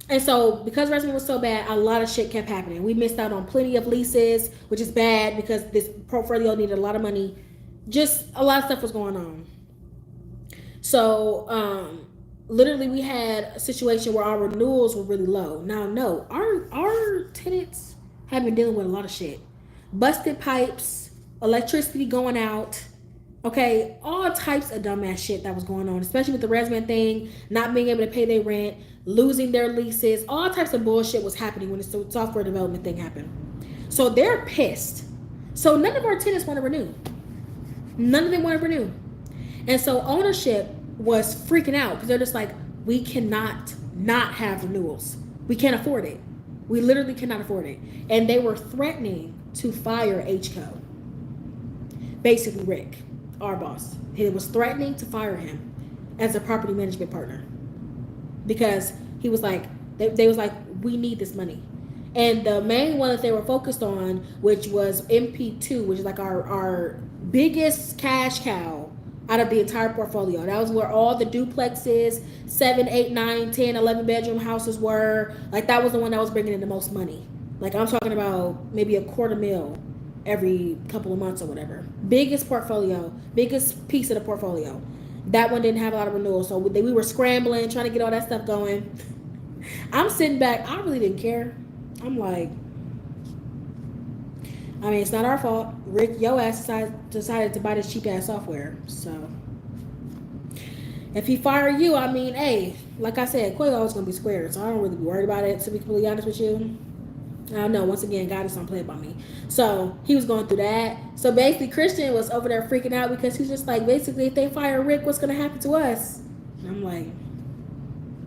And so because ResMan was so bad, a lot of shit kept happening. We missed out on plenty of leases, which is bad because this portfolio needed a lot of money. Just a lot of stuff was going on. So literally we had a situation where our renewals were really low. Now, no, our tenants have been dealing with a lot of shit. Busted pipes, electricity going out, okay, all types of dumbass shit that was going on, especially with the ResMan thing, not being able to pay their rent, losing their leases, all types of bullshit was happening when the software development thing happened. So they're pissed. So none of our tenants want to renew. None of them want to renew. And so ownership was freaking out because they're just like, we cannot not have renewals. We can't afford it. We literally cannot afford it. And they were threatening to fire HCO. Basically Rick, our boss. He was threatening to fire him as a property management partner. Because he was like, they was like, we need this money. And the main one that they were focused on, which was MP2, which is our biggest cash cow out of the entire portfolio. That was where all the duplexes, 7, 8, 9, 10, 11 bedroom houses were. That was the one that was bringing in the most money. I'm talking about maybe $250,000 every couple of months or whatever. Biggest portfolio, biggest piece of the portfolio. That one didn't have a lot of renewals, so we were scrambling, trying to get all that stuff going. I'm sitting back. I really didn't care. I'm like, it's not our fault. Rick, your ass decided to buy this cheap ass software. So if he fire you, hey, like I said, Quayle always gonna be squared, so I don't really be worried about it. To be completely honest with you, I don't know. Once again, God is don't play about me. So he was going through that. So basically, Christian was over there freaking out because he's just like, basically, if they fire Rick, what's gonna happen to us? And I'm like,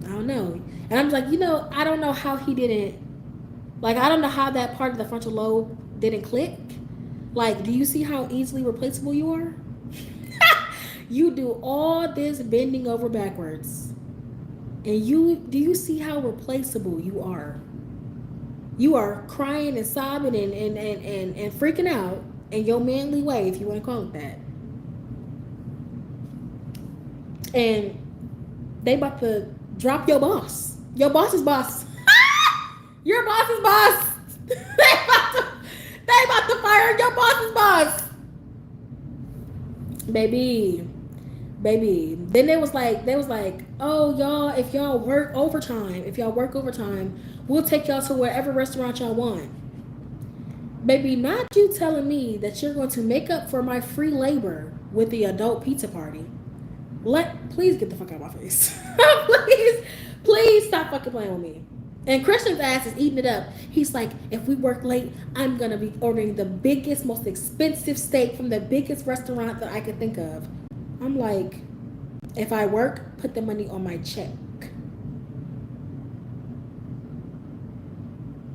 I don't know. And I'm like, you know, I don't know how he didn't, like, I don't know how that part of the frontal lobe didn't click. Like, do you see how easily replaceable you are? You do all this bending over backwards. And do you see how replaceable you are? You are crying and sobbing and freaking out in your manly way, if you want to call it that. And they about to drop your boss. Your boss is boss. Your boss is boss. They about to fire your boss is boss. Baby. Then they was like, oh y'all, if y'all work overtime, we'll take y'all to wherever restaurant y'all want. Baby, not you telling me that you're going to make up for my free labor with the adult pizza party. Please get the fuck out of my face. please stop fucking playing with me. And Christian's ass is eating it up. He's like, if we work late, I'm gonna be ordering the biggest, most expensive steak from the biggest restaurant that I could think of. I'm like, if I work, put the money on my check.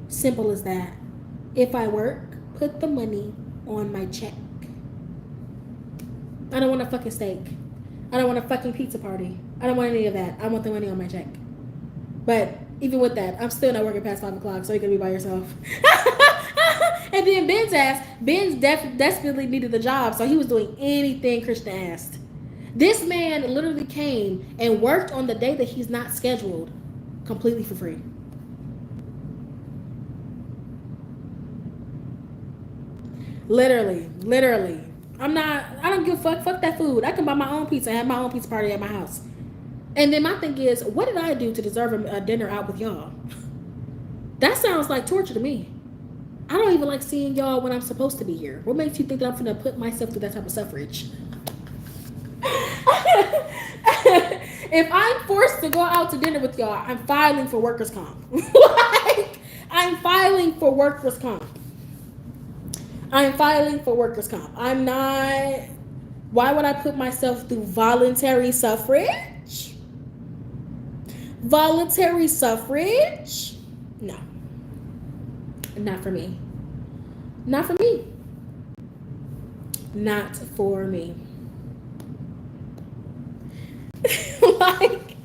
Simple as that. If I work, put the money on my check. I don't want a fucking steak. I don't want a fucking pizza party. I don't want any of that. I want the money on my check. But even with that, I'm still not working past 5 o'clock, so you can be by yourself. And then Ben's desperately needed the job, so he was doing anything Christian asked. This man literally came and worked on the day that he's not scheduled completely for free. Literally. I don't give a fuck. Fuck that food. I can buy my own pizza and have my own pizza party at my house. And then my thing is, what did I do to deserve a dinner out with y'all? That sounds like torture to me. I don't even like seeing y'all when I'm supposed to be here. What makes you think that I'm gonna put myself through that type of suffrage? If I'm forced to go out to dinner with y'all, I'm filing for workers' comp. I'm filing for workers' comp. I'm not. Why would I put myself through voluntary suffrage? Voluntary suffrage? No. Not for me. Not for me. Not for me. Like,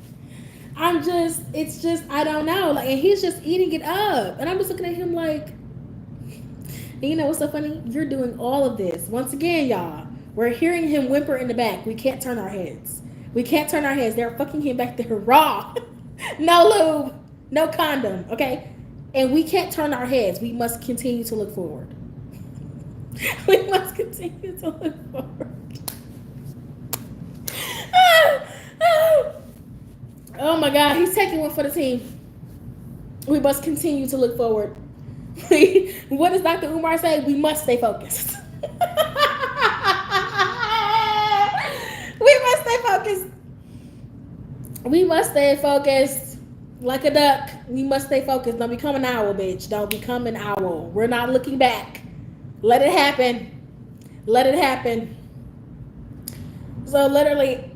it's just, I don't know. Like, and he's just eating it up. And I'm just looking at him like, and you know what's so funny? You're doing all of this. Once again, y'all, we're hearing him whimper in the back. We can't turn our heads. They're fucking him back there raw. No lube, no condom, okay? And we can't turn our heads. We must continue to look forward. Oh my God, he's taking one for the team. We must continue to look forward. What does Dr. Umar say? We must stay focused. We must stay focused like a duck. We must stay focused. Don't become an owl, bitch. Don't become an owl. We're not looking back. Let it happen. So literally,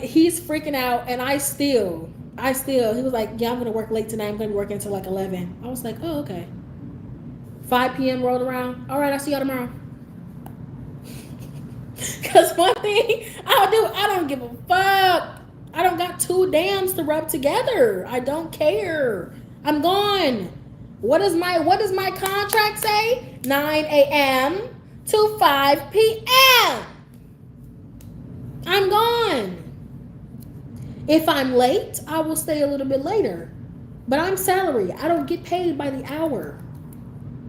he's freaking out, and I still, he was like, yeah, I'm going to work late tonight. I'm going to be working until like 11. I was like, oh, okay. 5 p.m. rolled around. All right, I'll see y'all tomorrow. Because one thing I don't give a fuck. I don't got 2 dams to rub together. I don't care. I'm gone. What does my contract say? 9 a.m. to 5 p.m. I'm gone. If I'm late, I will stay a little bit later. But I'm salary. I don't get paid by the hour.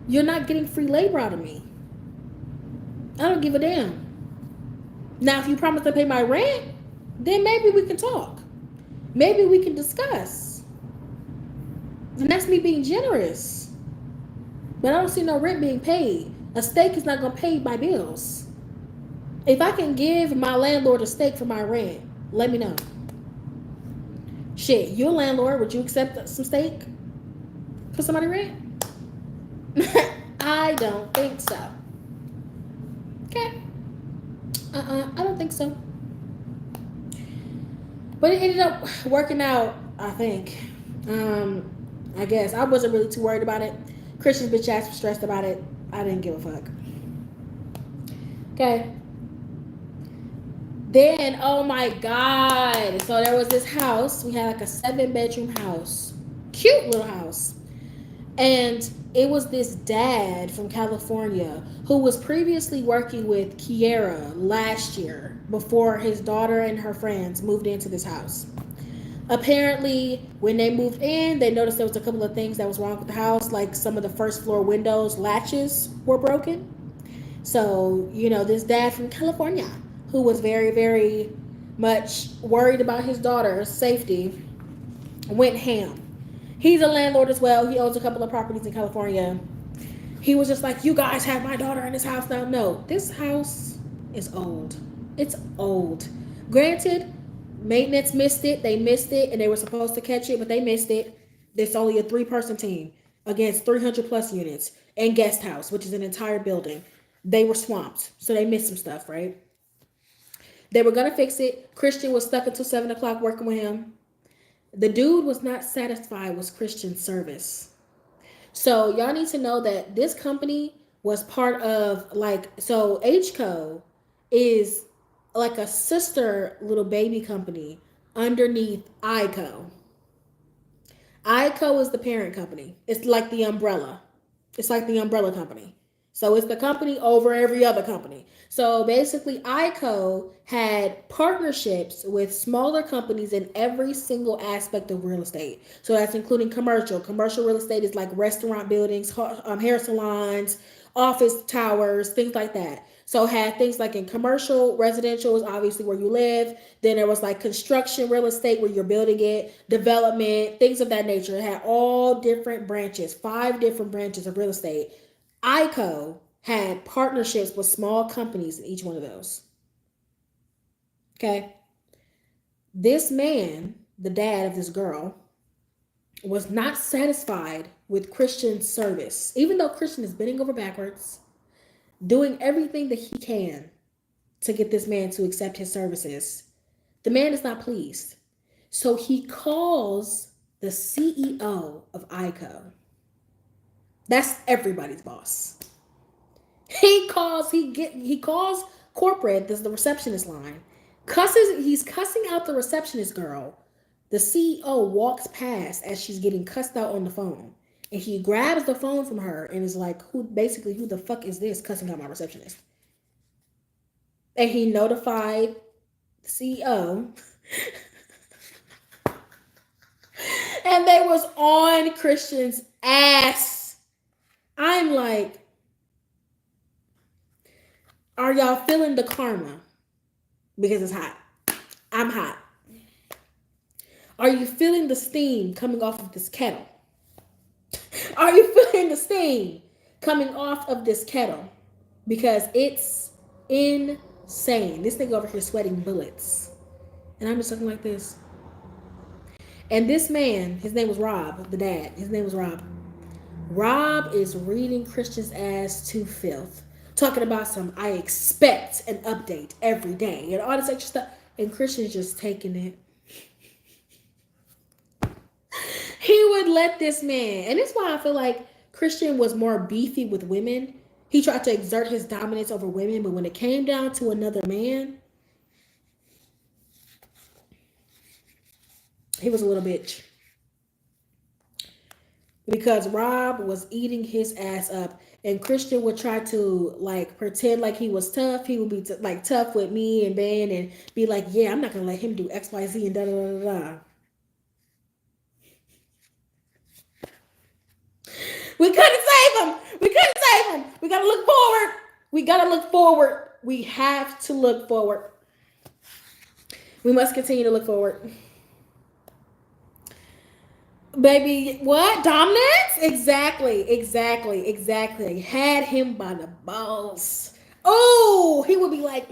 You're not getting free labor out of me. I don't give a damn. Now, if you promise to pay my rent, then maybe we can talk. Maybe we can discuss. And that's me being generous. But I don't see no rent being paid. A steak is not going to pay my bills. If I can give my landlord a steak for my rent, let me know. Shit, you're a landlord. Would you accept some steak for somebody's rent? I don't think so. Okay. I don't think so. But it ended up working out, I think. I guess I wasn't really too worried about it. Christian's bitch ass was stressed about it. I didn't give a fuck. Okay. Then, oh my God. So there was this house. We had like a 7-bedroom house. Cute little house. And it was this dad from California who was previously working with Kiera last year before his daughter and her friends moved into this house. Apparently, when they moved in, they noticed there was a couple of things that was wrong with the house, like some of the first floor windows latches were broken. So, this dad from California who was very, very much worried about his daughter's safety went ham. He's a landlord as well. He owns a couple of properties in California. He was just like, you guys have my daughter in this house now. No, this house is old. It's old. Granted, maintenance missed it. They missed it and they were supposed to catch it, but they missed it. There's only a 3-person team against 300 plus units and guest house, which is an entire building. They were swamped. So they missed some stuff, right? They were going to fix it. Christian was stuck until 7 o'clock working with him. The dude was not satisfied with Christian's service. So y'all need to know that this company was part of so HCO is like a sister little baby company underneath ICO. ICO is the parent company. It's like the umbrella. It's like the umbrella company. So it's the company over every other company. So basically, ICO had partnerships with smaller companies in every single aspect of real estate. So that's including commercial. Commercial real estate is like restaurant buildings, hair salons, office towers, things like that. So had things like in commercial, residential is obviously where you live. Then there was like construction real estate where you're building it, development, things of that nature. It had all different branches, 5 different branches of real estate. ICO had partnerships with small companies in each one of those. Okay. This man, the dad of this girl, was not satisfied with Christian's service, even though Christian is bending over backwards, doing everything that he can to get this man to accept his services. The man is not pleased. So he calls the CEO of ICO. That's everybody's boss. He calls corporate, this is the receptionist line. He's cussing out the receptionist girl. The CEO walks past as she's getting cussed out on the phone. And he grabs the phone from her and is like, who the fuck is this cussing out my receptionist? And he notified the CEO. And they was on Christian's ass. I'm like, are y'all feeling the karma? Because it's hot. I'm hot. Are you feeling the steam coming off of this kettle? Are you feeling the steam coming off of this kettle? Because it's insane. This nigga over here sweating bullets. And I'm just looking like this. And this man, his name was Rob, the dad. His name was Rob. Rob is reading Christian's ass to filth. Talking about I expect an update every day and all this extra stuff. And Christian's just taking it. He would let this man, and that's why I feel like Christian was more beefy with women. He tried to exert his dominance over women, but when it came down to another man, he was a little bitch. Because Rob was eating his ass up, and Christian would try to pretend like he was tough. He would be tough with me and Ben and be like, yeah, I'm not gonna let him do XYZ and da da da da. We couldn't save him. We couldn't save him. We gotta look forward. We gotta look forward. We have to look forward. We must continue to look forward. Baby, what? Dominance? Exactly. Had him by the balls. Oh, he would be like,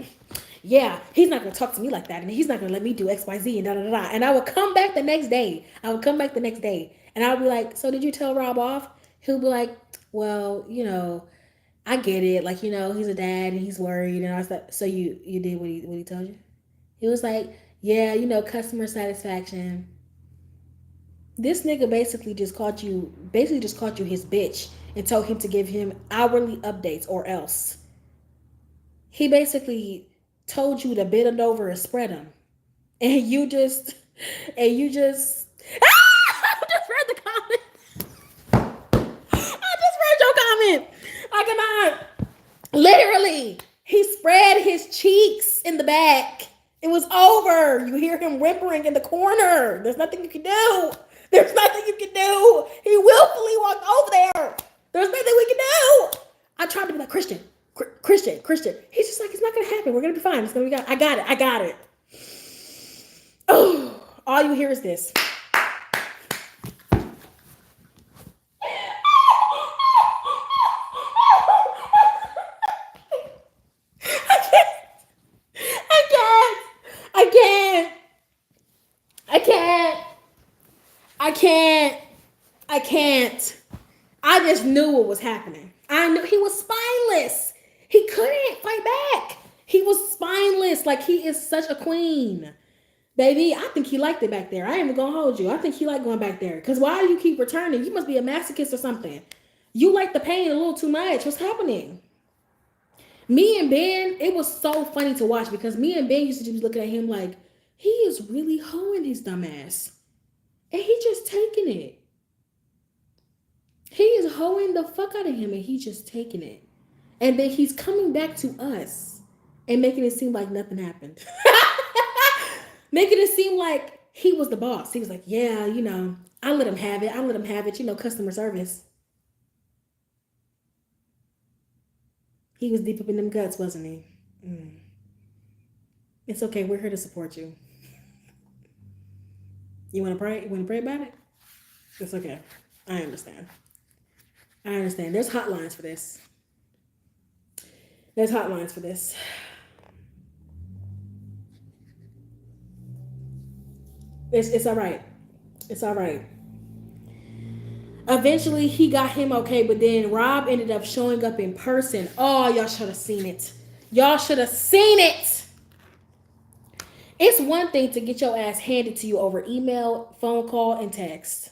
yeah, he's not gonna talk to me like that, and he's not gonna let me do XYZ and da da da. And I would come back the next day. And I would be like, so did you tell Rob off? He'll be like, well, I get it. He's a dad and he's worried and all that. So you did what he told you? He was like, Yeah, you know, customer satisfaction. This nigga basically just called you his bitch and told him to give him hourly updates or else. He basically told you to bend over and spread them. And you just I just read the comment. I just read your comment. I cannot. Literally, he spread his cheeks in the back. It was over. You hear him whimpering in the corner. There's nothing you can do. There's nothing you can do. He willfully walked over there. There's nothing we can do. I tried to be like Christian, Christian. He's just like, it's not gonna happen. We're gonna be fine. It's gonna be. I got it. Oh, all you hear is this. I can't. I can't. I can't. I can't. I just knew what was happening. I knew he was spineless. He couldn't fight back. He was spineless. Like he is such a queen. Baby, I think he liked it back there. I ain't even gonna hold you. I think he liked going back there. Cause why do you keep returning? You must be a masochist or something. You like the pain a little too much. What's happening? Me and Ben, it was so funny to watch because me and Ben used to just be looking at him like, he is really hoeing his dumbass. And he just taking it. He is hoeing the fuck out of him and he just taking it. And then he's coming back to us and making it seem like nothing happened. Making it seem like he was the boss. He was like, yeah, you know, I let him have it. I let him have it. You know, customer service. He was deep up in them guts, wasn't he? Mm. It's okay. We're here to support you. You want to pray? You want to pray about it? It's okay. I understand. I understand. There's hotlines for this. There's hotlines for this. It's all right. It's all right. Eventually, he got him okay, but then Rob ended up showing up in person. Oh, y'all should have seen it. Y'all should have seen it. It's one thing to get your ass handed to you over email, phone call, and text.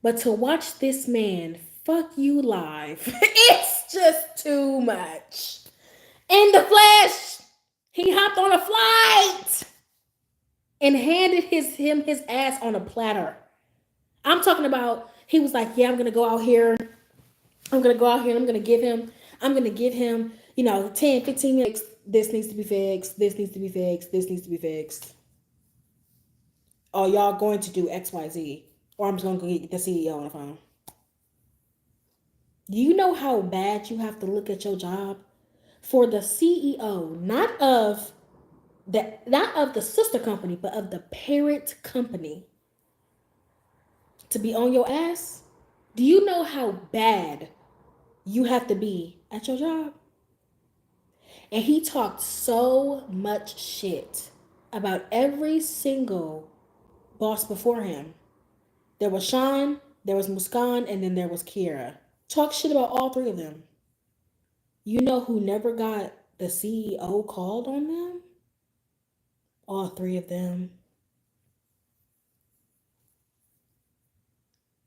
But to watch this man fuck you live, it's just too much. In the flesh, he hopped on a flight and handed him his ass on a platter. I'm talking about, he was like, yeah, I'm gonna go out here. I'm gonna go out here and I'm gonna give him, you know, 10, 15 minutes. This needs to be fixed. This needs to be fixed. This needs to be fixed. Oh, y'all going to do XYZ. Or I'm just gonna go get the CEO on the phone. Do you know how bad you have to look at your job for the CEO, not of the sister company, but of the parent company to be on your ass? Do you know how bad you have to be at your job? And he talked so much shit about every single boss before him. There was Sean, there was Muskan, and then there was Kira. Talk shit about all three of them. You know who never got the CEO called on them? All three of them.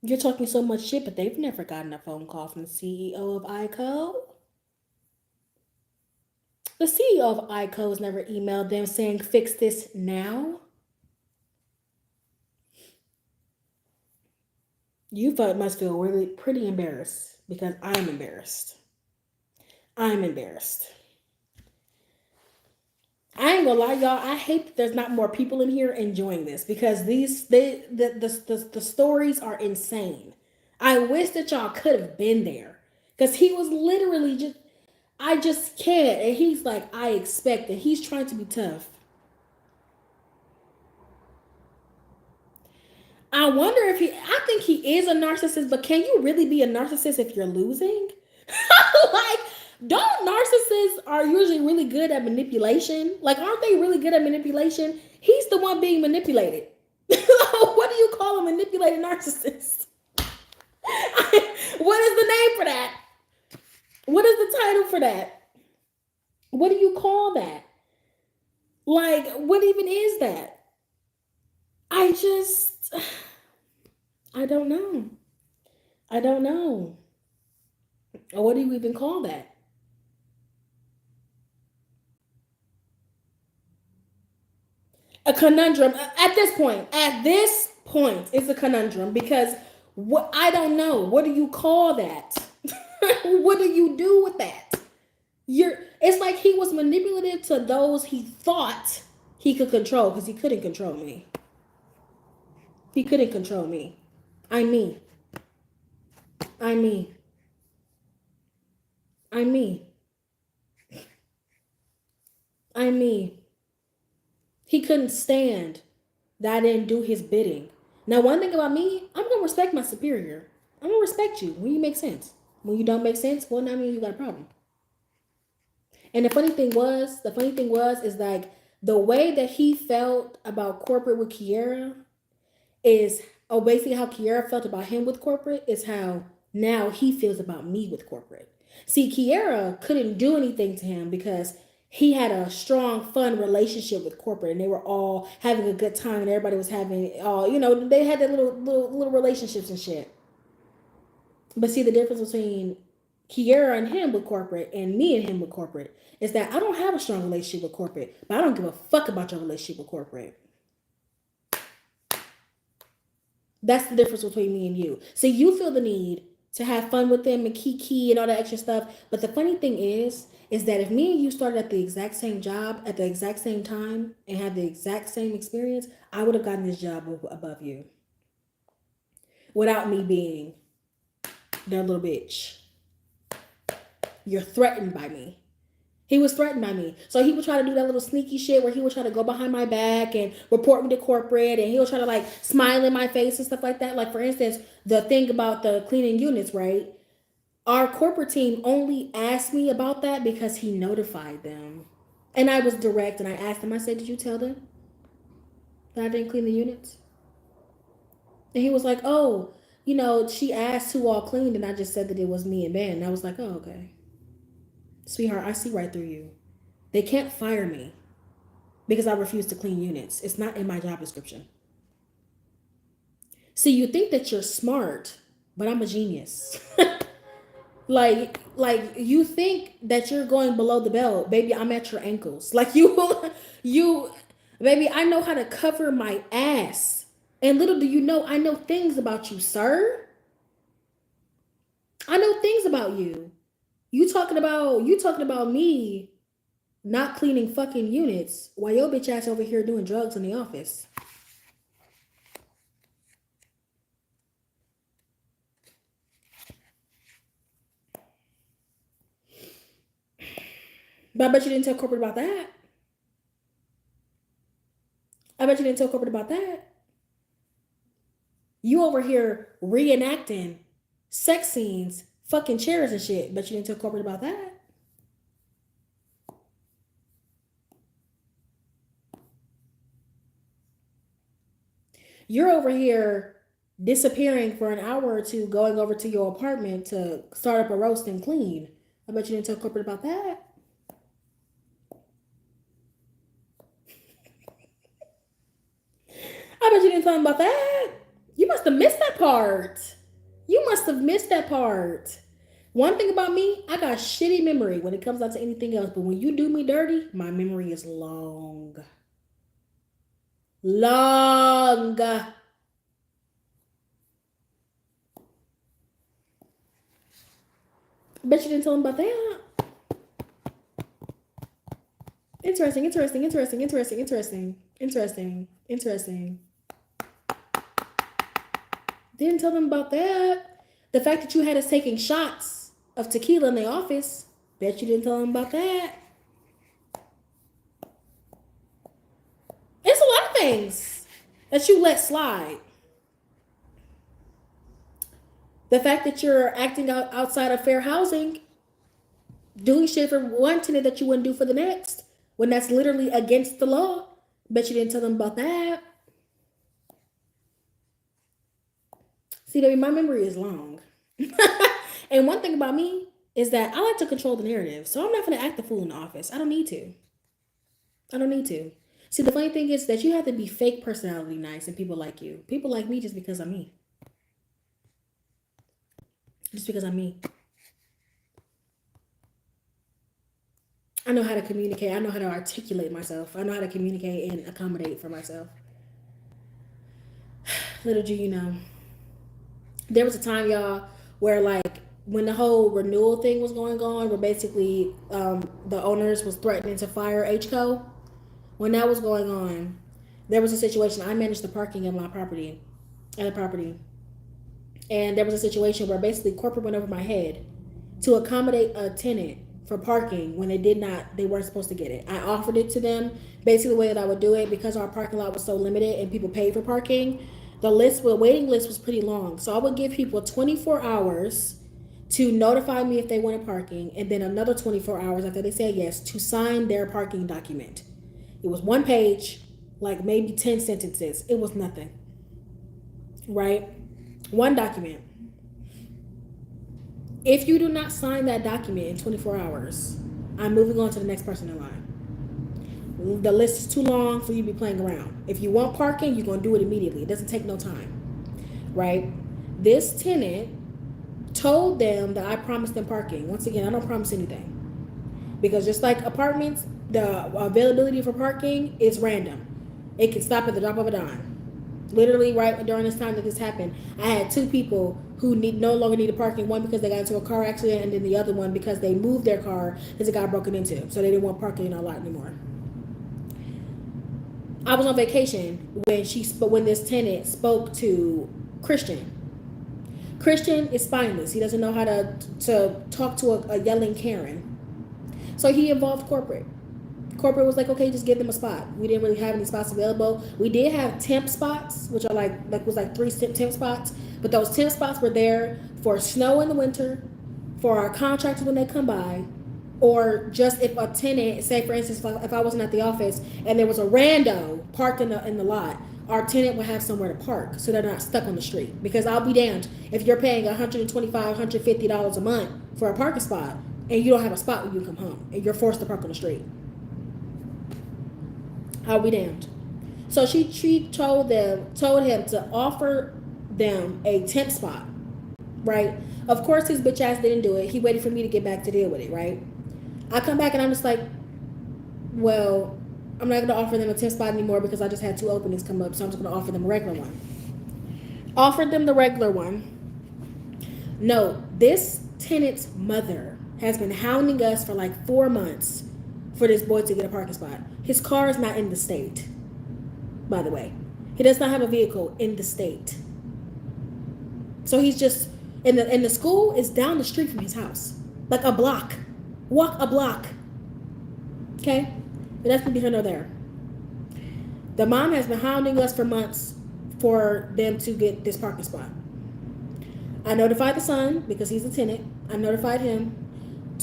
You're talking so much shit, but they've never gotten a phone call from the CEO of ICO. The CEO of ICO has never emailed them saying, fix this now. You must feel really pretty embarrassed because I'm embarrassed. I'm embarrassed. I ain't gonna lie, y'all. I hate that there's not more people in here enjoying this because the stories are insane. I wish that y'all could have been there because he was literally just, I just can't. And he's like, I expect it. He's trying to be tough. I wonder if I think he is a narcissist, but can you really be a narcissist if you're losing? Like, don't narcissists are usually really good at manipulation? Like, aren't they really good at manipulation? He's the one being manipulated. What do you call a manipulated narcissist? What is the name for that? What is the title for that? What do you call that? Like, what even is that? I just, I don't know. I don't know. What do you even call that? A conundrum. At this point, it's a conundrum because what I don't know. What do you call that? What do you do with that? It's like he was manipulative to those he thought he could control because he couldn't control me. He couldn't control me. I me. I me. I me. I me. He couldn't stand that I didn't do his bidding. Now, one thing about me, I'm gonna respect my superior. I'm gonna respect you when you make sense. When you don't make sense, well, I mean you got a problem. And the funny thing was, is like the way that he felt about corporate with Kiera is, basically how Kiera felt about him with corporate is how now he feels about me with corporate. See, Kiera couldn't do anything to him because he had a strong, fun relationship with corporate, and they were all having a good time, and everybody was having all, they had their little relationships and shit. But see, the difference between Kiera and him with corporate and me and him with corporate is that I don't have a strong relationship with corporate, but I don't give a fuck about your relationship with corporate. That's the difference between me and you. So you feel the need to have fun with them and kiki and all that extra stuff. But the funny thing is that if me and you started at the exact same job at the exact same time and had the exact same experience, I would have gotten this job above you without me being that little bitch. You're threatened by me. He was threatened by me. So he would try to do that little sneaky shit where he would try to go behind my back and report me to corporate, and he would try to like smile in my face and stuff like that. Like, for instance, the thing about the cleaning units, right? Our corporate team only asked me about that because he notified them. And I was direct and I asked him, I said, "Did you tell them that I didn't clean the units?" And he was like, "Oh, she asked who all cleaned, and I just said that it was me and Ben." And I was like, "Oh, okay. Sweetheart, I see right through you. They can't fire me because I refuse to clean units. It's not in my job description." See, you think that you're smart, but I'm a genius. like you think that you're going below the belt, baby. I'm at your ankles. Like you, baby. I know how to cover my ass. And little do you know, I know things about you, sir. I know things about you. You talking about me not cleaning fucking units while your bitch ass over here doing drugs in the office. But I bet you didn't tell corporate about that. I bet you didn't tell corporate about that. You over here reenacting sex scenes, fucking chairs and shit. But you didn't tell corporate about that. You're over here disappearing for an hour or two, going over to your apartment to start up a roast and clean. I bet you didn't tell corporate about that. I bet you didn't tell them about that. You must have missed that part. You must have missed that part. One thing about me, I got shitty memory when it comes down to anything else. But when you do me dirty, my memory is long. Long. Bet you didn't tell him about that. Interesting, interesting, interesting, interesting, interesting, interesting, interesting. Didn't tell them about that. The fact that you had us taking shots of tequila in the office. Bet you didn't tell them about that. It's a lot of things that you let slide. The fact that you're acting out outside of fair housing, doing shit for one tenant that you wouldn't do for the next, when that's literally against the law. Bet you didn't tell them about that. See, baby, my memory is long. And one thing about me is that I like to control the narrative. So I'm not going to act the fool in the office. I don't need to. I don't need to. See, the funny thing is that you have to be fake personality nice and people like you. People like me just because I'm me. Just because I'm me. I know how to communicate. I know how to articulate myself. I know how to communicate and accommodate for myself. Little do you know. There was a time, y'all, where like when the whole renewal thing was going on, where basically the owners was threatening to fire HCO. When that was going on, there was a situation. I managed the parking of my property, at the property, and there was a situation where basically corporate went over my head to accommodate a tenant for parking when they weren't supposed to get it. I offered it to them. Basically, the way that I would do it, because our parking lot was so limited and people paid for parking, the waiting list was pretty long. So I would give people 24 hours to notify me if they wanted parking, and then another 24 hours after they said yes to sign their parking document. It was one page, like maybe 10 sentences. It was nothing, right? One document. If you do not sign that document in 24 hours, I'm moving on to the next person in line. The list is too long for you to be playing around. If you want parking, you're going to do it immediately. It doesn't take no time, right? This tenant told them that I promised them parking. Once again, I don't promise anything. Because just like apartments, the availability for parking is random. It can stop at the drop of a dime. Literally, right during this time that this happened, I had two people who no longer needed parking. One because they got into a car accident, and then the other one because they moved their car because it got broken into. So they didn't want parking in our lot anymore. I was on vacation when this tenant spoke to Christian. Christian is spineless. He doesn't know how to talk to a yelling Karen. So he involved corporate. Corporate was like, okay, just give them a spot. We didn't really have any spots available. We did have temp spots, which are like 3 temp spots, but those temp spots were there for snow in the winter, for our contractors when they come by, or just if a tenant, say for instance, if I wasn't at the office and there was a rando parked in the lot, our tenant would have somewhere to park so they're not stuck on the street. Because I'll be damned if you're paying $125, $150 a month for a parking spot and you don't have a spot when you come home and you're forced to park on the street. I'll be damned. So she told him to offer them a temp spot, right? Of course, his bitch ass didn't do it. He waited for me to get back to deal with it, right? I come back and I'm just like, well, I'm not going to offer them a temp spot anymore because I just had 2 openings come up, so I'm just going to offer them a regular one. Offered them the regular one. No, this tenant's mother has been hounding us for like 4 months for this boy to get a parking spot. His car is not in the state, by the way. He does not have a vehicle in the state. So he's just, and the school is down the street from his house. Like a block. Walk a block. Okay? But that's neither here nor there. The mom has been hounding us for months for them to get this parking spot. I notified the son, because he's a tenant. I notified him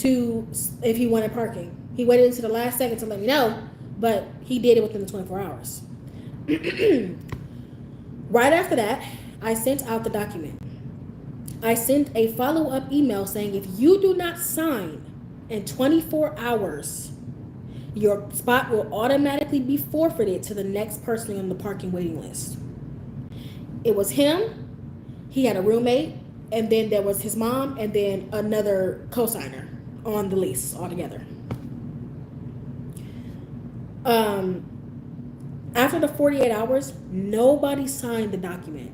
if he wanted parking. He waited until the last second to let me know, but he did it within the 24 hours. Right after that, I sent out the document. I sent a follow-up email saying, if you do not sign in 24 hours, your spot will automatically be forfeited to the next person on the parking waiting list. It was him, he had a roommate, and then there was his mom, and then another co-signer on the lease altogether. After the 48 hours, nobody signed the document.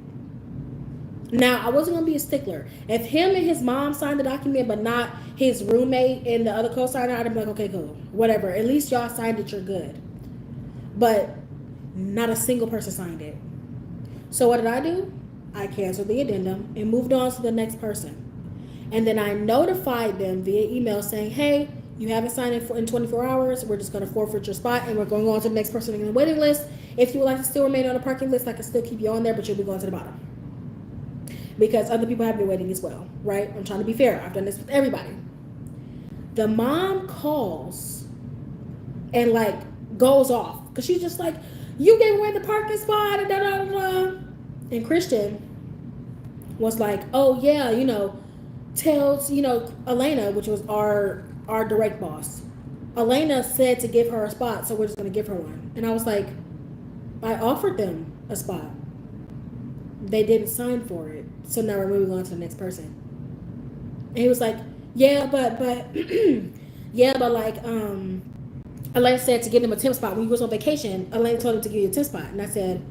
Now, I wasn't going to be a stickler. If him and his mom signed the document, but not his roommate and the other co-signer, I'd be like, okay, cool. Whatever. At least y'all signed it, you're good. But not a single person signed it. So what did I do? I canceled the addendum and moved on to the next person. And then I notified them via email saying, hey, you haven't signed it in 24 hours. We're just going to forfeit your spot, and we're going on to the next person in the waiting list. If you would like to still remain on the parking list, I can still keep you on there, but you'll be going to the bottom. Because other people have been waiting as well, right? I'm trying to be fair. I've done this with everybody. The mom calls and like goes off because she's just like, you gave away the parking spot and da da da. And Christian was like, oh yeah, tells Elena, which was our direct boss, Elena said to give her a spot, so we're just gonna give her one. And I was like, I offered them a spot. They didn't sign for it, so now we're moving on to the next person. And he was like, yeah, but yeah, but like Elena said to give them a temp spot when he was on vacation. Elena told him to give you a temp spot, and I said,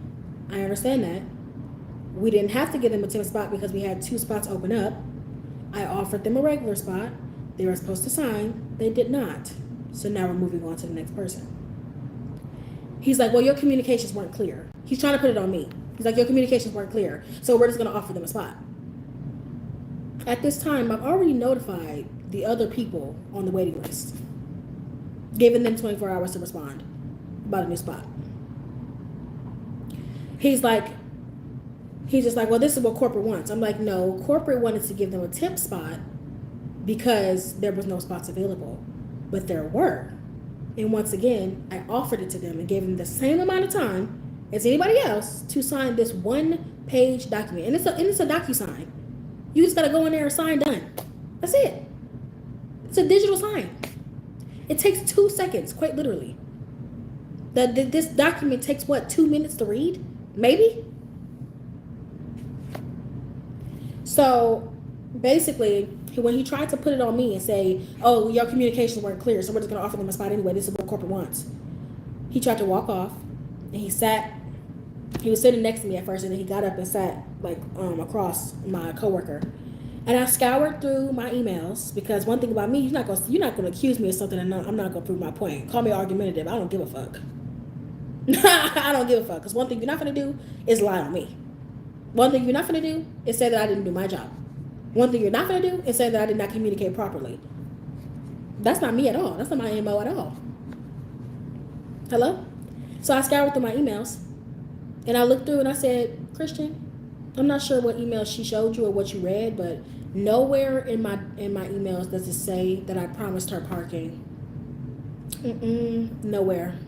I understand that. We didn't have to give them a temp spot because we had 2 spots open up. I offered them a regular spot. They were supposed to sign. They did not. So now we're moving on to the next person. He's like, well, your communications weren't clear. He's trying to put it on me. He's like, your communications weren't clear, so we're just going to offer them a spot. At this time, I've already notified the other people on the waiting list, giving them 24 hours to respond about a new spot. He's just like, well, this is what corporate wants. I'm like, no, corporate wanted to give them a temp spot because there was no spots available, but there were. And once again, I offered it to them and gave them the same amount of time as anybody else to sign this 1-page document. And it's a DocuSign. You just gotta go in there and sign, done. That's it. It's a digital sign. It takes 2 seconds, quite literally. This document takes, what, 2 minutes to read? Maybe? So, basically, when he tried to put it on me and say, oh, your communications weren't clear, so we're just going to offer them a spot anyway, this is what corporate wants. He tried to walk off, and he was sitting next to me at first, and then he got up and sat, like, across my coworker. And I scoured through my emails, because one thing about me, you're not going to accuse me of something and I'm not going to prove my point. Call me argumentative. I don't give a fuck. I don't give a fuck, because one thing you're not going to do is lie on me. One thing you're not going to do is say that I didn't do my job. One thing you're not going to do is say that I did not communicate properly. That's not me at all. That's not my MO at all. Hello? So I scoured through my emails, and I looked through and I said, Christian, I'm not sure what email she showed you or what you read, but nowhere in my emails does it say that I promised her parking. Nowhere.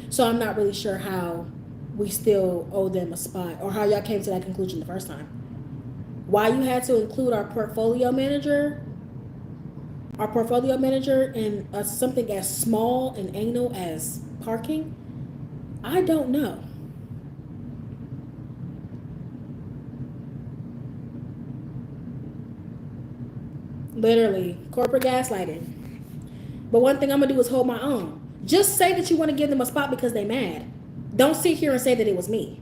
So I'm not really sure how we still owe them a spot, or how y'all came to that conclusion the first time. Why you had to include our portfolio manager in something as small and anal as parking, I don't know. Literally, corporate gaslighting. But one thing I'm gonna do is hold my own. Just say that you want to give them a spot because they mad. Don't sit here and say that it was me.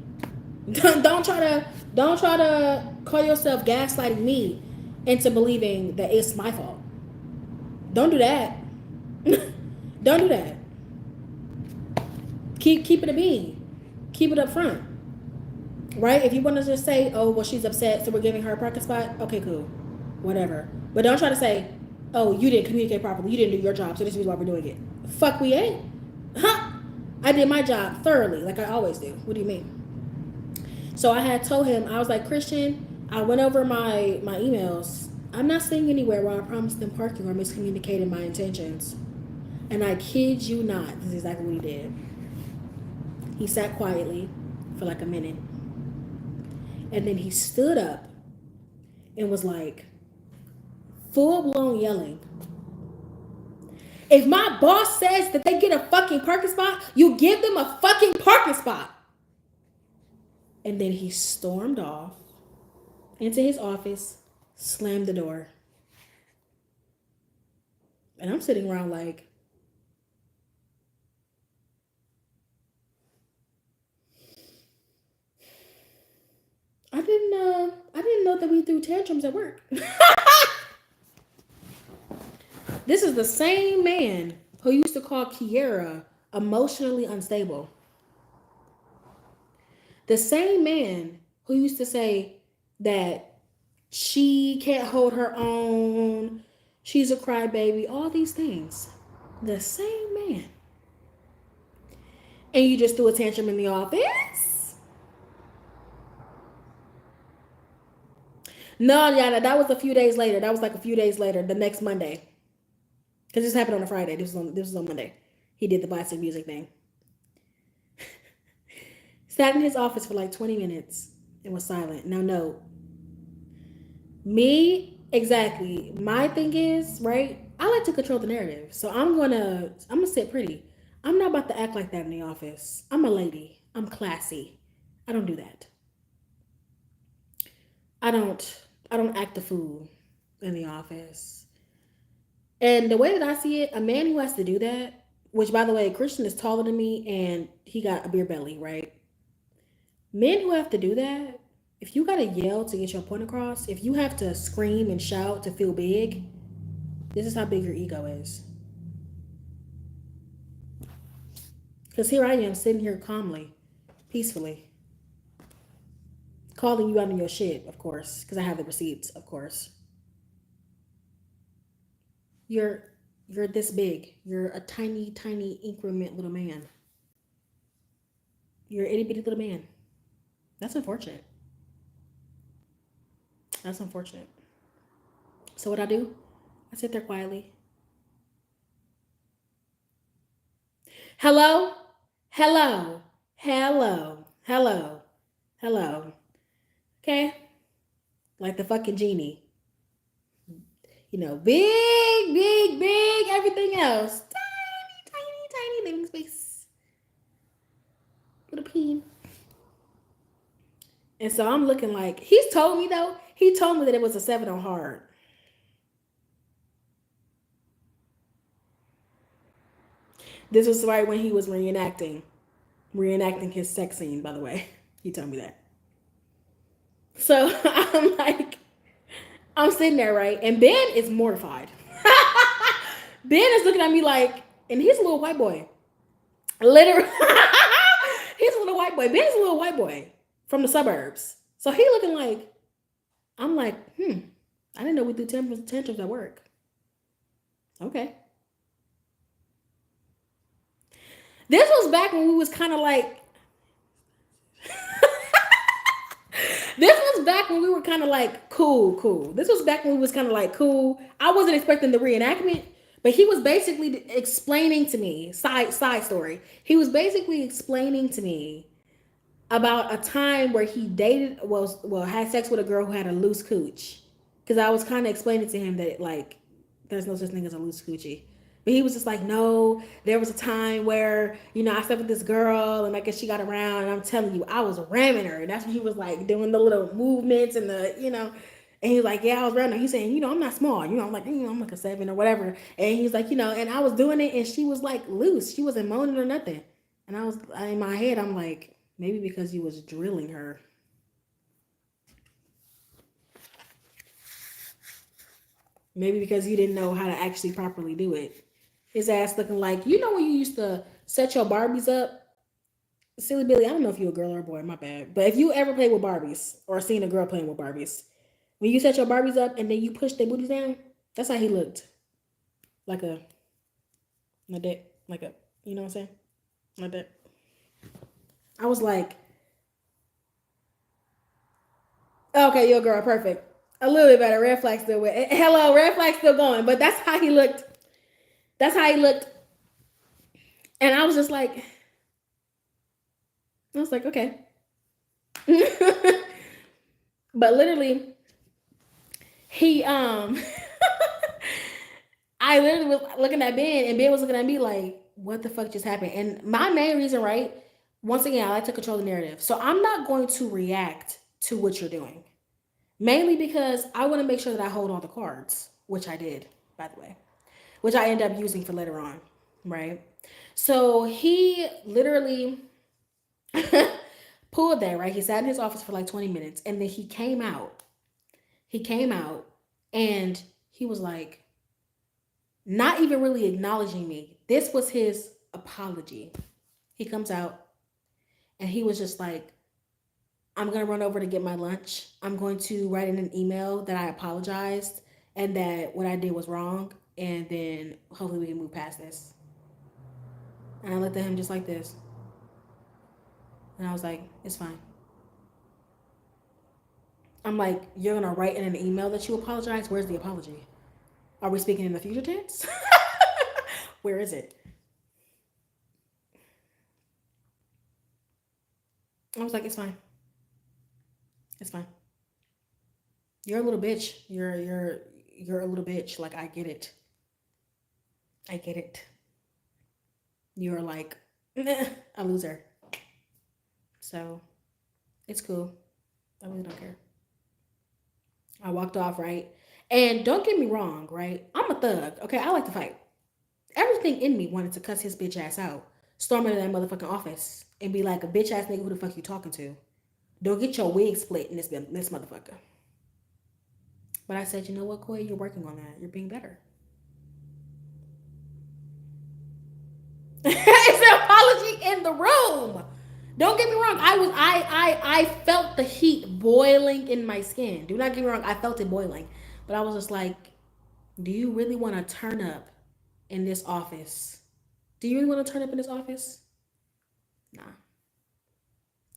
Don't try to call yourself gaslighting me into believing that it's my fault. Don't do that. Don't do that. Keep it a bean. Keep it up front. Right? If you want to just say, oh, well, she's upset, so we're giving her a parking spot, okay, cool. Whatever. But don't try to say, oh, you didn't communicate properly. You didn't do your job, so this is why we're doing it. Fuck, we ain't. Huh? I did my job thoroughly, like I always do. What do you mean? So I had told him, I was like, Christian, I went over my emails. I'm not seeing anywhere where I promised them parking or miscommunicated my intentions. And I kid you not, this is exactly what he did. He sat quietly for like a minute. And then he stood up and was like, full-blown yelling, if my boss says that they get a fucking parking spot, you give them a fucking parking spot. And then he stormed off into his office, slammed the door. And I'm sitting around like, I didn't know that we threw tantrums at work. This is the same man who used to call Kiera emotionally unstable. The same man who used to say that she can't hold her own, she's a crybaby, all these things. The same man. And you just threw a tantrum in the office? No, yeah, that was a few days later. That was like a few days later, the next Monday. Because this happened on a Friday. This was on Monday. He did the blasting music thing. Sat in his office for like 20 minutes and was silent. Now, no. Me, exactly. My thing is, right? I like to control the narrative. So I'm gonna sit pretty. I'm not about to act like that in the office. I'm a lady. I'm classy. I don't do that. I don't I don't act a fool in the office. And the way that I see it, a man who has to do that, which by the way, Christian is taller than me and he got a beer belly, right? Men who have to do that, if you gotta yell to get your point across, if you have to scream and shout to feel big, this is how big your ego is. Because here I am sitting here calmly, peacefully, calling you out on your shit, of course, because I have the receipts, of course. You're you're this big. You're a tiny, tiny increment little man. You're an itty bitty little man. That's unfortunate. That's unfortunate. So what I do? I sit there quietly. Hello? Hello? Hello? Hello? Hello? Okay? Like the fucking genie. Big, big, big, everything else. Tiny, tiny, tiny living space. Little peen. And so I'm looking like, he's told me though, he told me that it was a 7 on hard. This was right when he was reenacting his sex scene, by the way. He told me that. So I'm like, I'm sitting there, right? And Ben is mortified. Ben is looking at me like, and he's a little white boy. Literally, he's a little white boy. Ben's a little white boy from the suburbs. So he looking like, I'm like, I didn't know we do tantrums at work. Okay. This was back when we was kind of like, this was back when we were kind of like, cool, cool. This was back when we was kind of like, cool. I wasn't expecting the reenactment, but he was basically explaining to me, side story. He was basically explaining to me about a time where he dated, had sex with a girl who had a loose cooch. Because I was kind of explaining to him that like, there's no such thing as a loose coochie. But he was just like, no, there was a time where, I slept with this girl and I guess she got around and I'm telling you, I was ramming her. And that's when he was like doing the little movements and and he's like, yeah, I was around her. He's saying, I'm not small. I'm like, I'm like a 7 or whatever. And he's like, and I was doing it and she was like loose. She wasn't moaning or nothing. And in my head, I'm like, maybe because he was drilling her. Maybe because he didn't know how to actually properly do it. His ass looking like, when you used to set your Barbies up? Silly Billy, I don't know if you're a girl or a boy, my bad. But if you ever played with Barbies or seen a girl playing with Barbies, when you set your Barbies up and then you push their booties down, that's how he looked. Like like a, you know what I'm saying? Like that. I was like, okay, you're a girl, perfect. A little bit better. Red flag still with. Hello, red flag still going. But that's how he looked. That's how he looked. And I was just like, okay. But literally, he I literally was looking at Ben and Ben was looking at me like, what the fuck just happened? And my main reason, right? Once again, I like to control the narrative. So I'm not going to react to what you're doing. Mainly because I want to make sure that I hold all the cards, which I did, by the way, which I end up using for later on, right? So he literally pulled that, right? He sat in his office for like 20 minutes and then he came out. He came out and he was like, not even really acknowledging me. This was his apology. He comes out and he was just like, I'm going to run over to get my lunch. I'm going to write in an email that I apologized and that what I did was wrong. And then hopefully we can move past this. And I looked at him just like this. And I was like, it's fine. I'm like, you're going to write in an email that you apologize? Where's the apology? Are we speaking in the future tense? Where is it? I was like, it's fine. It's fine. You're a little bitch. You're a little bitch. Like, I get it. I get it. You're like a loser. So it's cool. I really don't care. I walked off, right? And don't get me wrong, right? I'm a thug, okay? I like to fight. Everything in me wanted to cuss his bitch ass out, storm into that motherfucking office, and be like, a bitch ass nigga, who the fuck you talking to? Don't get your wig split in this motherfucker. But I said, you know what, Koi? You're working on that. You're being better. It's an apology in the room. Don't get me wrong. I felt the heat boiling in my skin. Do not get me wrong. I felt it boiling, but I was just like, do you really want to turn up in this office? Do you really want to turn up in this office? Nah,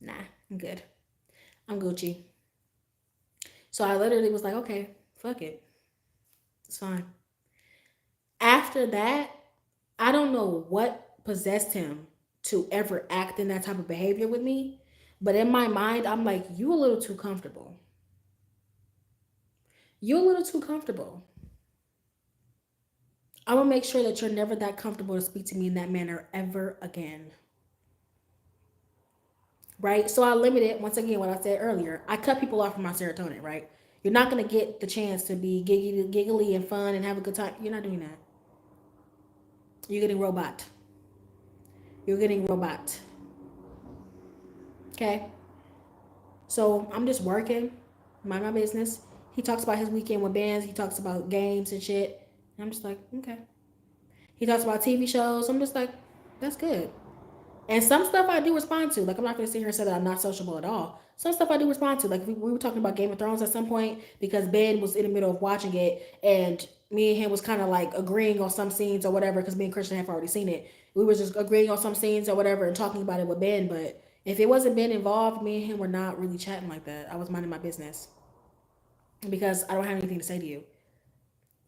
nah. I'm good. I'm Gucci. So I literally was like, okay, fuck it. It's fine. After that, I don't know what possessed him to ever act in that type of behavior with me. But in my mind, I'm like, you a little too comfortable. You're a little too comfortable. I'm gonna make sure that you're never that comfortable to speak to me in that manner ever again. Right? So I limited, once again, what I said earlier. I cut people off from my serotonin, right? You're not gonna get the chance to be giggly and fun and have a good time. You're not doing that. You're getting robot. You're getting robot. Okay? So I'm just working, mind my business. He talks about his weekend with bands. He talks about games and shit. And I'm just like, okay. He talks about TV shows. I'm just like, that's good. And some stuff I do respond to. Like, I'm not going to sit here and say that I'm not sociable at all. Some stuff I do respond to. Like, we were talking about Game of Thrones at some point because Ben was in the middle of watching it, and me and him was kind of like agreeing on some scenes or whatever because me and Christian have already seen it. We were just agreeing on some scenes or whatever and talking about it with Ben. But if it wasn't Ben involved, me and him were not really chatting like that. I was minding my business because I don't have anything to say to you.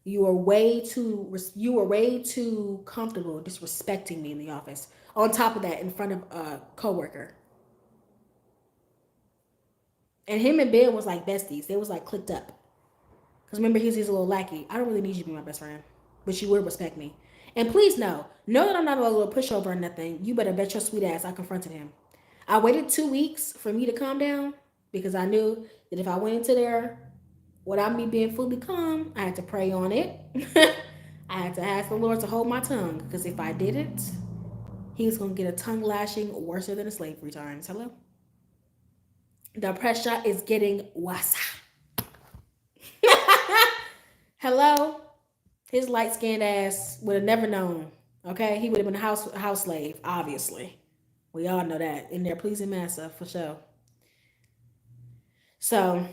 You were way too comfortable disrespecting me in the office. On top of that, in front of a coworker. And him and Ben was like besties. They was like clicked up. Because remember, he's a little lackey. I don't really need you to be my best friend. But you would respect me. And please know that I'm not a little pushover or nothing. You better bet your sweet ass I confronted him. I waited 2 weeks for me to calm down because I knew that if I went into there without me being fully calm, I had to pray on it. I had to ask the Lord to hold my tongue because if I didn't, he was going to get a tongue lashing worse than a slavery times. Hello? The pressure is getting worse. Hello? His light skinned ass would have never known. Okay? He would have been a house slave, obviously. We all know that. In there pleasing massa, for sure. So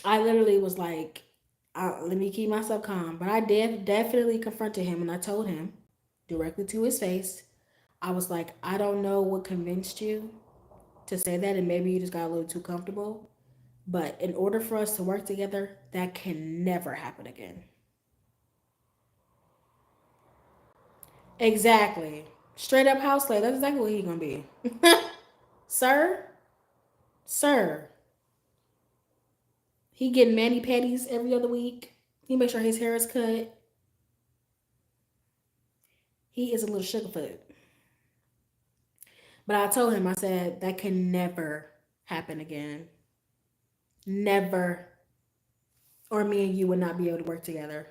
I literally was like, let me keep myself calm. But I did definitely confronted him and I told him directly to his face, I was like, I don't know what convinced you to say that, and maybe you just got a little too comfortable. But in order for us to work together, that can never happen again. Exactly. Straight up house slave. That's exactly what he gonna be. Sir, sir. He getting mani patties every other week. He make sure his hair is cut. He is a little sugarfoot. But I told him, I said, that can never happen again. Never. Or me and you would not be able to work together.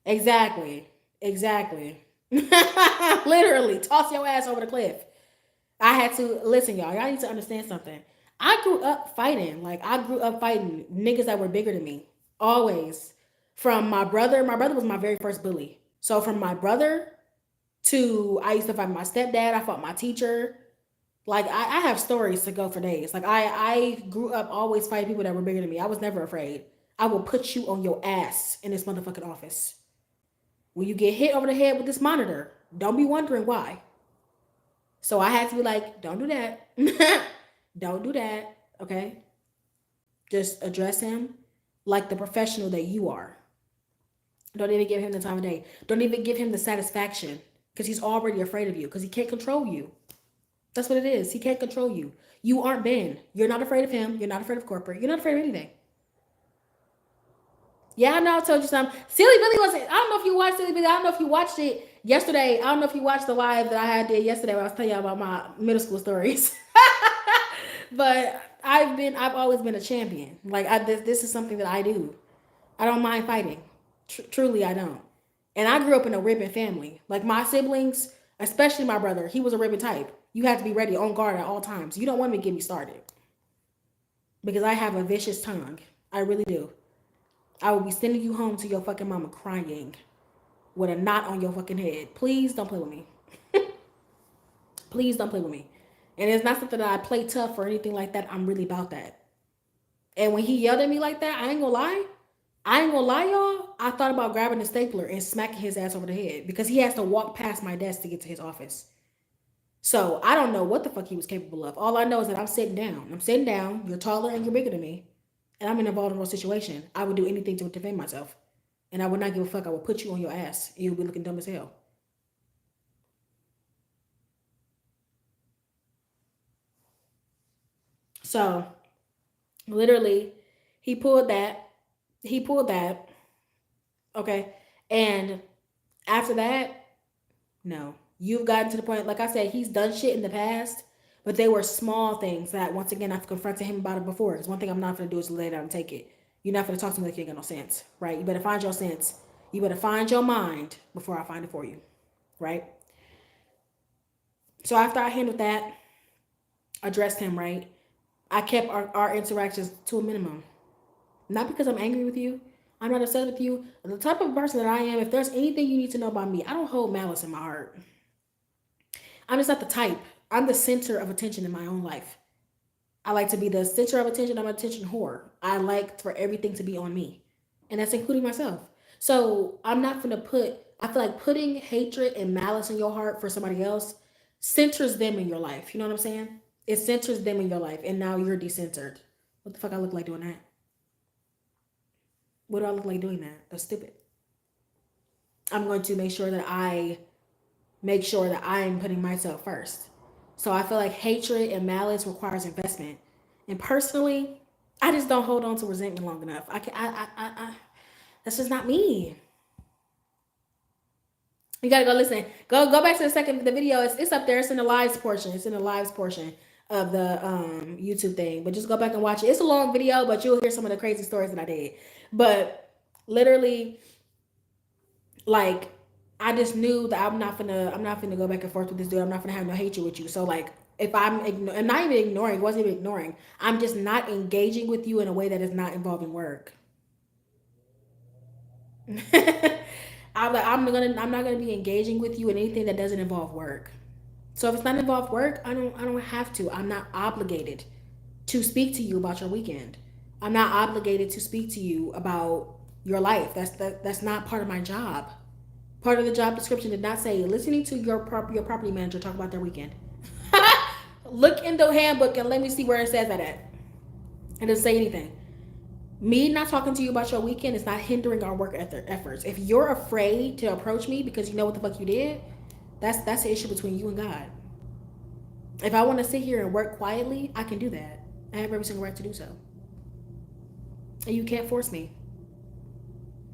Exactly. Exactly. Literally, toss your ass over the cliff. I had to listen, y'all. Y'all need to understand something. I grew up fighting. Like I grew up fighting niggas that were bigger than me. Always. From my brother was my very first bully. So from my brother to I used to fight my stepdad, I fought my teacher. Like I have stories to go for days. Like I grew up always fighting people that were bigger than me. I was never afraid. I will put you on your ass in this motherfucking office. When you get hit over the head with this monitor, don't be wondering why. So I had to be like, don't do that. Don't do that. Okay. Just address him like the professional that you are. Don't even give him the time of day. Don't even give him the satisfaction because he's already afraid of you because he can't control you. That's what it is. He can't control you. You aren't Ben. You're not afraid of him. You're not afraid of corporate. You're not afraid of anything. Yeah, I know. I told you something. Silly Billy was. I don't know if you watched Silly Billy. I don't know if you watched it yesterday. I don't know if you watched the live that I had did yesterday where I was telling you about my middle school stories. But I've always been a champion. Like this is something that I do. I don't mind fighting. Truly, I don't. And I grew up in a ribbon family. Like my siblings, especially my brother, he was a ribbon type. You have to be ready, on guard at all times. You don't want me to get me started because I have a vicious tongue. I really do. I will be sending you home to your fucking mama crying with a knot on your fucking head. Please don't play with me. Please don't play with me. And it's not something that I play tough or anything like that. I'm really about that. And when he yelled at me like that, I ain't gonna lie. I ain't gonna lie, y'all. I thought about grabbing a stapler and smacking his ass over the head because he has to walk past my desk to get to his office. So I don't know what the fuck he was capable of. All I know is that I'm sitting down. I'm sitting down. You're taller and you're bigger than me. And I'm in a vulnerable situation. I would do anything to defend myself. And I would not give a fuck. I would put you on your ass and you'll be looking dumb as hell. So literally, he pulled that. He pulled that. Okay. And after that, no. You've gotten to the point, like I said, he's done shit in the past, but they were small things that, once again, I've confronted him about it before. Because one thing I'm not going to do is lay down and take it. You're not going to talk to me like you ain't got no sense, right? You better find your sense. You better find your mind before I find it for you, right? So after I handled that, addressed him, right? I kept our interactions to a minimum. Not because I'm angry with you. I'm not upset with you. The type of person that I am, if there's anything you need to know about me, I don't hold malice in my heart. I'm just not the type. I'm the center of attention in my own life. I like to be the center of attention. I'm an attention whore. I like for everything to be on me. And that's including myself. So I'm not going to I feel like putting hatred and malice in your heart for somebody else centers them in your life. You know what I'm saying? It centers them in your life. And now you're decentered. What the fuck I look like doing that? What do I look like doing that? That's stupid. I'm going to make sure that I'm putting myself first. So I feel like hatred and malice requires investment. And personally, I just don't hold on to resentment long enough. That's just not me. You gotta go listen. Go back to the video. It's up there. It's in the lives portion. It's in the lives portion of the YouTube thing. But just go back and watch it. It's a long video, but you'll hear some of the crazy stories that I did. But literally, like, I just knew that I'm not gonna go back and forth with this dude. I'm not gonna have no hatred with you. So like, if I'm not even ignoring, wasn't even ignoring. I'm just not engaging with you in a way that is not involving work. I'm not gonna be engaging with you in anything that doesn't involve work. So if it's not involved work, I don't have to. I'm not obligated to speak to you about your weekend. I'm not obligated to speak to you about your life. That's not part of my job. Part of the job description did not say listening to your property manager talk about their weekend. Look in the handbook and let me see where it says that at. It doesn't say anything. Me not talking to you about your weekend is not hindering our work efforts. If you're afraid to approach me because you know what the fuck you did, that's the issue between you and God. If I want to sit here and work quietly, I can do that. I have every single right to do so. And you can't force me.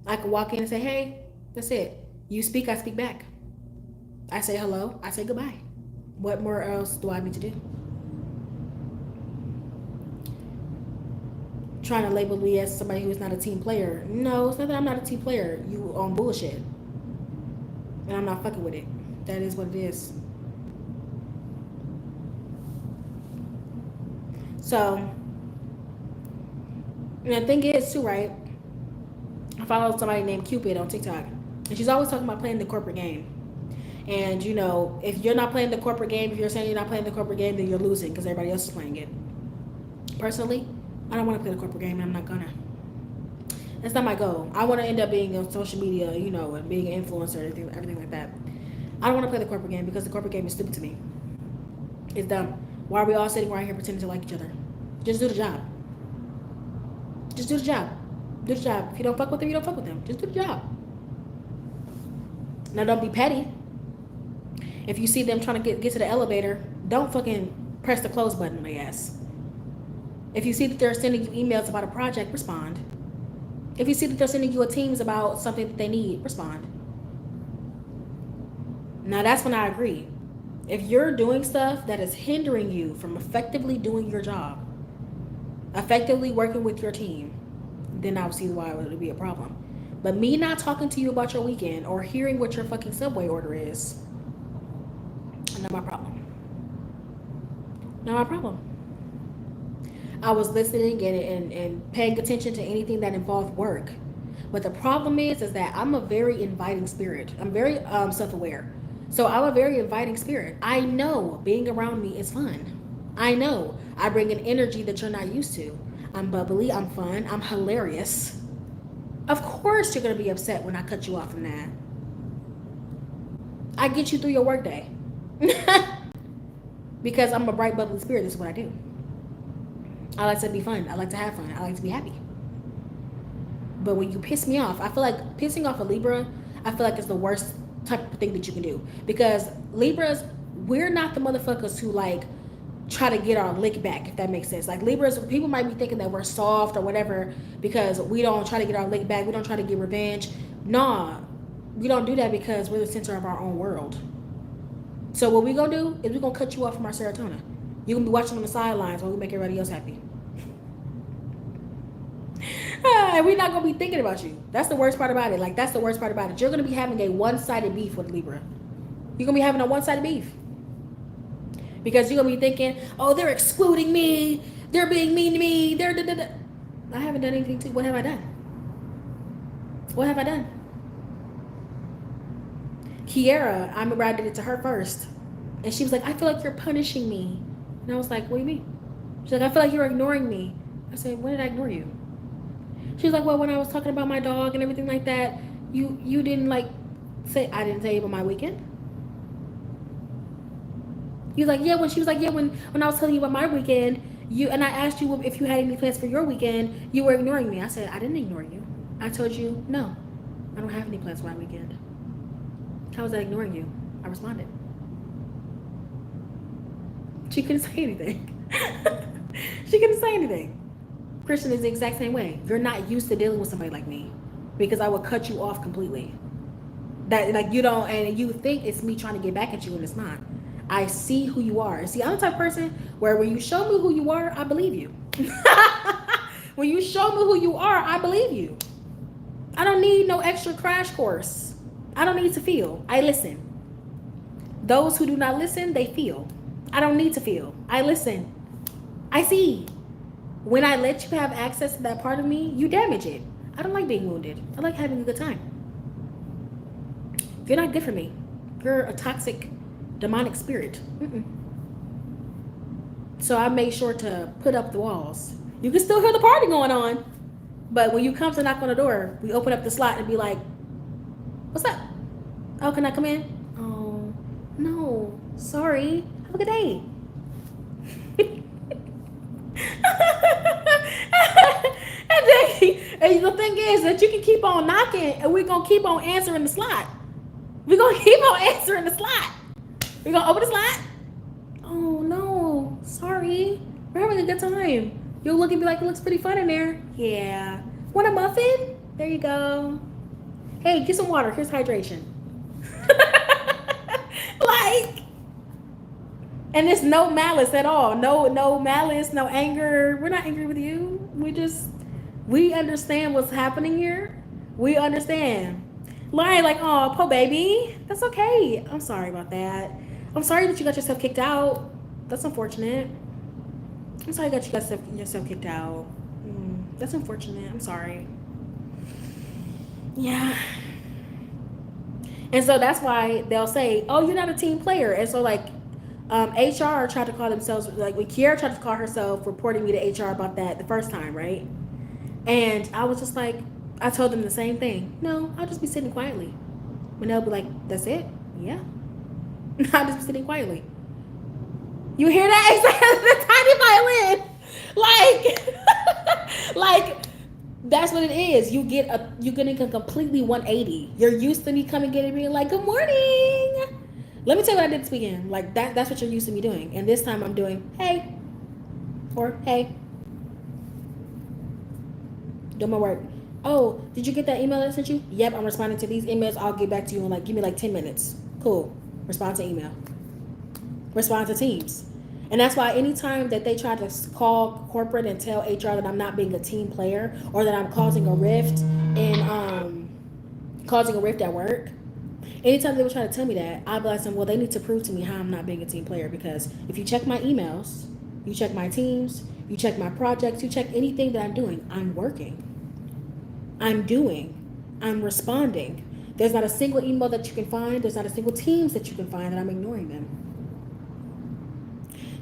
I can walk in and say, hey, that's it. You speak, I speak back. I say hello, I say goodbye. What more else do I need to do? Trying to label me as somebody who is not a team player. No, it's not that I'm not a team player. You on bullshit. And I'm not fucking with it. That is what it is. So, and the thing is too, right? I follow somebody named Cupid on TikTok. And she's always talking about playing the corporate game. And, you know, if you're not playing the corporate game, if you're saying you're not playing the corporate game, then you're losing because everybody else is playing it. Personally, I don't want to play the corporate game, and I'm not gonna. That's not my goal. I want to end up being on social media, you know, and being an influencer, everything like that. I don't want to play the corporate game because the corporate game is stupid to me. It's dumb. Why are we all sitting around here pretending to like each other? Just do the job. Just do the job. Do the job. If you don't fuck with them, you don't fuck with them. Just do the job. Now, don't be petty. If you see them trying to get to the elevator, don't fucking press the close button on their ass. If you see that they're sending you emails about a project, respond. If you see that they're sending you a Teams about something that they need, respond. Now that's when I agree. If you're doing stuff that is hindering you from effectively doing your job, effectively working with your team, then I would see why it would be a problem. But me not talking to you about your weekend or hearing what your fucking Subway order is, not my problem. Not my problem. I was listening and paying attention to anything that involved work. But the problem is that I'm a very inviting spirit. I'm very self-aware. So I'm a very inviting spirit. I know being around me is fun. I know I bring an energy that you're not used to. I'm bubbly, I'm fun, I'm hilarious. Of course you're going to be upset when I cut you off from that. I get you through your workday. Because I'm a bright, bubbly spirit. This is what I do. I like to be fun. I like to have fun. I like to be happy. But when you piss me off, I feel like pissing off a Libra, I feel like it's the worst type of thing that you can do. Because Libras, we're not the motherfuckers who like try to get our lick back, if that makes sense. Like Libras, people might be thinking that we're soft or whatever because we don't try to get our lick back. We don't try to get revenge. Nah, we don't do that because we're the center of our own world. So what we gonna do is we gonna cut you off from our serotonin. You're gonna be watching on the sidelines while we make everybody else happy. And we're not gonna be thinking about you. That's the worst part about it. Like that's the worst part about it. You're gonna be having a one-sided beef with Libra. You're gonna be having a one-sided beef. Because you're gonna be thinking, oh, they're excluding me, they're being mean to me, they're da. I haven't done anything to. What have I done? What have I done? Kiera, I remember I did it to her first. And she was like, I feel like you're punishing me. And I was like, what do you mean? She's like, I feel like you're ignoring me. I said, when did I ignore you? She was like, well, when I was talking about my dog and everything like that, you didn't like say, I didn't tell you about my weekend. He was like, yeah, when she was like, yeah, when I was telling you about my weekend, and I asked you if you had any plans for your weekend, you were ignoring me. I said, I didn't ignore you. I told you, no, I don't have any plans for my weekend. How was that ignoring you? I responded. She couldn't say anything. She couldn't say anything. Christian is the exact same way. You're not used to dealing with somebody like me because I would cut you off completely. That like you don't, and you think it's me trying to get back at you, and it's not. I see who you are. See, I'm the type of person where when you show me who you are, I believe you. When you show me who you are, I believe you. I don't need no extra crash course. I don't need to feel. I listen. Those who do not listen, they feel. I don't need to feel. I listen. I see. When I let you have access to that part of me, you damage it. I don't like being wounded. I like having a good time. You're not good for me. You're a toxic, demonic spirit. So I made sure to put up the walls. You can still hear the party going on. But when you come to knock on the door, we open up the slot and be like, what's up? Oh, can I come in? Oh, no. Sorry. Have a good day. And the thing is that you can keep on knocking and we're going to keep on answering the slot. We're going to keep on answering the slot. We're going to open the slot. Oh, no. Sorry. We're having a good time. You'll look and be like, it looks pretty fun in there. Yeah. Want a muffin? There you go. Hey, get some water. Here's hydration. Like, and it's no malice at all. No malice, no anger. We're not angry with you. We understand what's happening here. We understand. Like, oh, poor baby. That's okay. I'm sorry about that. I'm sorry that you got yourself kicked out. That's unfortunate. I'm sorry that you got yourself kicked out. That's unfortunate. I'm sorry. Yeah. And so that's why they'll say, oh, you're not a team player. And so like HR tried to call themselves, like when Kiera tried to call herself reporting me to HR about that the first time, right? And I was just like, I told them the same thing. No, I'll just be sitting quietly. When they'll be like, that's it? Yeah. I'll just be sitting quietly. You hear that? The tiny violin. Like, that's what it is. You're getting a completely 180. You're used to me coming in and being like, good morning. Let me tell you what I did this weekend. Like that's what you're used to me doing. And this time I'm doing, hey. Or hey. Do my work. Oh, did you get that email that I sent you? Yep, I'm responding to these emails. I'll get back to you in like, give me like 10 minutes. Cool. Respond to email. Respond to Teams. And that's why anytime that they try to call corporate and tell HR that I'm not being a team player or that I'm causing a rift and causing a rift at work, anytime they would try to tell me that, I'd be like, well, they need to prove to me how I'm not being a team player, because if you check my emails, you check my teams, you check my projects, you check anything that I'm doing, I'm working. I'm doing. I'm responding. There's not a single email that you can find. There's not a single Teams that you can find that I'm ignoring them.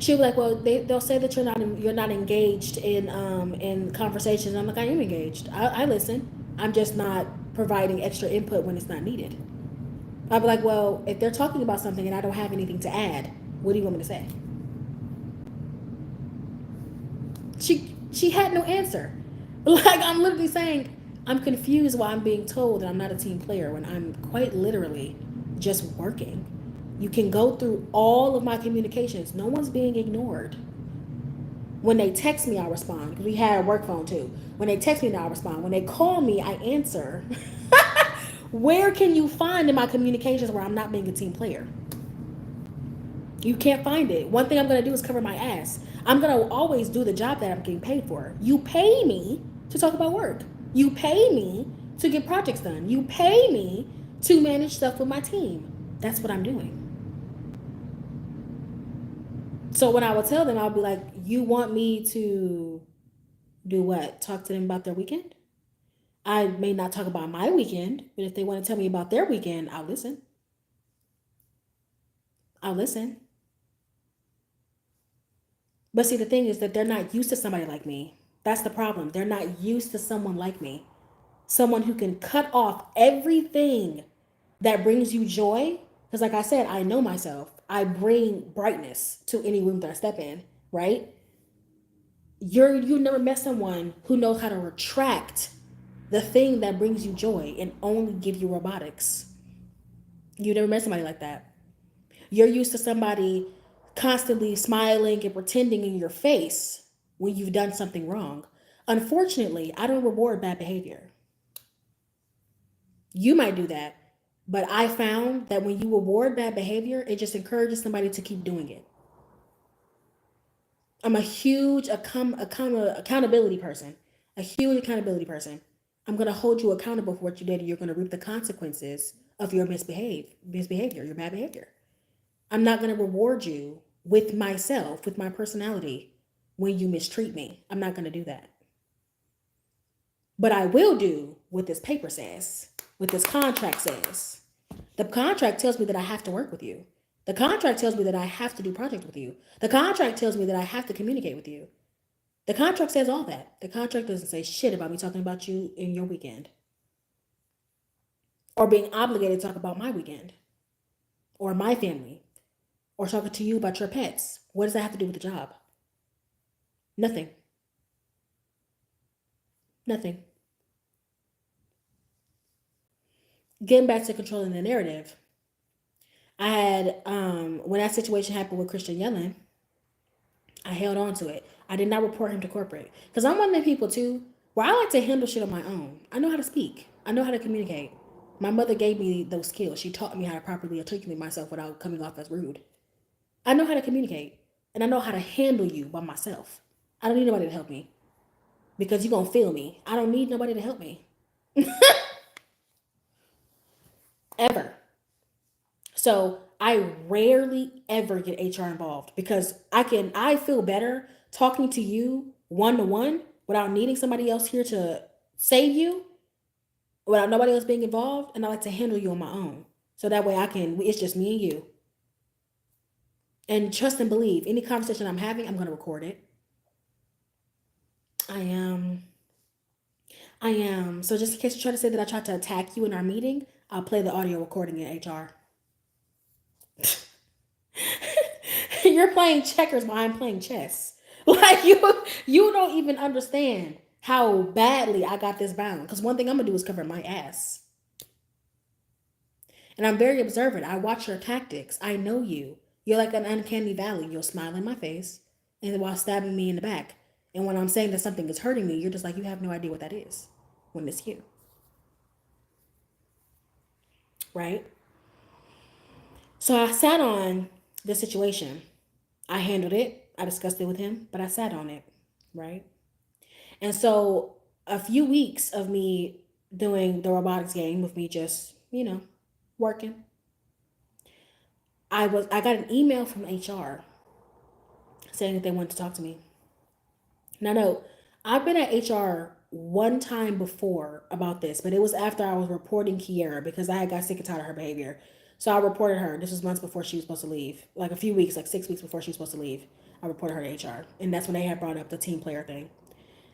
She'll be like, well, they'll say that you're not engaged in conversations. I'm like, I am engaged. I listen. I'm just not providing extra input when it's not needed. I'll be like, well, if they're talking about something and I don't have anything to add, what do you want me to say? She had no answer. Like, I'm literally saying, I'm confused why I'm being told that I'm not a team player when I'm quite literally just working. You can go through all of my communications. No one's being ignored. When they text me, I respond. We had a work phone too. When they text me, I respond. When they call me, I answer. Where can you find in my communications where I'm not being a team player? You can't find it. One thing I'm going to do is cover my ass. I'm going to always do the job that I'm getting paid for. You pay me to talk about work. You pay me to get projects done. You pay me to manage stuff with my team. That's what I'm doing. So when I would tell them, I'll be like, you want me to do what? Talk to them about their weekend? I may not talk about my weekend, but if they want to tell me about their weekend, I'll listen. I'll listen. But see, the thing is that they're not used to somebody like me. That's the problem. They're not used to someone like me. Someone who can cut off everything that brings you joy. Because, like I said, I know myself. I bring brightness to any room that I step in, right? You never met someone who knows how to retract the thing that brings you joy and only give you robotics. You never met somebody like that. You're used to somebody constantly smiling and pretending in your face when you've done something wrong. Unfortunately, I don't reward bad behavior. You might do that, but I found that when you reward bad behavior, it just encourages somebody to keep doing it. I'm a huge accountability person, a huge accountability person. I'm going to hold you accountable for what you did, and you're going to reap the consequences of your misbehavior, your bad behavior. I'm not going to reward you with myself, with my personality, when you mistreat me. I'm not going to do that. But I will do what this paper says, what this contract says. The contract tells me that I have to work with you. The contract tells me that I have to do projects with you. The contract tells me that I have to communicate with you. The contract says all that. The contract doesn't say shit about me talking about you in your weekend or being obligated to talk about my weekend or my family or talking to you about your pets. What does that have to do with the job? Nothing. Nothing. Getting back to controlling the narrative, I had when that situation happened with Christian Yellen, I held on to it. I did not report him to corporate because I'm one of the people too where I like to handle shit on my own. I know how to speak. I know how to communicate. My mother gave me those skills. She taught me how to properly articulate myself without coming off as rude. I know how to communicate and I know how to handle you by myself. I don't need nobody to help me because you're going to feel me. I don't need nobody to help me. Ever. So I rarely ever get HR involved because I feel better talking to you one to one without needing somebody else here to save you, without nobody else being involved, and I like to handle you on my own. So that way it's just me and you. And trust and believe, any conversation I'm having, I'm gonna record it. I am. I am. So just in case you try to say that I tried to attack you in our meeting, I'll play the audio recording in HR. You're playing checkers while I'm playing chess. Like you don't even understand how badly I got this bound. Because one thing I'm gonna do is cover my ass. And I'm very observant. I watch your tactics. I know you. You're like an uncanny valley. You'll smile in my face and while stabbing me in the back. And when I'm saying that something is hurting me, you're just like, you have no idea what that is. when it's you. Right? So I sat on the situation. I handled it. I discussed it with him, but I sat on it. Right? And so a few weeks of me doing the robotics game with me just, working, I got an email from HR saying that they wanted to talk to me. Now no, I've been at HR one time before about this, but it was after I was reporting Kiera because I had got sick and tired of her behavior. So I reported her. This was months before she was supposed to leave. Like a few weeks, like 6 weeks before she was supposed to leave. I reported her to HR. And that's when they had brought up the team player thing.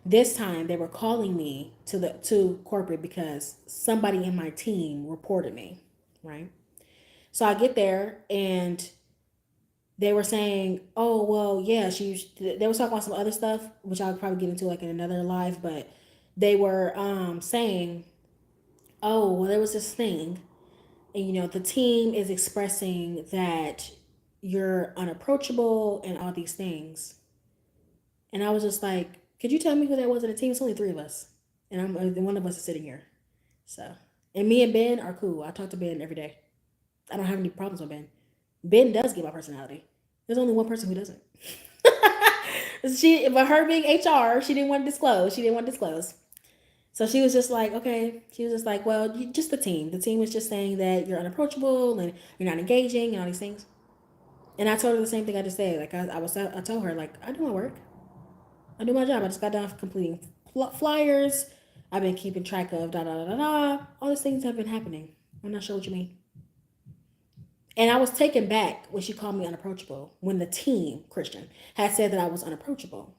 This time they were calling me to corporate because somebody in my team reported me, right? So I get there and they were saying, "Oh, well, yeah, they were talking about some other stuff, which I'll probably get into like in another live, but they were saying, "Oh, well, there was this thing, and the team is expressing that you're unapproachable and all these things." And I was just like, "Could you tell me who that was in the team? It's only three of us, and one of us is sitting here." So, and me and Ben are cool. I talk to Ben every day. I don't have any problems with Ben. Ben does get my personality. There's only one person who doesn't. But her being HR, she didn't want to disclose. She didn't want to disclose. So she was just like, okay. She was just like, well, just the team. The team is just saying that you're unapproachable and you're not engaging and all these things. And I told her the same thing I just said. Like I told her like I do my work. I do my job. I just got done completing flyers. I've been keeping track of da da da da. All these things have been happening. I'm not sure what you mean. And I was taken back when she called me unapproachable, when the team, Christian, had said that I was unapproachable.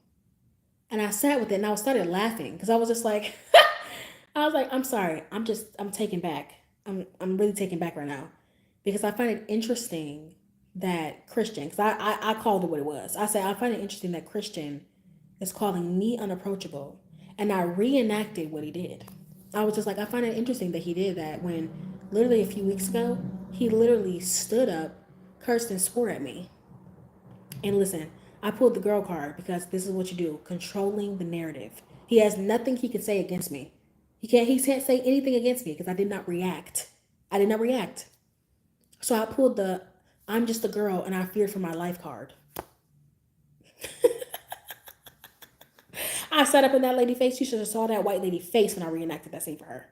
And I sat with it and I started laughing because I was just like, I was like, I'm sorry. I'm taken back. I'm really taken back right now because I find it interesting that Christian, because I called it what it was. I said, I find it interesting that Christian is calling me unapproachable. And I reenacted what he did. I was just like, I find it interesting that he did that when literally a few weeks ago, he literally stood up, cursed, and swore at me. And listen, I pulled the girl card because this is what you do, controlling the narrative. He has nothing he can say against me. He can't say anything against me because I did not react. I did not react. So I pulled the I'm just a girl and I feared for my life card. I sat up in that lady face. You should have saw that white lady face when I reenacted that scene for her.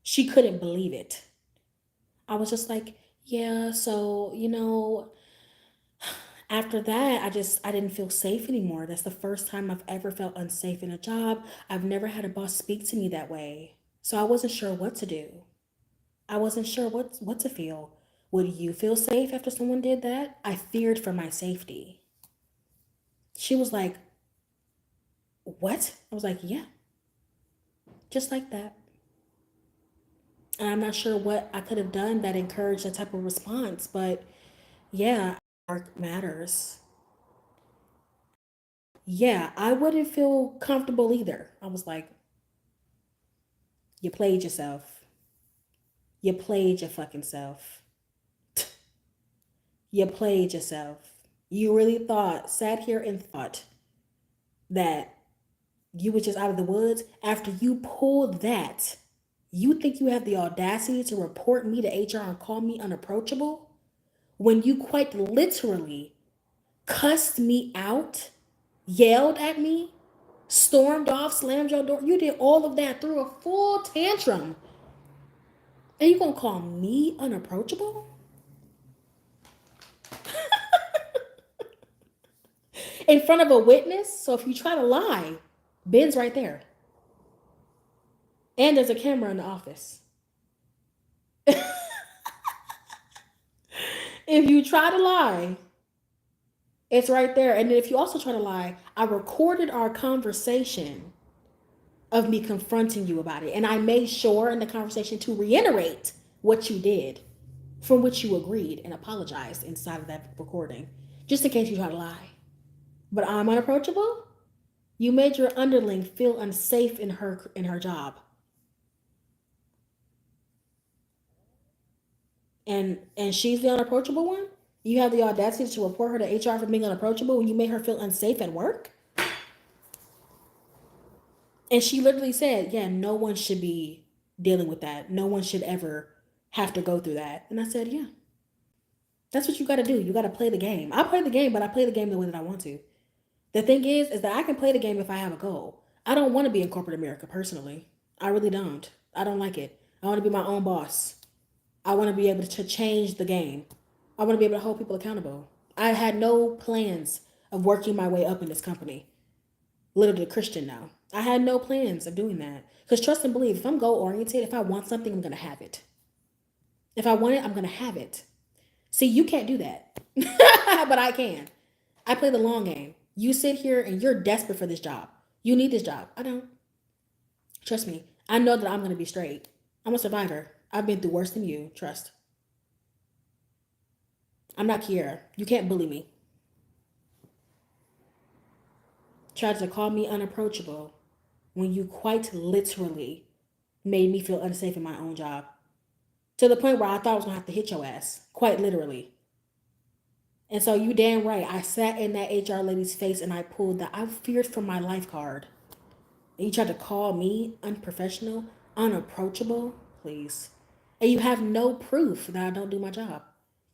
She couldn't believe it. I was just like, yeah, so, after that, I didn't feel safe anymore. That's the first time I've ever felt unsafe in a job. I've never had a boss speak to me that way. So I wasn't sure what to do. I wasn't sure what to feel. Would you feel safe after someone did that? I feared for my safety. She was like, "What?" I was like, "Yeah, just like that." And I'm not sure what I could have done that encouraged that type of response, but yeah, work matters. Yeah, I wouldn't feel comfortable either. I was like, you played yourself. You played your fucking self. You played yourself. You really sat here and thought that you were just out of the woods after you pulled that. You think you have the audacity to report me to HR and call me unapproachable when you quite literally cussed me out, yelled at me, stormed off, slammed your door. You did all of that, threw a full tantrum. And you gonna call me unapproachable? In front of a witness? So if you try to lie, Ben's right there. And there's a camera in the office. If you try to lie, it's right there. And then if you also try to lie, I recorded our conversation of me confronting you about it. And I made sure in the conversation to reiterate what you did, from which you agreed and apologized inside of that recording, just in case you try to lie. But I'm unapproachable? You made your underling feel unsafe in her job. And she's the unapproachable one? You have the audacity to report her to HR for being unapproachable when you made her feel unsafe at work? And she literally said, yeah, no one should be dealing with that. No one should ever have to go through that. And I said, yeah, that's what you got to do. You got to play the game. I play the game, but I play the game the way that I want to. The thing is that I can play the game if I have a goal. I don't want to be in corporate America personally. I really don't. I don't like it. I want to be my own boss. I want to be able to change the game. I want to be able to hold people accountable. I had no plans of working my way up in this company. Literally Christian now. I had no plans of doing that. Because trust and believe, if I'm goal oriented, if I want something, I'm going to have it. If I want it, I'm going to have it. See, you can't do that. But I can. I play the long game. You sit here and you're desperate for this job. You need this job. I don't. Trust me. I know that I'm going to be straight. I'm a survivor. I've been through worse than you. Trust. I'm not Kiera. You can't bully me. Tried to call me unapproachable when you quite literally made me feel unsafe in my own job. To the point where I thought I was going to have to hit your ass. Quite literally. And so you damn right. I sat in that HR lady's face and I pulled that. I feared for my life card. And you tried to call me unprofessional, unapproachable, please. And you have no proof that I don't do my job.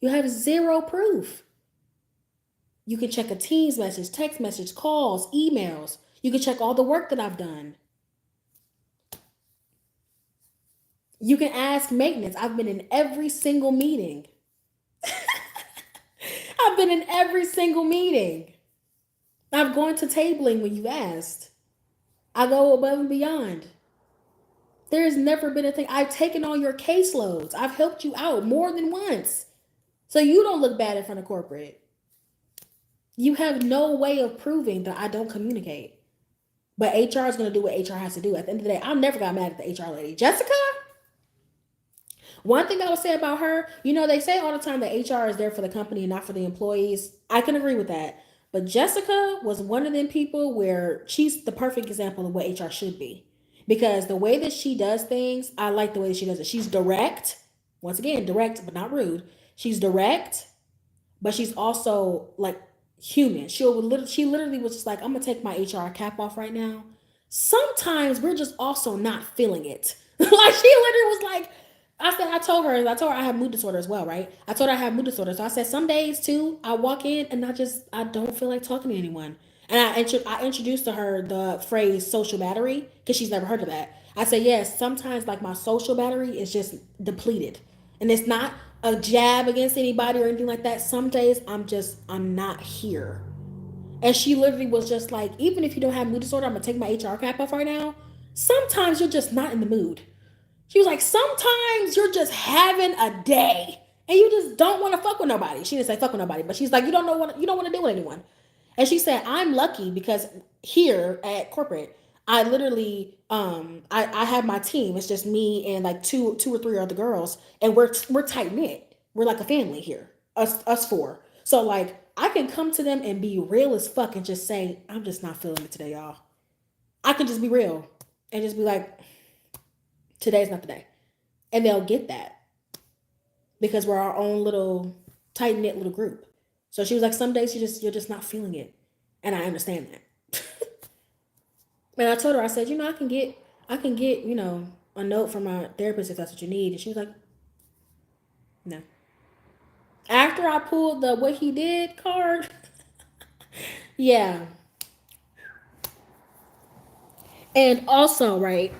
You have zero proof. You can check a Teams message, text message, calls, emails. You can check all the work that I've done. You can ask maintenance. I've been in every single meeting. I've been in every single meeting. I've gone to tabling when you asked. I go above and beyond. There's never been a thing. I've taken on your caseloads. I've helped you out more than once. So you don't look bad in front of corporate. You have no way of proving that I don't communicate. But HR is going to do what HR has to do. At the end of the day, I never got mad at the HR lady. Jessica, one thing I would say about her, they say all the time that HR is there for the company and not for the employees. I can agree with that. But Jessica was one of them people where she's the perfect example of what HR should be. Because the way that she does things, I like the way she does it. She's direct. Once again, direct, but not rude. She's direct, but she's also like human. She literally was just like, I'm gonna take my HR cap off right now. Sometimes we're just also not feeling it. Like she literally was like, I told her I have mood disorder as well, right? I told her I have mood disorder. So I said some days too, I walk in and I don't feel like talking to anyone. And I introduced to her the phrase social battery because she's never heard of that. I said, yes, sometimes like my social battery is just depleted. And it's not a jab against anybody or anything like that. Some days I'm not here. And she literally was just like, even if you don't have mood disorder, I'm gonna take my HR cap off right now. Sometimes you're just not in the mood. She was like, sometimes you're just having a day and you just don't want to fuck with nobody. She didn't say fuck with nobody, but she's like, you don't want to deal with anyone. And she said, I'm lucky because here at corporate, I literally I have my team. It's just me and like two or three other girls, and we're tight knit. We're like a family here. Us four. So like I can come to them and be real as fuck and just say, I'm just not feeling it today, y'all. I can just be real and just be like, today's not the day. And they'll get that because we're our own little tight knit little group. So she was like, some days you're just not feeling it. And I understand that. And I told her, I said, I can get, a note from my therapist if that's what you need. And she was like, no. After I pulled the what he did card, yeah. And also, right,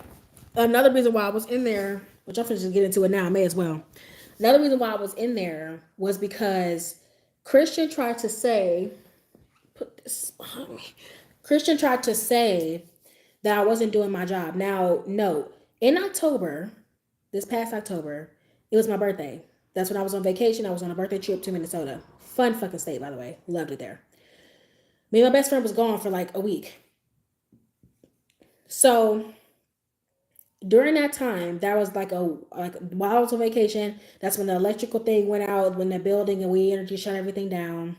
another reason why I was in there, which I'm gonna just get into it now, I may as well. Another reason why I was in there was because Christian tried to say, put this behind me. Christian tried to say that I wasn't doing my job. Now, no, in October, this past October, it was my birthday. That's when I was on vacation. I was on a birthday trip to Minnesota. Fun fucking state, by the way. Loved it there. Me and my best friend was gone for like a week. So during that time, that was like while I was on vacation, that's when the electrical thing went out, when the building and we energy shut everything down.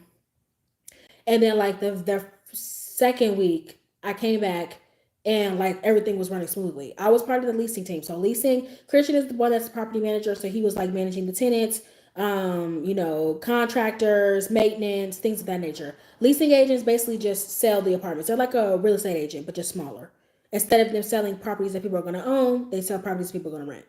And then like the second week, I came back and like everything was running smoothly. I was part of the leasing team. So leasing, Christian is the one that's the property manager. So he was like managing the tenants, contractors, maintenance, things of that nature. Leasing agents basically just sell the apartments. They're like a real estate agent, but just smaller. Instead of them selling properties that people are going to own, they sell properties people are going to rent.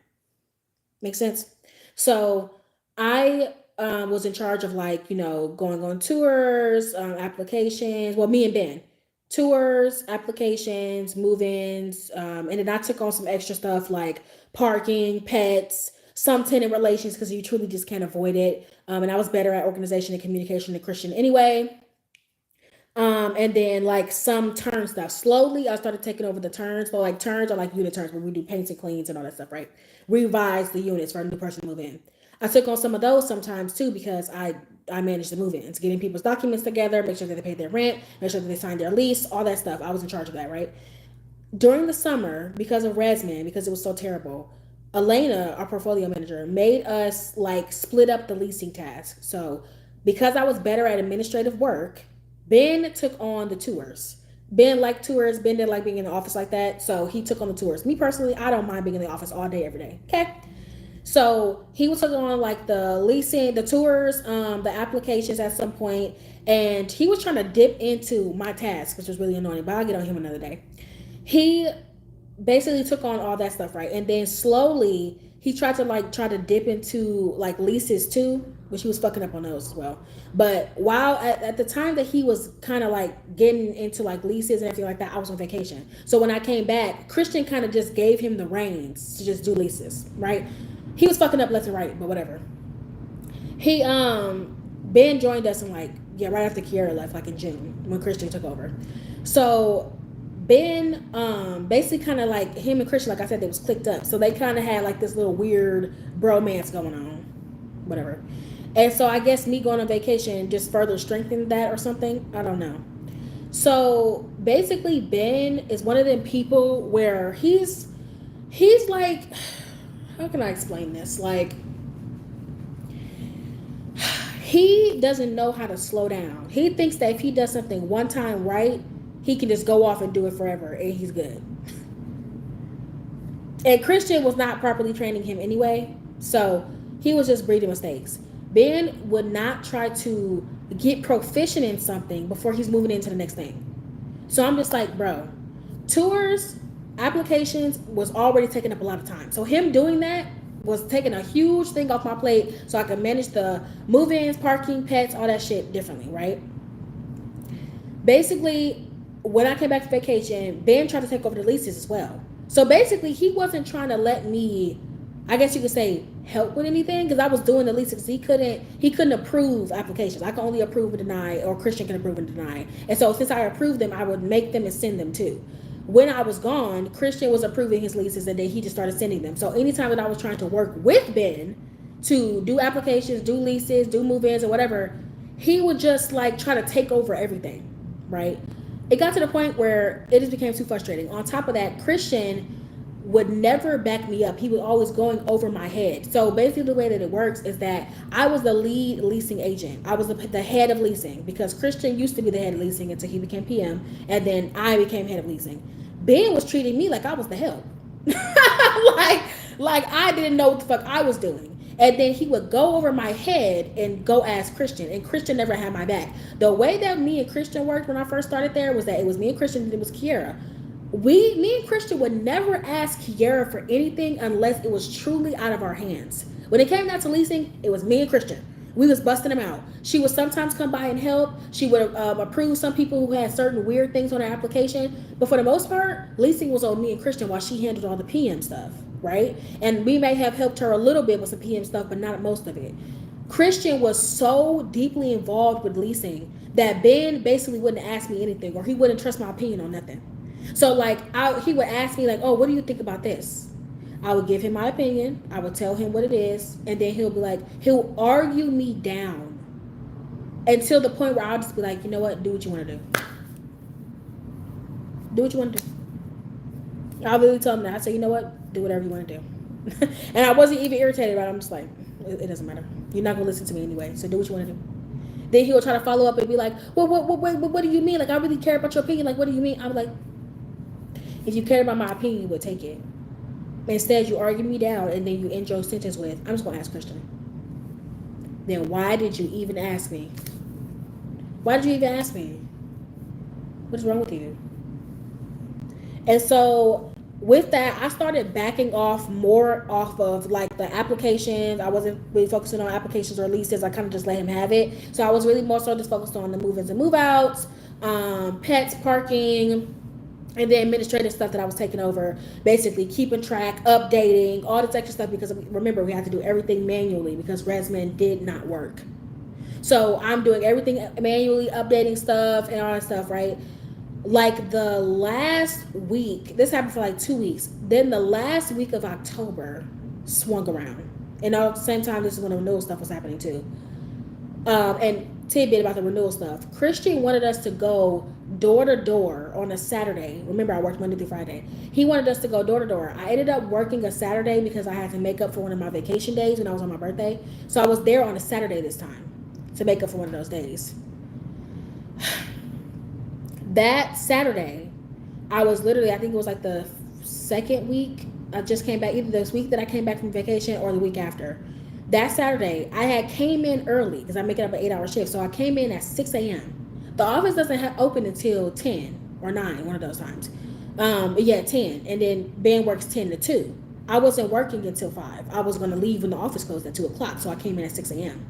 Make sense? So I was in charge of, like, going on tours, applications. Well, me and Ben, tours, applications, move-ins, and then I took on some extra stuff like parking, pets, some tenant relations because you truly just can't avoid it. And I was better at organization and communication than Christian anyway. And then like some turn stuff. Slowly, I started taking over the turns. So like turns are like unit turns where we do paints and cleans and all that stuff, right? Revise the units for a new person to move in. I took on some of those sometimes too because I managed the move-ins, getting people's documents together, make sure that they paid their rent, make sure that they signed their lease, all that stuff. I was in charge of that, right? During the summer, because of Resman, because it was so terrible, Elena, our portfolio manager, made us like split up the leasing task. So because I was better at administrative work, Ben took on the tours. Ben liked tours. Ben didn't like being in the office like that. So he took on the tours. Me personally, I don't mind being in the office all day, every day. Okay. So he was taking on like the leasing, the tours, the applications at some point, and he was trying to dip into my task, which was really annoying. But I'll get on him another day. He basically took on all that stuff, right? And then slowly he tried to dip into like leases too, which he was fucking up on those as well. But while at the time that he was kind of like getting into like leases and everything like that, I was on vacation. So when I came back, Christian kind of just gave him the reins to just do leases, right? He was fucking up left and right, but whatever. He Ben joined us in like, yeah, right after Kiara left, like in June when Christian took over. So Ben basically kind of like him and Christian, like I said, they was clicked up. So they kind of had like this little weird bromance going on. Whatever. And so I guess me going on vacation just further strengthened that or something. I don't know. So basically Ben is one of them people where he's like, how can I explain this? Like, he doesn't know how to slow down. He thinks that if he does something one time right, he can just go off and do it forever and he's good. And Christian was not properly training him anyway, so he was just breeding mistakes. Ben would not try to get proficient in something before he's moving into the next thing. So I'm just like, bro, tours, applications was already taking up a lot of time. So him doing that was taking a huge thing off my plate so I could manage the move-ins, parking, pets, all that shit differently, right? Basically, when I came back from vacation, Ben tried to take over the leases as well. So basically, he wasn't trying to let me, I guess you could say, help with anything because I was doing the leases. He couldn't approve applications. I could only approve and deny, or Christian can approve and deny. And so since I approved them, I would make them and send them too. When I was gone, Christian was approving his leases and then he just started sending them. So anytime that I was trying to work with Ben to do applications, do leases, do move-ins or whatever, he would just like try to take over everything, right? It got to the point where it just became too frustrating. On top of that, Christian would never back me up. He was always going over my head. So basically the way that it works is that I was the lead leasing agent. I was the head of leasing because Christian used to be the head of leasing until he became PM, and then I became head of leasing. Ben was treating me like I was the help. like I didn't know what the fuck I was doing. And then he would go over my head and go ask Christian. And Christian never had my back. The way that me and Christian worked when I first started there was that it was me and Christian and it was Kiara. Me and Christian would never ask Kiara for anything unless it was truly out of our hands. When it came down to leasing, it was me and Christian. We was busting them out. She would sometimes come by and help. She would approve some people who had certain weird things on their application. But for the most part, leasing was on me and Christian while she handled all the PM stuff, right? And we may have helped her a little bit with some PM stuff, but not most of it. Christian was so deeply involved with leasing that Ben basically wouldn't ask me anything, or he wouldn't trust my opinion on nothing. So like he would ask me like, oh, what do you think about this? I would give him my opinion. I would tell him what it is. And then he'll argue me down until the point where I'll just be like, you know what? Do what you want to do. Do what you want to do. I'll really tell him that. I say, you know what? Do whatever you want to do. And I wasn't even irritated about it. I'm just like, it doesn't matter. You're not going to listen to me anyway. So do what you want to do. Then he will try to follow up and be like, well, what do you mean? Like, I really care about your opinion. Like, what do you mean? I'm like, if you cared about my opinion, you would take it. Instead, you argue me down and then you end your sentence with, I'm just going to ask Christian. Then why did you even ask me? Why did you even ask me? What's wrong with you? And so with that, I started backing off more off of like the applications. I wasn't really focusing on applications or leases. I kind of just let him have it. So I was really more so just focused on the move-ins and move-outs, pets, parking, and the administrative stuff that I was taking over, basically keeping track, updating, all this extra stuff because remember we had to do everything manually because ResMan did not work. So I'm doing everything manually, updating stuff and all that stuff, right? Like the last week, this happened for like 2 weeks. Then the last week of October swung around. And all at the same time, this is when the renewal stuff was happening too. And tidbit about the renewal stuff. Christian wanted us to go door to door on a Saturday. Remember, I worked Monday through Friday. He wanted us to go door to door. I ended up working a Saturday because I had to make up for one of my vacation days when I was on my birthday. So I was there on a Saturday this time to make up for one of those days. That Saturday, I was literally, I think it was like the second week. I just came back, either this week that I came back from vacation or the week after. That Saturday, I had came in early because I'm making up an 8-hour shift. So I came in at 6 a.m. The office doesn't have open until 10 or 9, one of those times. Yeah, 10. And then Ben works 10 to 2. I wasn't working until 5. I was going to leave when the office closed at 2 o'clock. So I came in at 6 a.m.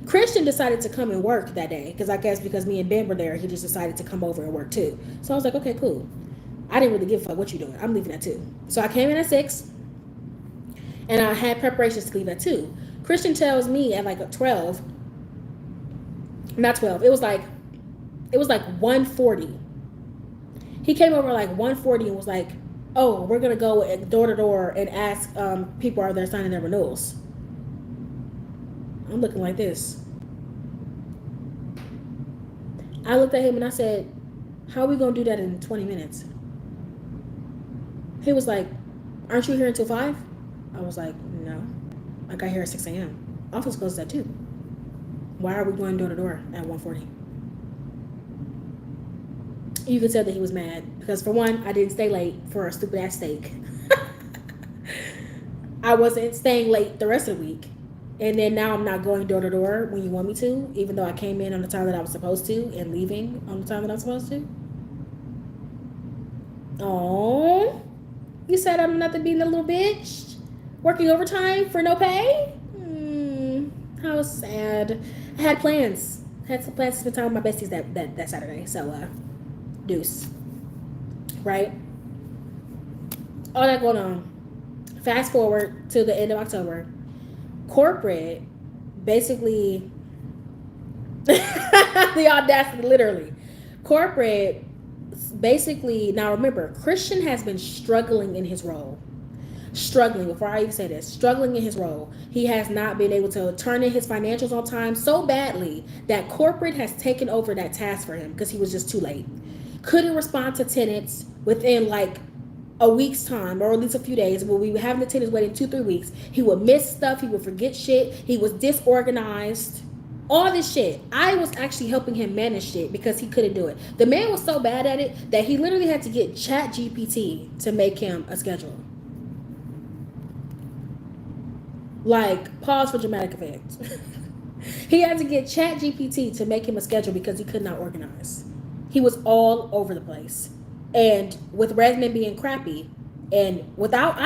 Christian decided to come and work that day because I guess because me and Ben were there, he just decided to come over and work too. So I was like, okay, cool. I didn't really give a fuck what you doing. I'm leaving at 2. So I came in at 6 and I had preparations to leave at 2. Christian tells me at like 12, not 12, it was like 1:40. He came over like 1:40 and was like, oh, we're going to go door to door and ask people are they signing their renewals. I'm looking like this. I looked at him and I said, how are we going to do that in 20 minutes? He was like, aren't you here until 5? I was like, no. I got here at 6 a.m. Office closes at 2. Why are we going door to door at 1:40? You could tell that he was mad because for one, I didn't stay late for a stupid ass steak. I wasn't staying late the rest of the week. And then now I'm not going door to door when you want me to, even though I came in on the time that I was supposed to and leaving on the time that I was supposed to. Oh, you said I'm not to be a little bitch? Working overtime for no pay? How sad. I had plans. I had some plans to spend time with my besties that Saturday. So, deuce. Right? All that going on. Fast forward to the end of October. Corporate basically the audacity, literally. Corporate basically, now remember, Christian has been struggling in his role. Struggling, before I even say this, struggling in his role. He has not been able to turn in his financials on time so badly that corporate has taken over that task for him because he was just too late. Couldn't respond to tenants within like a week's time, or at least a few days. But we were having the tenants waiting 2-3 weeks. He would miss stuff. He would forget shit. He was disorganized. All this shit. I was actually helping him manage shit because he couldn't do it. The man was so bad at it that he literally had to get ChatGPT to make him a schedule. Like, pause for dramatic effect. He had to get ChatGPT to make him a schedule because he could not organize. He was all over the place. And with ResMan being crappy, and without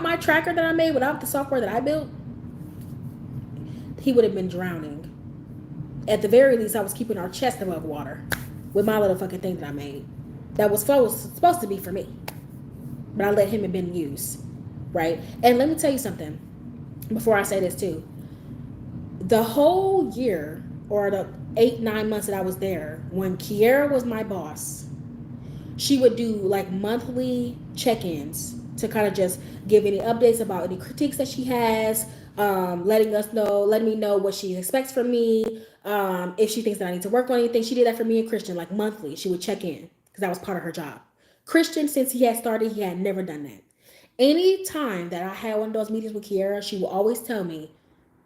my tracker that I made, without the software that I built, he would have been drowning. At the very least, I was keeping our chest above water with my little fucking thing that I made. That was supposed to be for me. But I let him have been used. Right? And let me tell you something before I say this too. The whole year, or the 8-9 months that I was there, when Kiera was my boss, she would do like monthly check-ins to kind of just give any updates about any critiques that she has, letting me know what she expects from me, if she thinks that I need to work on anything. She did that for me and Christian, like monthly. She would check in because that was part of her job. Christian, since he had started, he had never done that. Any time that I had one of those meetings with Kiera, she will always tell me,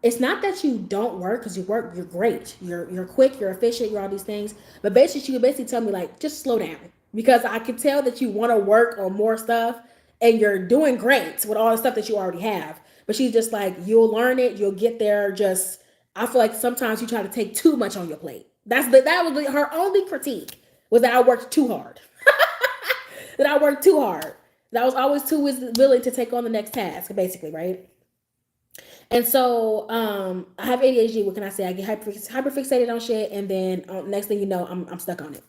it's not that you don't work, because you work, you're great, you're quick, you're efficient, you're all these things, but basically she would basically tell me like, just slow down, because I could tell that you want to work on more stuff and you're doing great with all the stuff that you already have. But she's just like, you'll learn it, you'll get there. Just, I feel like sometimes you try to take too much on your plate. That was her only critique, was that I worked too hard. that I worked too hard. That I was always too willing to take on the next task, basically, right? And so I have ADHD. What can I say? I get hyper fixated on shit, and then next thing you know, I'm stuck on it.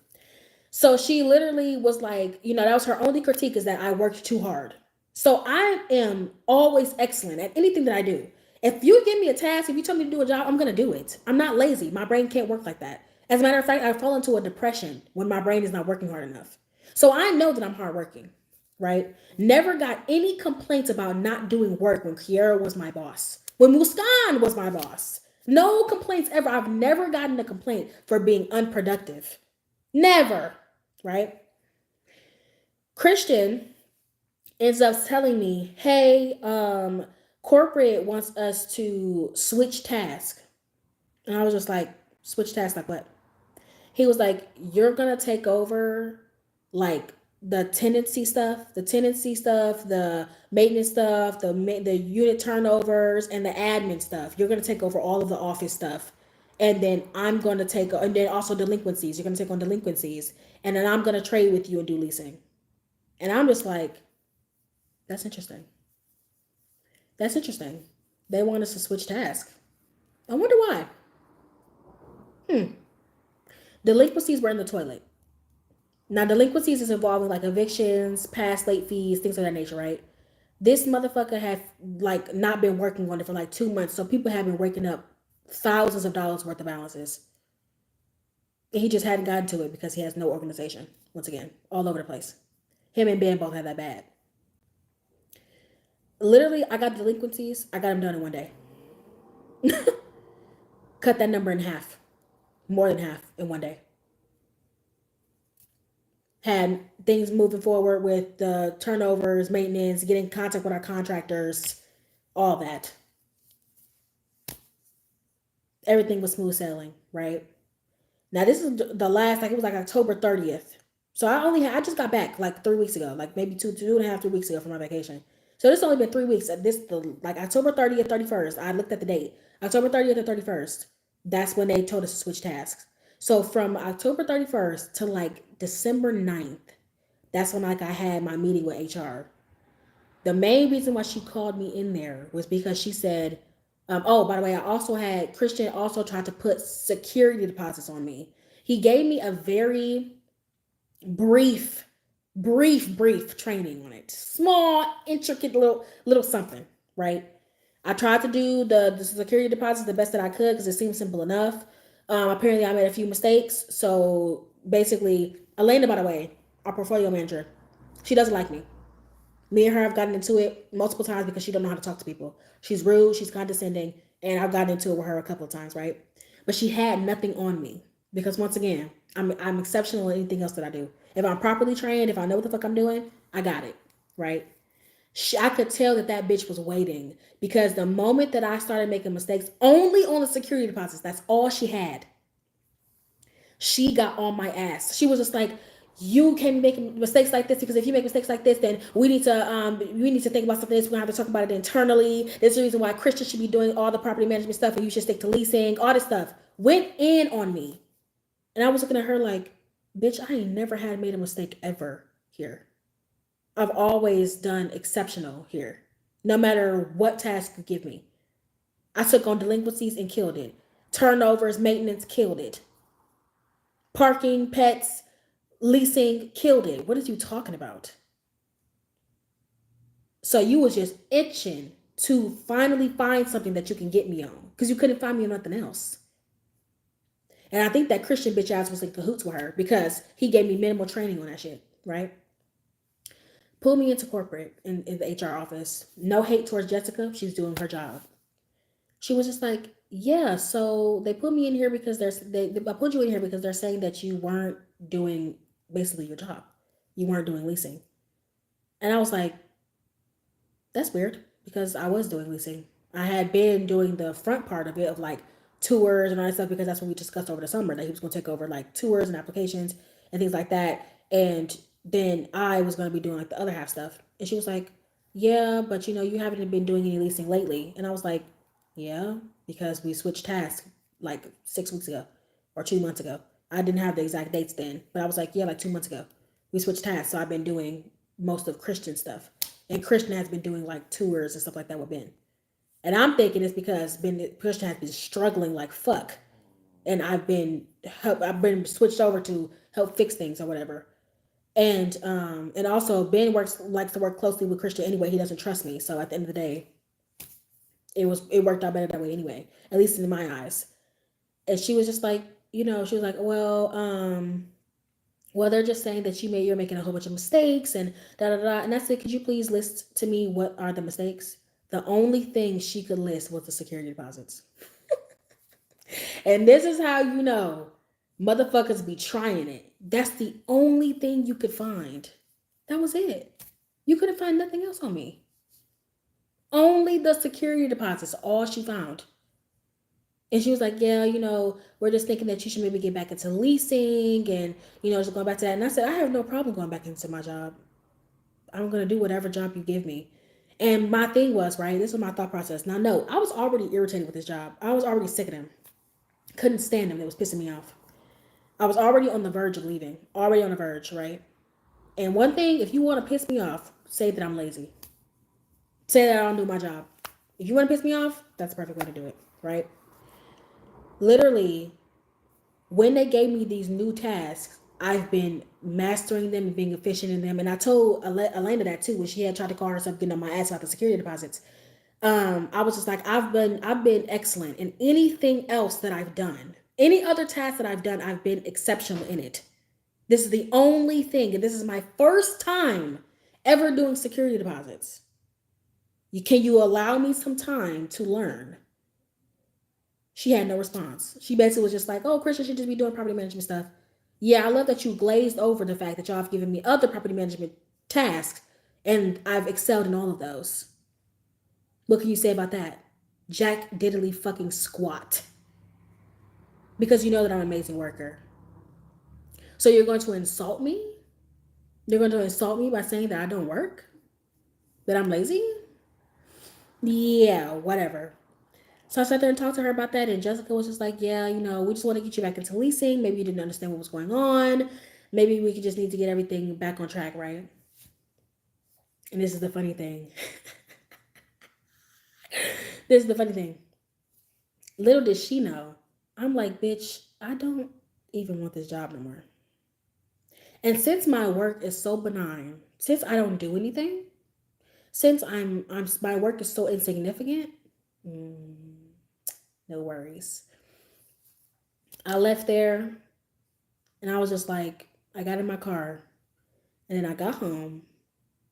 So she literally was like, that was her only critique, is that I worked too hard. So I am always excellent at anything that I do. If you give me a task, if you tell me to do a job, I'm gonna do it. I'm not lazy. My brain can't work like that. As a matter of fact, I fall into a depression when my brain is not working hard enough. So I know that I'm hardworking, right? Never got any complaints about not doing work when Kiara was my boss, when Muskan was my boss. No complaints ever. I've never gotten a complaint for being unproductive. Never, right? Christian ends up telling me, hey, corporate wants us to switch task. And I was just like, switch task like what? He was like, you're gonna take over like the tenancy stuff, the maintenance stuff, the unit turnovers, and the admin stuff. You're gonna take over all of the office stuff, and then I'm gonna and then also delinquencies. You're gonna take on delinquencies, and then I'm gonna trade with you and do leasing. And I'm just like, that's interesting. That's interesting. They want us to switch tasks. I wonder why. Delinquencies were in the toilet. Now, delinquencies is involving like evictions, past late fees, things of that nature, right? This motherfucker had like not been working on it for like 2 months, so people have been raking up thousands of dollars worth of balances. And he just hadn't gotten to it because he has no organization. Once again, all over the place. Him and Ben both had that bad. Literally, I got delinquencies. I got them done in one day. Cut that number in half. More than half in one day. Had things moving forward with the turnovers, maintenance, getting in contact with our contractors, all that. Everything was smooth sailing, right? Now this is the last, like it was like October 30th. So I just got back like 3 weeks ago, like maybe two and a half, 3 weeks ago from my vacation. So this only been 3 weeks. Like October 30th, 31st. I looked at the date. October 30th and 31st. That's when they told us to switch tasks. So from October 31st to like December 9th, that's when like I had my meeting with HR. The main reason why she called me in there was because she said, oh, by the way, I also had Christian also tried to put security deposits on me. He gave me a very brief training on it. Small, intricate little something, right? I tried to do the security deposits the best that I could because it seemed simple enough. Apparently, I made a few mistakes. So basically, Elena, by the way, our portfolio manager, she doesn't like me. Me and her have gotten into it multiple times because she don't know how to talk to people. She's rude, she's condescending, and I've gotten into it with her a couple of times, right? But she had nothing on me because once again, I'm exceptional in anything else that I do. If I'm properly trained, if I know what the fuck I'm doing, I got it, right? I could tell that bitch was waiting because the moment that I started making mistakes, only on the security deposits, that's all she had. She got on my ass. She was just like, you can't be making mistakes like this because if you make mistakes like this, then we need to think about something else. We're gonna have to talk about it internally. There's a reason why Christian should be doing all the property management stuff and you should stick to leasing, all this stuff. Went in on me. And I was looking at her like, bitch, I ain't never had made a mistake ever here. I've always done exceptional here, no matter what task you give me. I took on delinquencies and killed it. Turnovers, maintenance, killed it. Parking, pets, leasing, killed it. What are you talking about? So you was just itching to finally find something that you can get me on because you couldn't find me on nothing else. And I think that Christian bitch ass was in cahoots with her because he gave me minimal training on that shit, right? Pulled me into corporate in the HR office. No hate towards Jessica. She's doing her job. She was just like, yeah, so they put me in here because I put you in here because they're saying that you weren't doing basically your job. You weren't doing leasing. And I was like, that's weird because I was doing leasing. I had been doing the front part of it of like tours and all that stuff because that's what we discussed over the summer that he was going to take over like tours and applications and things like that. And then I was going to be doing like the other half stuff. And she was like, yeah, but you haven't been doing any leasing lately. And I was like, yeah, because we switched tasks like 6 weeks ago or 2 months ago. I didn't have the exact dates then, but I was like, yeah, like 2 months ago. We switched tasks. So I've been doing most of Christian stuff. And Christian has been doing like tours and stuff like that with Ben. And I'm thinking it's because Christian has been struggling like fuck. And I've been switched over to help fix things or whatever. And also Ben likes to work closely with Christian anyway. He doesn't trust me. So at the end of the day, it worked out better that way anyway, at least in my eyes. And she was just like, she was like, well, they're just saying that you're making a whole bunch of mistakes and da da da. And I said, could you please list to me what are the mistakes? The only thing she could list was the security deposits. And this is how you know motherfuckers be trying it. That's the only thing you could find. That was it. You couldn't find nothing else on me. Only the security deposits, all she found. And she was like, yeah, we're just thinking that you should maybe get back into leasing and, just going back to that. And I said, I have no problem going back into my job. I'm going to do whatever job you give me. And my thing was, right, this was my thought process. Now, no, I was already irritated with this job. I was already sick of him. Couldn't stand him. It was pissing me off. I was already on the verge of leaving. Already on the verge, right? And one thing, if you want to piss me off, say that I'm lazy. Say that I don't do my job. If you want to piss me off, that's the perfect way to do it, right? Literally, when they gave me these new tasks, I've been mastering them and being efficient in them. And I told Elena that too, when she had tried to call herself getting on my ass about the security deposits. I was just like, I've been excellent in anything else that I've done. Any other task that I've done, I've been exceptional in it. This is the only thing, and this is my first time ever doing security deposits. Can you allow me some time to learn? She had no response. She basically was just like, oh, Christian should just be doing property management stuff. Yeah, I love that you glazed over the fact that y'all have given me other property management tasks, and I've excelled in all of those. What can you say about that? Jack diddly fucking squat. Because you know that I'm an amazing worker. So you're going to insult me? You're going to insult me by saying that I don't work? That I'm lazy? Yeah, whatever. So I sat there and talked to her about that, and Jessica was just like, yeah, we just want to get you back into leasing. Maybe you didn't understand what was going on. Maybe we could just need to get everything back on track, right? And this is the funny thing. This is the funny thing. Little did she know, I'm like, bitch, I don't even want this job no more. And since my work is so benign, since I don't do anything, since my work is so insignificant, no worries. I left there and I was just like, I got in my car and then I got home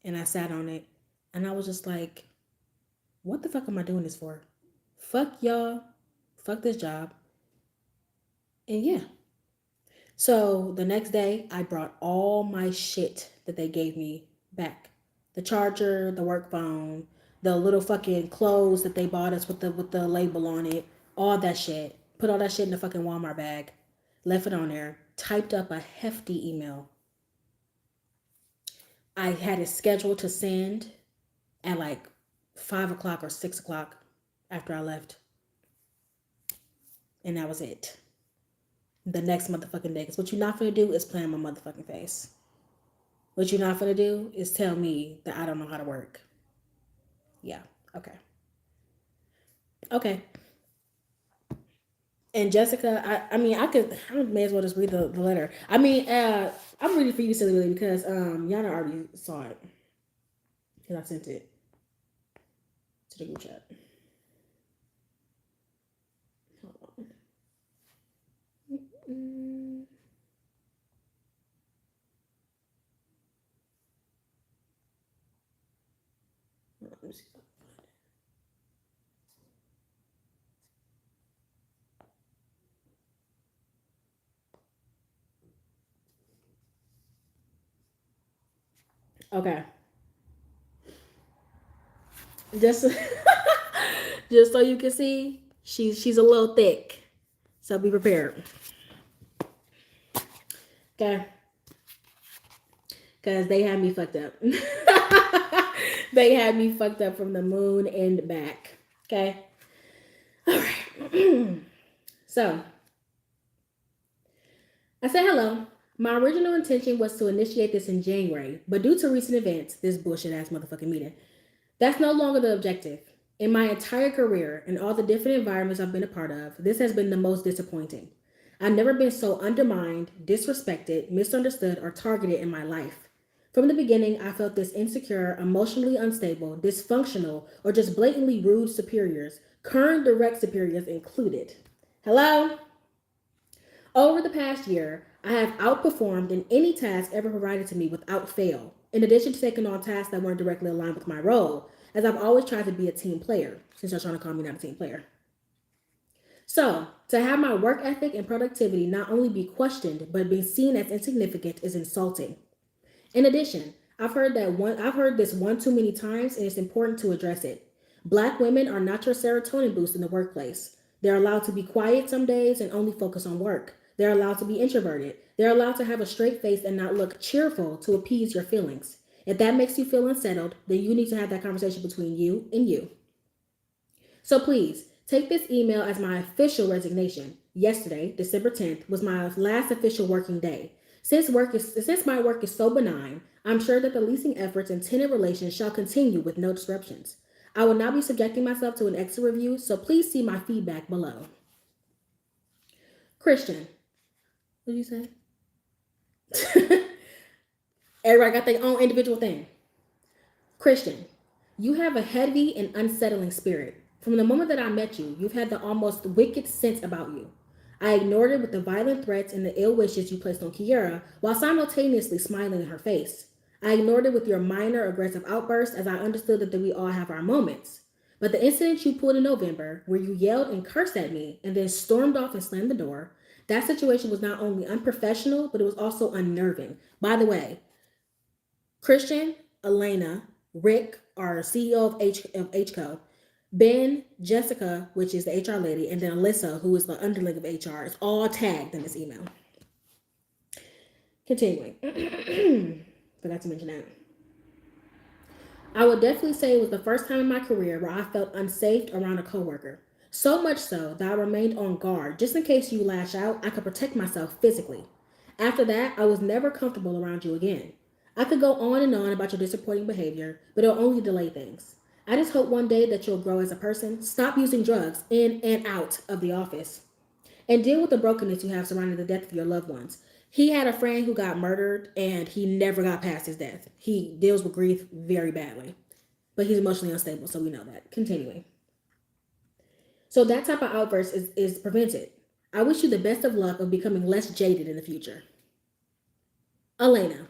and I sat on it and I was just like, what the fuck am I doing this for? Fuck y'all. Fuck this job. And yeah. So the next day I brought all my shit that they gave me back. The charger, the work phone, the little fucking clothes that they bought us with the label on it, all that shit. Put all that shit in the fucking Walmart bag. Left it on there. Typed up a hefty email. I had it scheduled to send at like 5 o'clock or 6 o'clock after I left. And that was it. The next motherfucking day. Because what you're not going to do is play on my motherfucking face. What you're not going to do is tell me that I don't know how to work. Yeah. Okay. Okay. And Jessica, I may as well just read the letter. I'm reading for you, Silly Willy, because Yana already saw it. Because I sent it to the group chat. Hold on. Let me see. Okay. Just just so you can see, she's a little thick. So be prepared. Okay. Because they had me fucked up. They had me fucked up from the moon and back. Okay. All right. So I said hello. My original intention was to initiate this in January, but due to recent events, this bullshit ass motherfucking meeting, that's no longer the objective. In my entire career and all the different environments I've been a part of, this has been the most disappointing. I've never been so undermined, disrespected, misunderstood, or targeted in my life. From the beginning, I felt this insecure, emotionally unstable, dysfunctional, or just blatantly rude superiors, current direct superiors included. Hello? Over the past year, I have outperformed in any task ever provided to me without fail, in addition to taking on tasks that weren't directly aligned with my role, as I've always tried to be a team player, since you're trying to call me not a team player. So, to have my work ethic and productivity not only be questioned, but be seen as insignificant is insulting. In addition, I've heard this one too many times, and it's important to address it. Black women are not your serotonin boost in the workplace. They're allowed to be quiet some days and only focus on work. They're allowed to be introverted. They're allowed to have a straight face and not look cheerful to appease your feelings. If that makes you feel unsettled, then you need to have that conversation between you and you. So please, take this email as my official resignation. Yesterday, December 10th, was my last official working day. Since my work is so benign, I'm sure that the leasing efforts and tenant relations shall continue with no disruptions. I will not be subjecting myself to an exit review, so please see my feedback below. Christian, what did you say? Everybody got their own individual thing. Christian, you have a heavy and unsettling spirit. From the moment that I met you, you've had the almost wicked sense about you. I ignored it with the violent threats and the ill wishes you placed on Kiera while simultaneously smiling in her face. I ignored it with your minor aggressive outbursts as I understood that we all have our moments. But the incident you pulled in November, where you yelled and cursed at me and then stormed off and slammed the door, that situation was not only unprofessional, but it was also unnerving. By the way, Christian, Elena, Rick, our CEO of HCO, Ben, Jessica, which is the HR lady, and then Alyssa, who is the underling of HR, is all tagged in this email. Continuing. Forgot to mention that. I would definitely say it was the first time in my career where I felt unsafe around a coworker. So much so that I remained on guard. Just in case you lash out, I could protect myself physically. After that, I was never comfortable around you again. I could go on and on about your disappointing behavior, but it'll only delay things. I just hope one day that you'll grow as a person, stop using drugs in and out of the office, and deal with the brokenness you have surrounding the death of your loved ones. He had a friend who got murdered, and he never got past his death. He deals with grief very badly, but he's emotionally unstable, so we know that. Continuing. So that type of outburst is prevented. I wish you the best of luck of becoming less jaded in the future. Elena.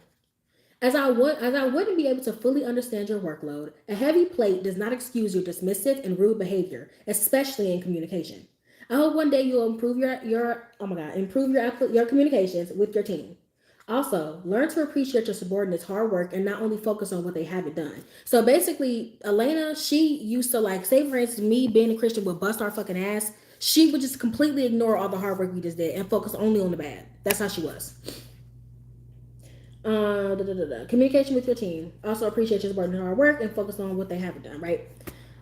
As I wouldn't be able to fully understand your workload, a heavy plate does not excuse your dismissive and rude behavior, especially in communication. I hope one day you'll improve your communications with your team. Also, learn to appreciate your subordinates' hard work and not only focus on what they haven't done. So basically, Elena, she used to like, say for instance, me being a Christian would bust our fucking ass. She would just completely ignore all the hard work we just did and focus only on the bad. That's how she was. Communication with your team. Also appreciate your subordinates' hard work and focus on what they haven't done, right?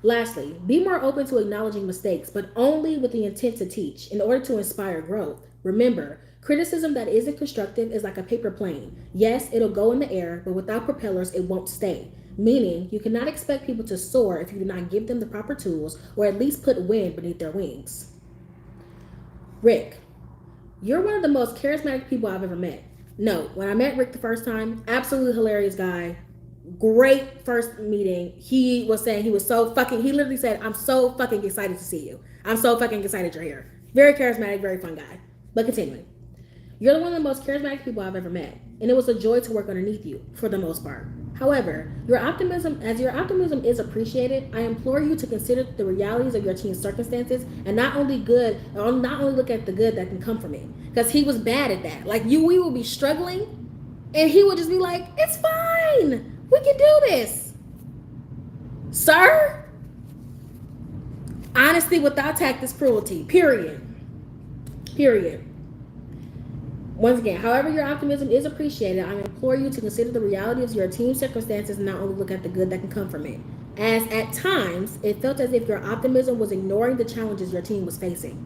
Lastly, be more open to acknowledging mistakes, but only with the intent to teach in order to inspire growth. Remember, criticism that isn't constructive is like a paper plane. Yes, it'll go in the air, but without propellers, it won't stay. Meaning, you cannot expect people to soar if you do not give them the proper tools or at least put wind beneath their wings. Rick, you're one of the most charismatic people I've ever met. No, when I met Rick the first time, absolutely hilarious guy. Great first meeting. He was saying he literally said, I'm so fucking excited to see you. I'm so fucking excited you're here. Very charismatic, very fun guy. But continuing. You're one of the most charismatic people I've ever met, and it was a joy to work underneath you, for the most part. However, your optimism is appreciated, I implore you to consider the realities of your team's circumstances and not only look at the good that can come from it. Because he was bad at that. Like we will be struggling, and he would just be like, it's fine. We can do this. Sir? Honesty without tact is cruelty. Period. Once again, however your optimism is appreciated, I implore you to consider the reality of your team's circumstances and not only look at the good that can come from it. As at times, it felt as if your optimism was ignoring the challenges your team was facing.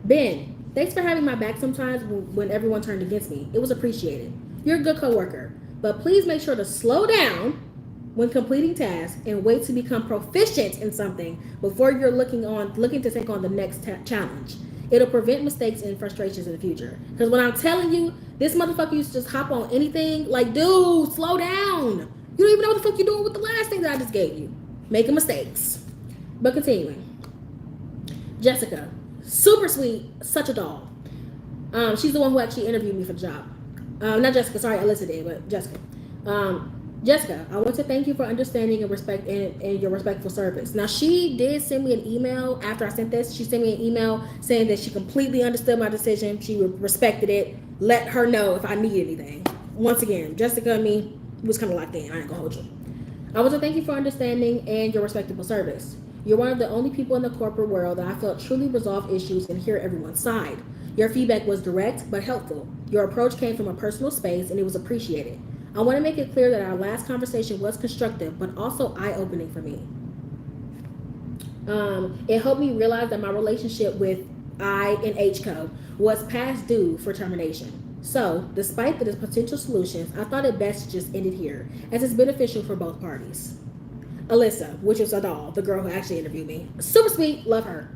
Ben, Thanks for having my back sometimes when everyone turned against me. It was appreciated. You're a good coworker, but please make sure to slow down when completing tasks and wait to become proficient in something before you're looking to take on the next challenge. It'll prevent mistakes and frustrations in the future. Because when I'm telling you, this motherfucker used to just hop on anything. Like, dude, slow down. You don't even know what the fuck you're doing with the last thing that I just gave you. Making mistakes. But continuing. Jessica, super sweet, such a doll. She's the one who actually interviewed me for the job. Not Jessica, sorry, Alyssa did, but Jessica. Jessica, I want to thank you for understanding and respect and your respectful service. Now, she did send me an email after I sent this. She sent me an email saying that she completely understood my decision. She respected it. Let her know if I need anything. Once again, Jessica and me was kind of locked in. I ain't gonna hold you. I want to thank you for understanding and your respectable service. You're one of the only people in the corporate world that I felt truly resolve issues and hear everyone's side. Your feedback was direct but helpful. Your approach came from a personal space and it was appreciated. I want to make it clear that our last conversation was constructive, but also eye-opening for me. It helped me realize that my relationship with I and HCO was past due for termination. So, despite the potential solutions, I thought it best to just end it here, as it's beneficial for both parties. Alyssa, which was a doll, the girl who actually interviewed me. Super sweet, love her.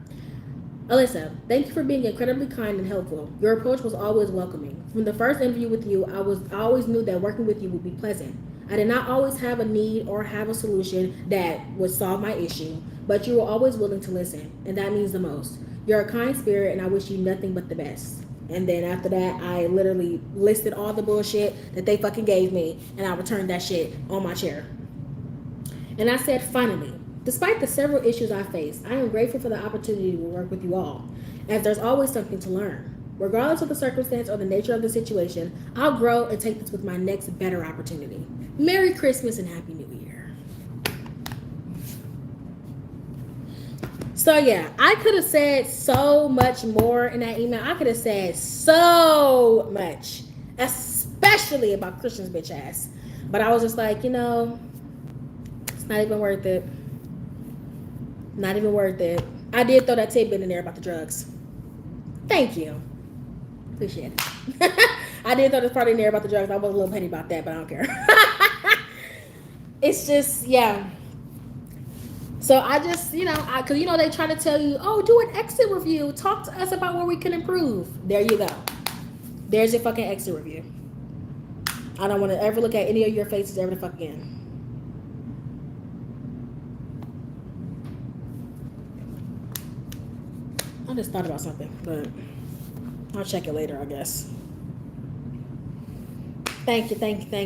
Alyssa, thank you for being incredibly kind and helpful. Your approach was always welcoming. From the first interview with you, I always knew that working with you would be pleasant. I did not always have a need or have a solution that would solve my issue, but you were always willing to listen, and that means the most. You're a kind spirit, and I wish you nothing but the best. And then after that, I literally listed all the bullshit that they fucking gave me, and I returned that shit on my chair. And I said, finally, despite the several issues I face, I am grateful for the opportunity to work with you all, as there's always something to learn. Regardless of the circumstance or the nature of the situation, I'll grow and take this with my next better opportunity. Merry Christmas and Happy New Year. So yeah, I could have said so much more in that email. I could have said so much, especially about Christian's bitch ass. But I was just like, it's not even worth it. Not even worth it. I did throw that tidbit in there about the drugs. Thank you. Appreciate it. I did throw this part in there about the drugs. I was a little petty about that, but I don't care. It's just, yeah. So I just, because, they try to tell you, oh, do an exit review. Talk to us about where we can improve. There you go. There's your fucking exit review. I don't want to ever look at any of your faces ever the fuck again. I just thought about something, but I'll check it later, I guess. Thank you.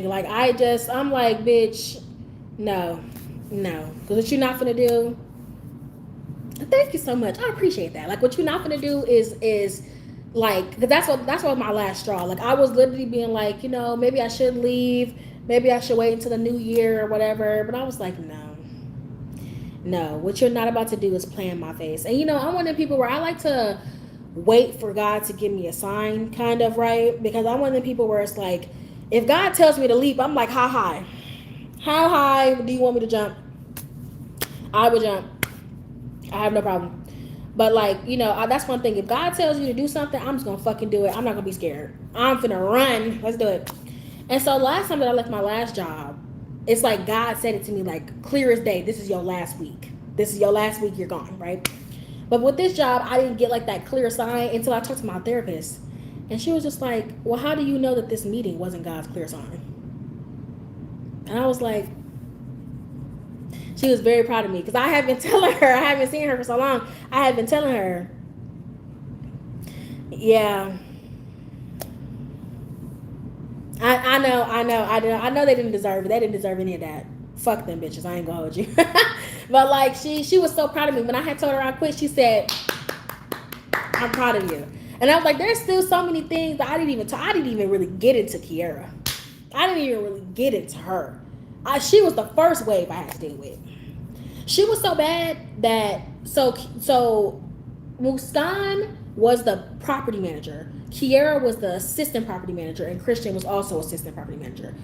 Like, I'm like, bitch, no. Because what you're not gonna do, thank you so much. I appreciate that. Like, what you're not gonna do is like, because that's what my last straw. Like, I was literally being like, maybe I should leave. Maybe I should wait until the new year or whatever. But I was like, no, what you're not about to do is play in my face. And I'm one of the people where I like to wait for God to give me a sign, kind of, right? Because I'm one of the people where it's like, if God tells me to leap, I'm like, how high? How high do you want me to jump? I would jump. I have no problem. But like, that's one thing. If God tells you to do something, I'm just gonna fucking do it. I'm not gonna be scared. I'm finna run. Let's do it. And so last time that I left my last job, it's like God said it to me like clear as day. This is your last week. This is your last week. You're gone, right? But with this job, I didn't get like that clear sign until I talked to my therapist. And she was just like, well, how do you know that this meeting wasn't God's clear sign? And I was like, she was very proud of me because I have been telling her, I haven't seen her for so long. I have been telling her, yeah. I know they didn't deserve it. They didn't deserve any of that. Fuck them bitches. I ain't gonna hold you. But like she was so proud of me. When I had told her I quit, she said, I'm proud of you. And I was like, there's still so many things that I didn't even really get into Kiera. I didn't even really get into her. She was the first wave I had to deal with. She was so bad that so Muskan was the property manager. Kiera was the assistant property manager, and Christian was also assistant property manager.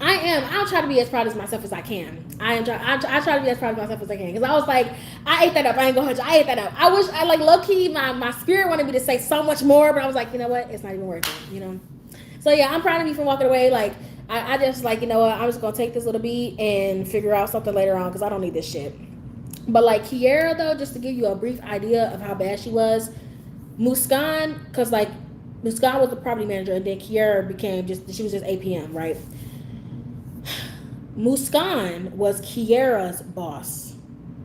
I am. I'll try to be as proud of myself as I can. I try to be as proud of myself as I can. Because I was like, I ate that up. I ain't gonna hurt you. I ate that up. I wish, I like, low key, my spirit wanted me to say so much more, but I was like, you know what? It's not even worth it, you know? So yeah, I'm proud of me for walking away. Like, I just, like, you know what? I'm just gonna take this little beat and figure out something later on because I don't need this shit. But like Kiara, though, just to give you a brief idea of how bad she was, Muskan, because like Muskan was the property manager, and then Kiara became just, she was just APM, right? Muskan was Kiara's boss.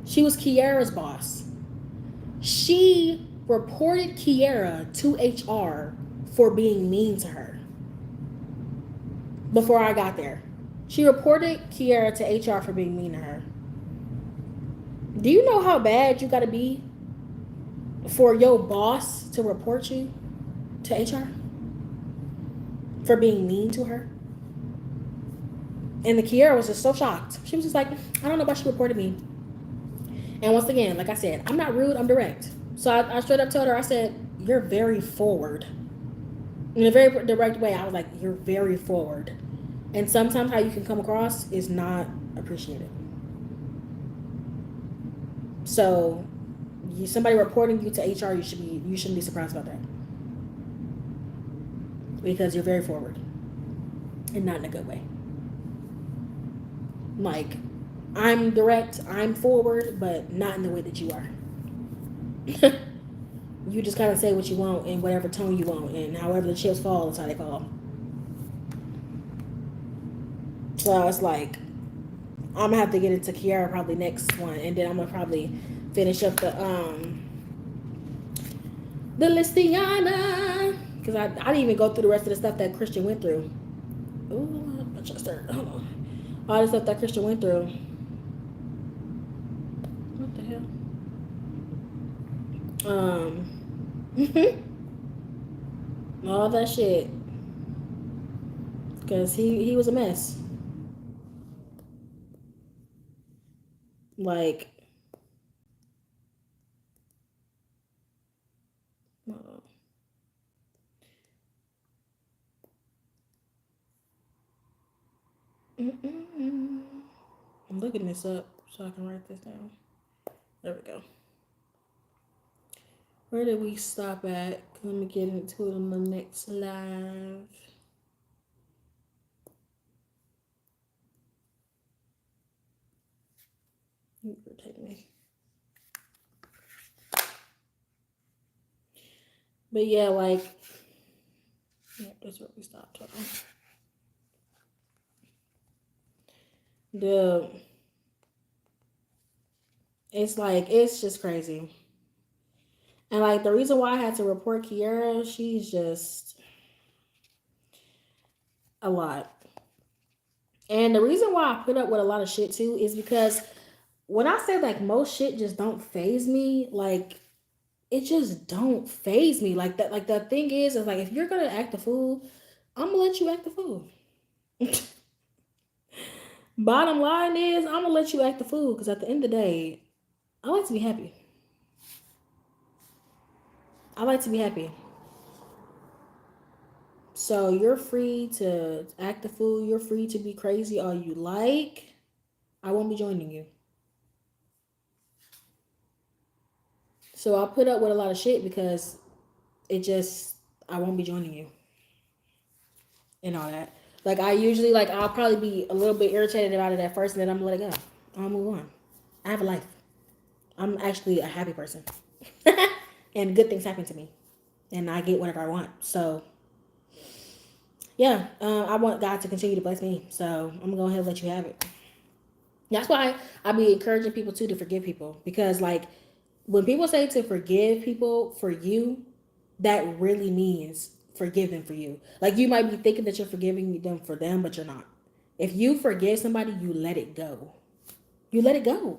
She was Kiara's boss. She reported Kiara to HR for being mean to her before I got there. She reported Kiara to HR for being mean to her. Do you know how bad you gotta be for your boss to report you to HR for being mean to her? And the Kiara was just so shocked. She was just like, I don't know why she reported me. And once again, like I said, I'm not rude, I'm direct. So I straight up told her, I said, you're very forward. In a very direct way, I was like, you're very forward. And sometimes how you can come across is not appreciated. So somebody reporting you to HR, you shouldn't be surprised about that. Because you're very forward. And not in a good way. Like, I'm direct, I'm forward, but not in the way that you are. You just kind of say what you want in whatever tone you want, and however the chips fall, that's how they fall. So it's like, I'm gonna have to get into Kiara probably next one, and then I'm gonna probably finish up the Listiana, because I didn't even go through the rest of the stuff that Christian went through. Ooh, I just started. Hold on. All the stuff that Christian went through. What the hell? All that shit, because he was a mess. Like, I'm looking this up so I can write this down. There we go. Where did we stop at? Let me get into it on the next live. Irritate me. But yeah, like, yeah, that's where we stopped talking. It's like, it's just crazy. And like, the reason why I had to report Kiara, she's just a lot. And the reason why I put up with a lot of shit too is because when I say like most shit just don't phase me, like, it just don't phase me. Like that, like the thing is like, if you're gonna act a fool, I'm gonna let you act the fool. Bottom line is, I'm gonna let you act the fool, because at the end of the day, I like to be happy. I like to be happy. So you're free to act the fool. You're free to be crazy all you like. I won't be joining you. So I'll put up with a lot of shit because I won't be joining you. And all that. Like, I usually, like, I'll probably be a little bit irritated about it at first, and then I'm gonna let it go. I'll move on. I have a life. I'm actually a happy person. And good things happen to me. And I get whatever I want. So, yeah, I want God to continue to bless me. So, I'm gonna go ahead and let you have it. That's why I be encouraging people, too, to forgive people. Because, like, when people say to forgive people for you, that really means forgiving for you. Like, you might be thinking that you're forgiving them for them, but you're not. If you forgive somebody, you let it go. You let it go.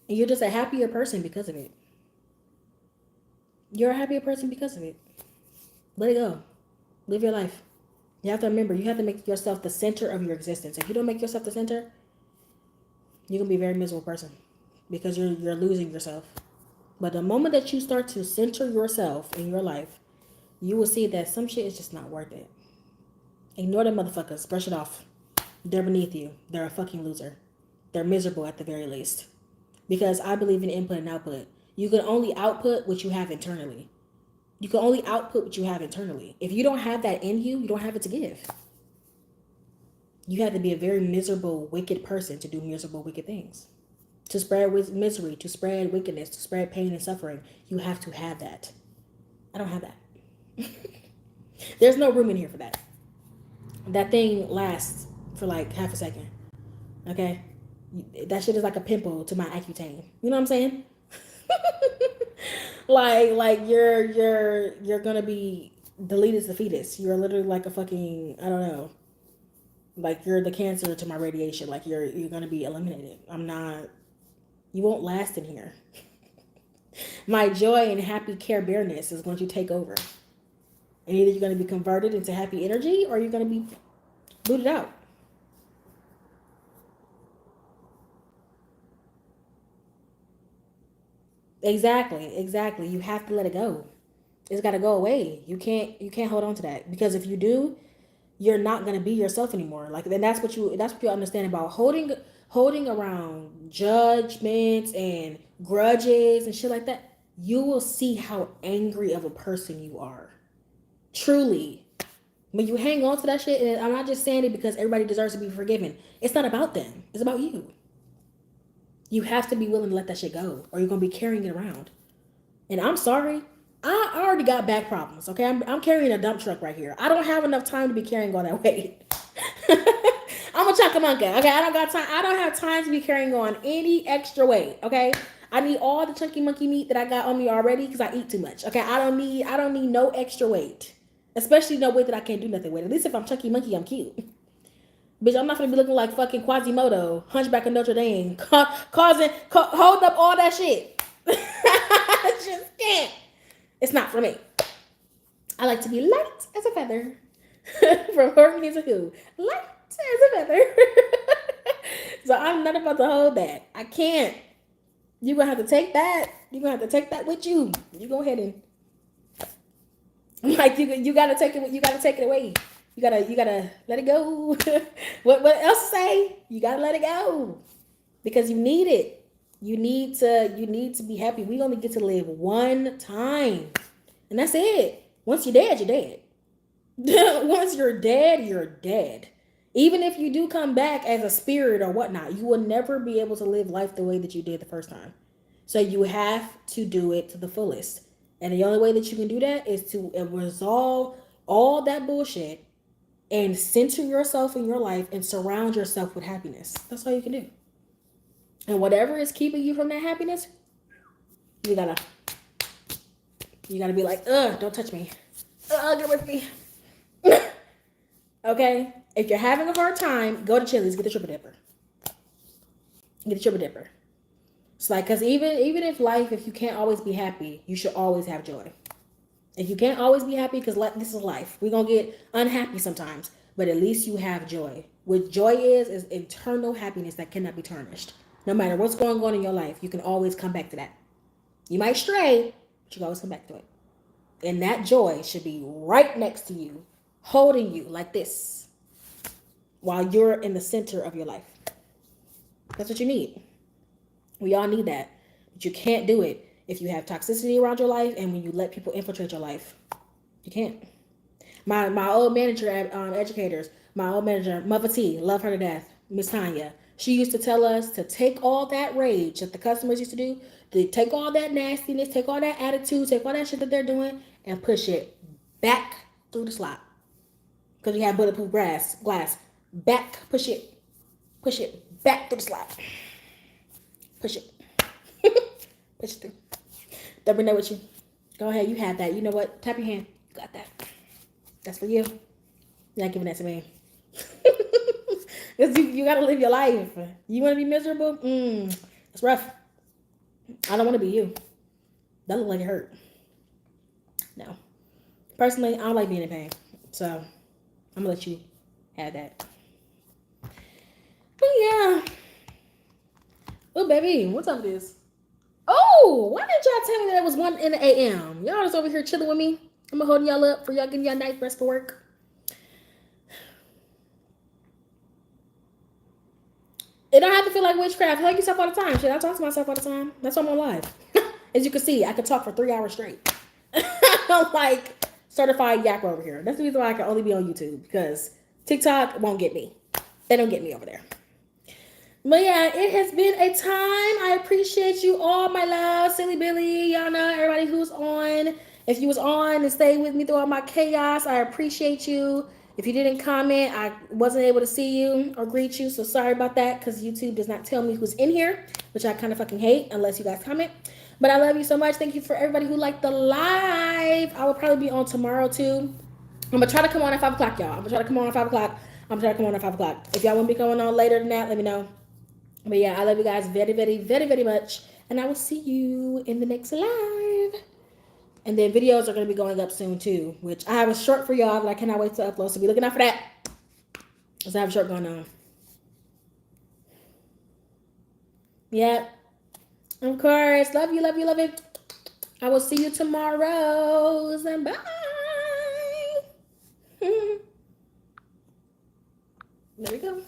And you're just a happier person because of it. You're a happier person because of it. Let it go. Live your life. You have to remember, you have to make yourself the center of your existence. If you don't make yourself the center, you're going to be a very miserable person because you're losing yourself. But the moment that you start to center yourself in your life, you will see that some shit is just not worth it. Ignore the motherfuckers. Brush it off. they're beneath you. They're a fucking loser. They're miserable at the very least. Because I believe in input and output. You can only output what you have internally. You can only output what you have internally. If you don't have that in you, you don't have it to give. You have to be a very miserable, wicked person to do miserable, wicked things. To spread misery, to spread wickedness, to spread pain and suffering. You have to have that. I don't have that. There's no room in here for that. That thing lasts for like half a second. Okay? That shit is like a pimple to my Accutane. You know what I'm saying? like you're gonna be deleted as the fetus. You're literally like a fucking, I don't know. Like you're the cancer to my radiation. Like you're gonna be eliminated. I'm not. You won't last in here. My joy and happy care bearness is going to take over. And either you're going to be converted into happy energy or you're going to be booted out. Exactly. You have to let it go. It's got to go away. You can't hold on to that, because if you do, you're not going to be yourself anymore. Like, then that's what you understand about holding around judgments and grudges and shit like that. You will see how angry of a person you are. Truly. When you hang on to that shit, and I'm not just saying it because everybody deserves to be forgiven. It's not about them. It's about you. You have to be willing to let that shit go, or you're gonna be carrying it around. And I'm sorry, I already got back problems. Okay, I'm carrying a dump truck right here. I don't have enough time to be carrying all that weight. I'm a chunkamunka. Okay, I don't got time. I don't have time to be carrying on any extra weight. Okay, I need all the chunky monkey meat that I got on me already because I eat too much. Okay, I don't need no extra weight, especially no weight that I can't do nothing with. At least if I'm chunky monkey, I'm cute. Bitch, I'm not gonna be looking like fucking Quasimodo, Hunchback of Notre Dame, holding up all that shit. I just can't. It's not for me. I like to be light as a feather. From Horton to Who. Light as a feather. So I'm not about to hold that. I can't. You're gonna have to take that. You're gonna have to take that with you. You go ahead and like you gotta take it. You gotta take it away. You gotta let it go. what else to say? You gotta let it go because you need it. You need to be happy. We only get to live one time, and that's it. Once you're dead, you're dead. Once you're dead, you're dead. Even if you do come back as a spirit or whatnot, you will never be able to live life the way that you did the first time. So you have to do it to the fullest. And the only way that you can do that is to resolve all that bullshit and center yourself in your life and surround yourself with happiness. That's all you can do. And whatever is keeping you from that happiness, you gotta be like, don't touch me. Get with me. Okay? If you're having a hard time, go to Chili's, get the triple dipper. Get the triple dipper. It's like, because even if you can't always be happy, you should always have joy. If you can't always be happy, because this is life, we're going to get unhappy sometimes, but at least you have joy. What joy is eternal happiness that cannot be tarnished. No matter what's going on in your life, you can always come back to that. You might stray, but you can always come back to it. And that joy should be right next to you, holding you like this, while you're in the center of your life. That's what you need. We all need that. But you can't do it if you have toxicity around your life and when you let people infiltrate your life. You can't. My old manager at Educators, my old manager, Mother T, love her to death, Miss Tanya. She used to tell us to take all that rage that the customers used to do, to take all that nastiness, take all that attitude, take all that shit that they're doing, and push it back through the slot. Because we have bulletproof glass. Back, push it back through the slot. Push it. Push it through. Don't bring that with you. Go ahead, you have that. You know what? Tap your hand. You got that. That's for you. You're not giving that to me. Because you got to live your life. You want to be miserable? It's rough. I don't want to be you. That look like it hurt. No. Personally, I don't like being in pain. So, I'm going to let you have that. But yeah. Oh, baby, what's up with this? Oh, why didn't y'all tell me that it was 1 in the a.m.? Y'all just over here chilling with me. I'm holding y'all up for y'all getting y'all night rest for work. It don't have to feel like witchcraft. I feel like yourself all the time. Shit, I talk to myself all the time. That's why I'm on live. As you can see, I could talk for 3 hours straight. I'm like certified yapper over here. That's the reason why I can only be on YouTube, because TikTok won't get me. They don't get me over there. But yeah, it has been a time. I appreciate you all, my love. Silly Billy, Yana, everybody who's on. If you was on and stayed with me through all my chaos, I appreciate you. If you didn't comment, I wasn't able to see you or greet you, so sorry about that, because YouTube does not tell me who's in here, which I kind of fucking hate unless you guys comment. But I love you so much. Thank you for everybody who liked the live. I will probably be on tomorrow too. I'm gonna try to come on at 5 o'clock, y'all. I'm gonna try to come on at 5 o'clock. I'm gonna try to come on at 5 o'clock. If y'all want me coming on later than that, let me know. But yeah, I love you guys very, very, very, very much. And I will see you in the next live. And then videos are going to be going up soon too, which I have a short for y'all that I cannot wait to upload. So be looking out for that. Because I have a short going on. Yeah. Of course. Love you, love you, love you. I will see you tomorrow. And bye. There we go.